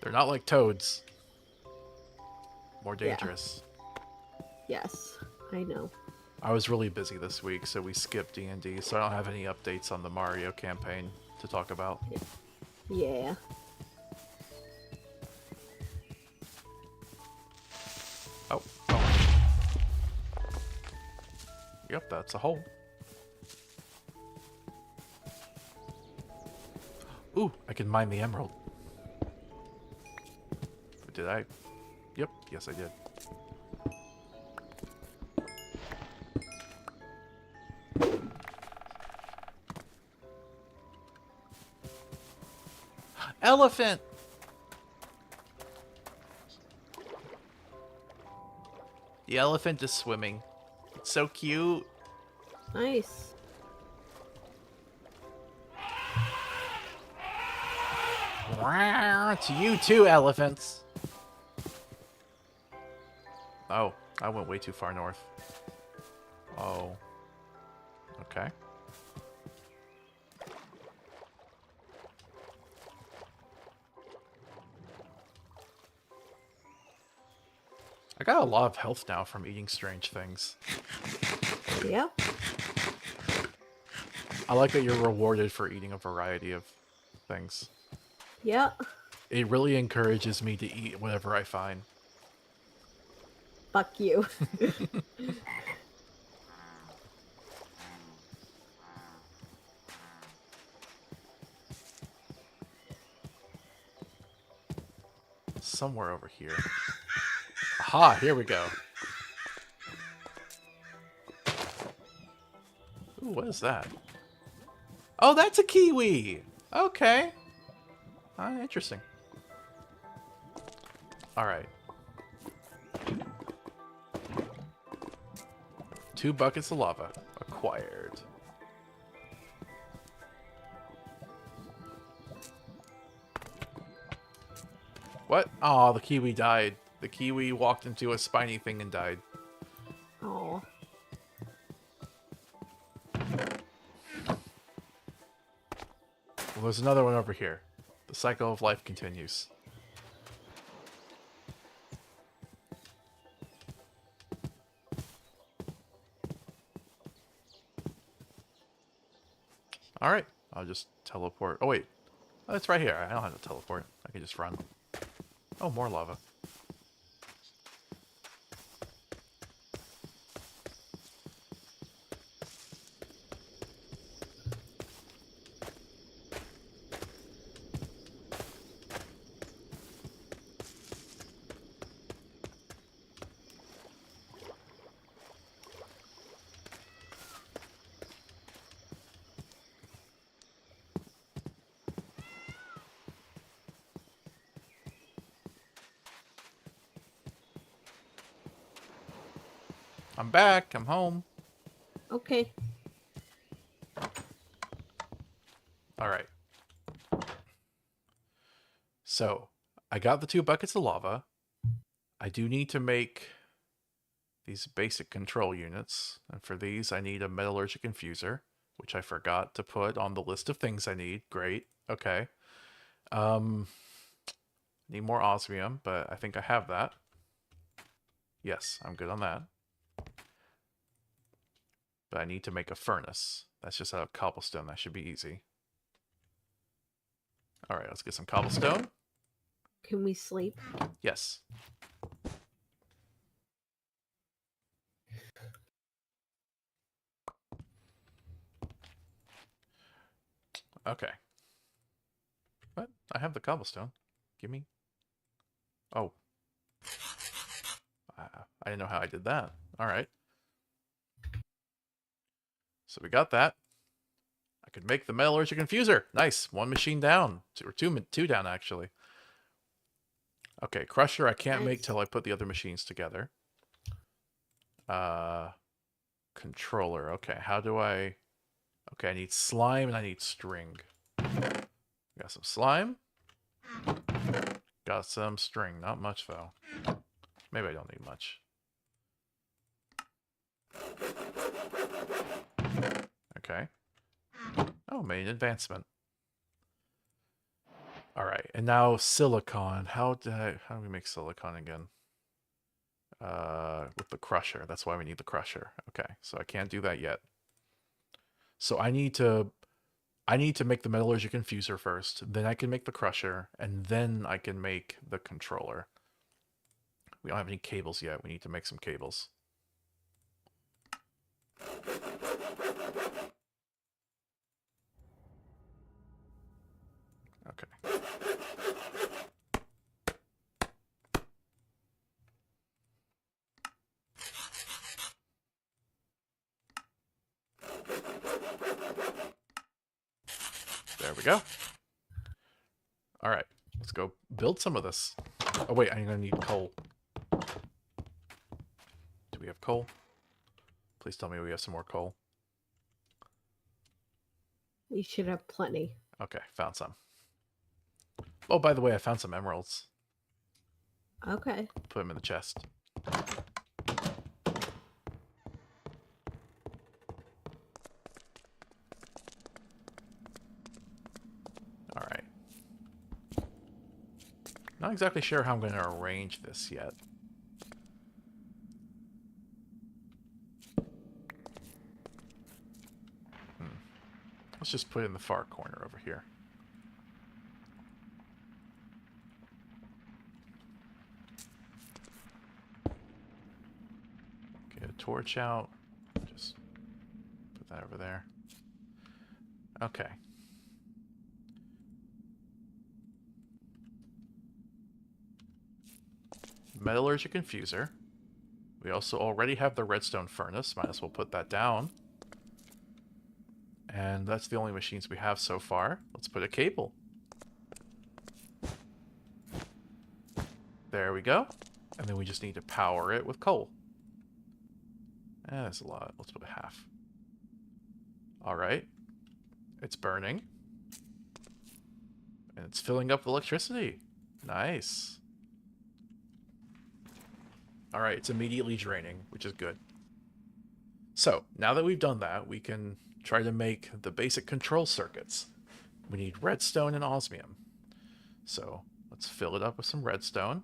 They're not like toads. More dangerous. Yes, I know. I was really busy this week, so we skipped D&D, so I don't have any updates on the Mario campaign to talk about. Yeah. Oh. Yep, that's a hole. Ooh, I can mine the emerald. Did I? Yep, yes I did. Elephant! The elephant is swimming. It's so cute. Nice. To you too, elephants. Oh, I went way too far north. Oh. Okay. I got a lot of health now from eating strange things. Yeah. I like that you're rewarded for eating a variety of things. Yeah. It really encourages me to eat whatever I find. Fuck you. Somewhere over here. Aha, here we go. Ooh, what is that? Oh, that's a kiwi! Okay. Interesting. Alright. 2 buckets of lava. Acquired. What? Aw, the kiwi died. The kiwi walked into a spiny thing and died. Oh. Well, there's another one over here. The cycle of life continues. Alright, I'll just teleport. Oh, wait. Oh, it's right here. I don't have to teleport. I can just run. Oh, more lava. I'm back. I'm home. Okay. Alright. So, I got the 2 buckets of lava. I do need to make these basic control units. And for these, I need a metallurgic infuser, which I forgot to put on the list of things I need. Great. Okay. Need more osmium, but I think I have that. Yes, I'm good on that. But I need to make a furnace. That's just out of cobblestone. That should be easy. Alright, let's get some cobblestone. Can we sleep? Yes. Okay. What? I have the cobblestone. Give me. Oh. I didn't know how I did that. Alright. So we got that. I could make the metallurgic infuser. Nice. One machine down. Or two down, actually. Okay, crusher I can't make till I put the other machines together. Controller. Okay, how do I... Okay, I need slime and I need string. Got some slime. Got some string. Not much, though. Maybe I don't need much. Okay. Oh, made an advancement. Alright, and now silicon. How do we make silicon again? With the crusher. That's why we need the crusher. Okay, so I can't do that yet. So I need to make the metallurgic infuser first, then I can make the crusher, and then I can make the controller. We don't have any cables yet. We need to make some cables. Okay. There we go. All right, let's go build some of this. Oh wait, I'm gonna need coal. Do we have coal? Please tell me we have some more coal. We should have plenty. Okay, found some. Oh, by the way, I found some emeralds. Okay. Put them in the chest. Alright. Not exactly sure how I'm going to arrange this yet. Let's just put it in the far corner over here. Get a torch out. Just put that over there. Okay. Metallurgic infuser. We also already have the redstone furnace. Might as well put that down. And that's the only machines we have so far. Let's put a cable. There we go. And then we just need to power it with coal. That's a lot. Let's put a half. Alright. It's burning. And it's filling up with electricity. Nice. Alright, it's immediately draining, which is good. So, now that we've done that, we can try to make the basic control circuits. We need redstone and osmium. So, let's fill it up with some redstone.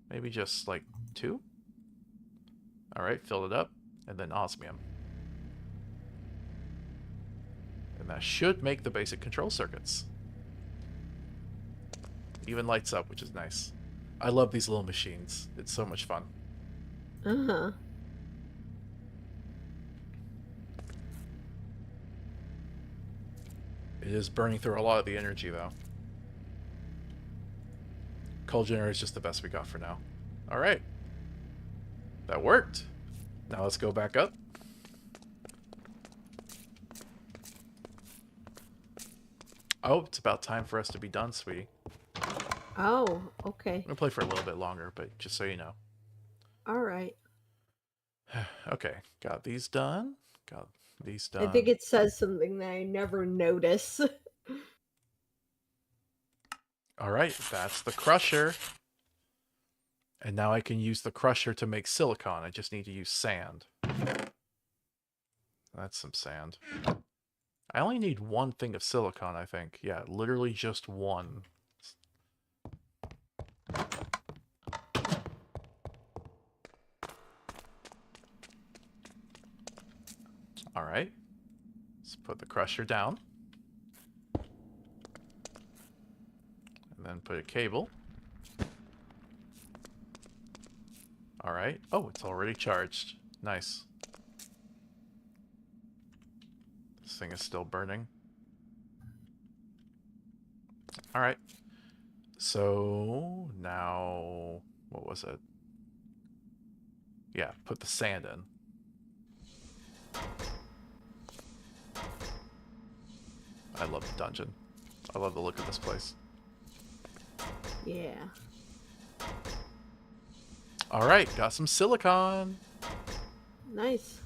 Maybe just like 2? Alright, fill it up, and then osmium. And that should make the basic control circuits. Even lights up, which is nice. I love these little machines. It's so much fun. Uh-huh. It is burning through a lot of the energy, though. Coal generator is just the best we got for now. Alright. That worked. Now let's go back up. Oh, it's about time for us to be done, sweetie. Oh, okay. I'm going to play for a little bit longer, but just so you know. Alright. Okay, got these done. Got these done. I think it says something that I never notice. Alright, that's the crusher. And now I can use the crusher to make silicon. I just need to use sand. That's some sand. I only need one thing of silicon, I think. Yeah, literally just one. Alright. Let's put the crusher down. And then put a cable. Alright. Oh, it's already charged. Nice. This thing is still burning. Alright. So, now... What was it? Yeah, put the sand in. I love the dungeon. I love the look of this place. Yeah. Alright, got some silicon. Nice.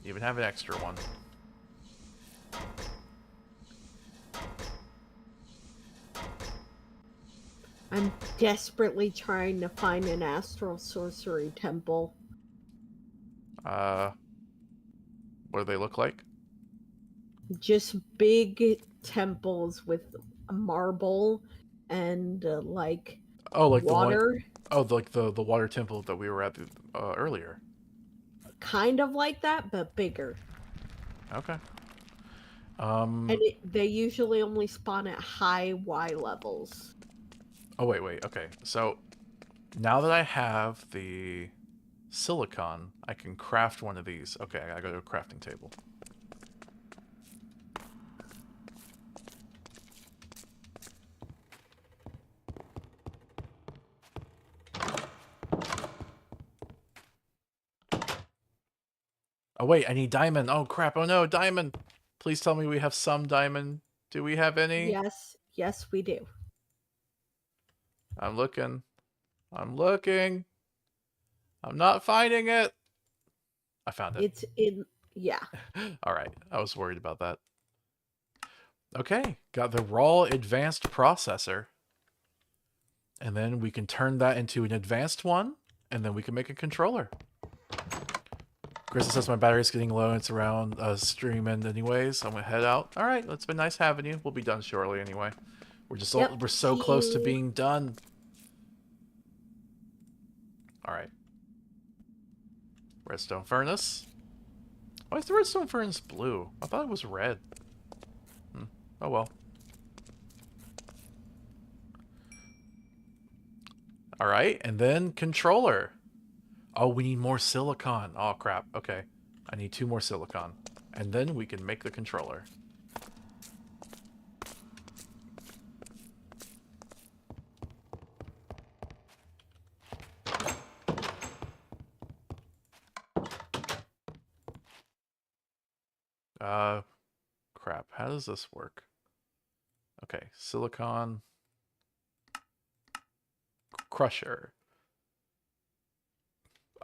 Even have an extra one. I'm desperately trying to find an astral sorcery temple. What do they look like? Just big temples with marble and like Oh, like water. the one. Oh, like the water temple that we were at earlier. Kind of like that, but bigger. Okay. And they usually only spawn at high Y levels. Oh, wait. Okay. So, now that I have the silicon, I can craft one of these. Okay, I gotta go to a crafting table. Oh, wait, I need diamond. Oh, crap. Oh, no, diamond. Please tell me we have some diamond. Do we have any? Yes, we do. I'm looking. I'm looking. I'm not finding it. I found it. It's in, yeah. All right. I was worried about that. Okay. Got the raw advanced processor. And then we can turn that into an advanced one. And then we can make a controller. Krista says my battery's getting low and it's around streaming anyways. So I'm going to head out. All right. It's been nice having you. We'll be done shortly anyway. We're just we're so close to being done. All right. Redstone furnace. Why is the redstone furnace blue? I thought it was red. Oh well. All right, and then controller. Oh, we need more silicon. Oh crap. Okay, I need 2 more silicon, and then we can make the controller. Crap. How does this work? Okay, silicon crusher.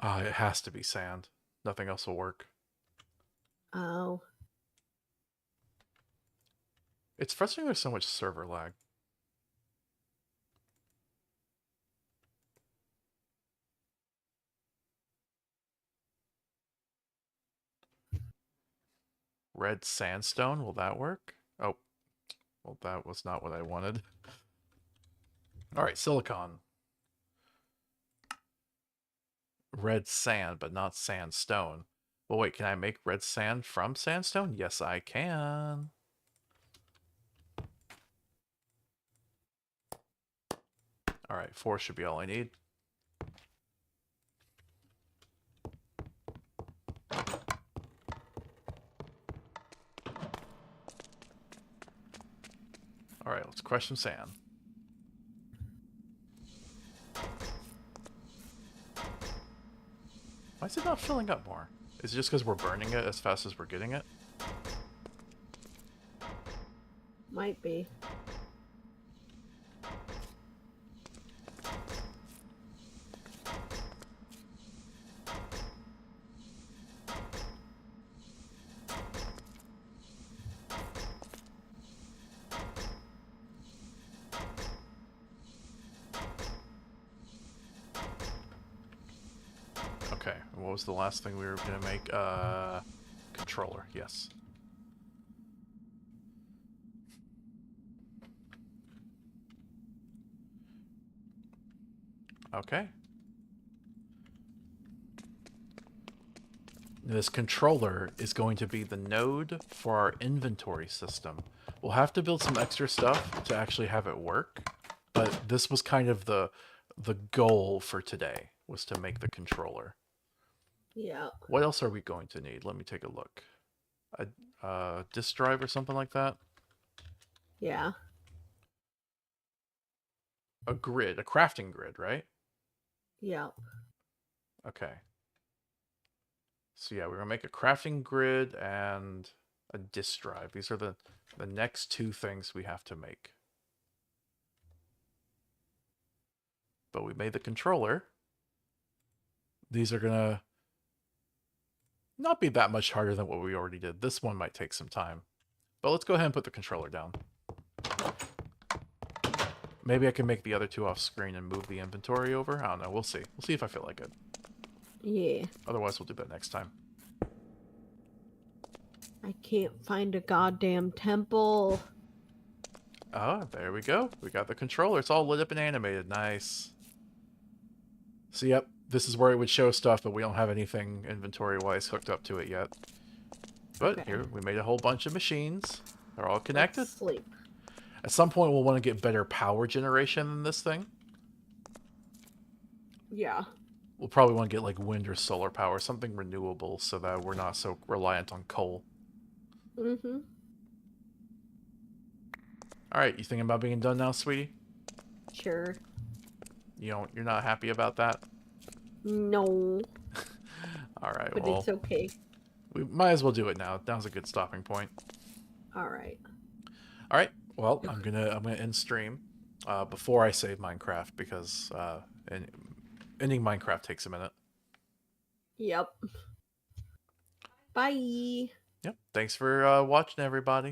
It has to be sand. Nothing else will work. Oh. It's frustrating there's so much server lag. Red sandstone, will that work? Oh, well, that was not what I wanted. All right, silicon. Red sand, but not sandstone. Well, wait, can I make red sand from sandstone? Yes, I can. All right, 4 should be all I need. All right, let's crush some sand. Why is it not filling up more? Is it just because we're burning it as fast as we're getting it? Might be. Okay, what was the last thing we were going to make? Controller, yes. Okay. This controller is going to be the node for our inventory system. We'll have to build some extra stuff to actually have it work, but this was kind of the goal for today, was to make the controller. Yeah. What else are we going to need? Let me take a look. A disk drive or something like that? Yeah. A grid, a crafting grid, right? Yeah. Okay. So yeah, we're gonna make a crafting grid and a disk drive. These are the next two things we have to make. But we made the controller. These are gonna not be that much harder than what we already did. This one might take some time. But let's go ahead and put the controller down. Maybe I can make the other two off screen and move the inventory over. I don't know. We'll see. We'll see if I feel like it. Yeah. Otherwise, we'll do that next time. I can't find a goddamn temple. Oh, there we go. We got the controller. It's all lit up and animated. Nice. So, yep. This is where it would show stuff, but we don't have anything inventory-wise hooked up to it yet. But Okay. here, we made a whole bunch of machines. They're all connected. Let's sleep. At some point, we'll want to get better power generation than this thing. Yeah. We'll probably want to get like wind or solar power, something renewable, so that we're not so reliant on coal. Mm-hmm. All right, you thinking about being done now, sweetie? Sure. You're not happy about that? No. All right, But well, it's okay. we might as well do it now. Now's a good stopping point. All right. All right. Well, I'm gonna end stream before I save Minecraft because ending Minecraft takes a minute. Yep. Bye. Yep. Thanks for watching, everybody.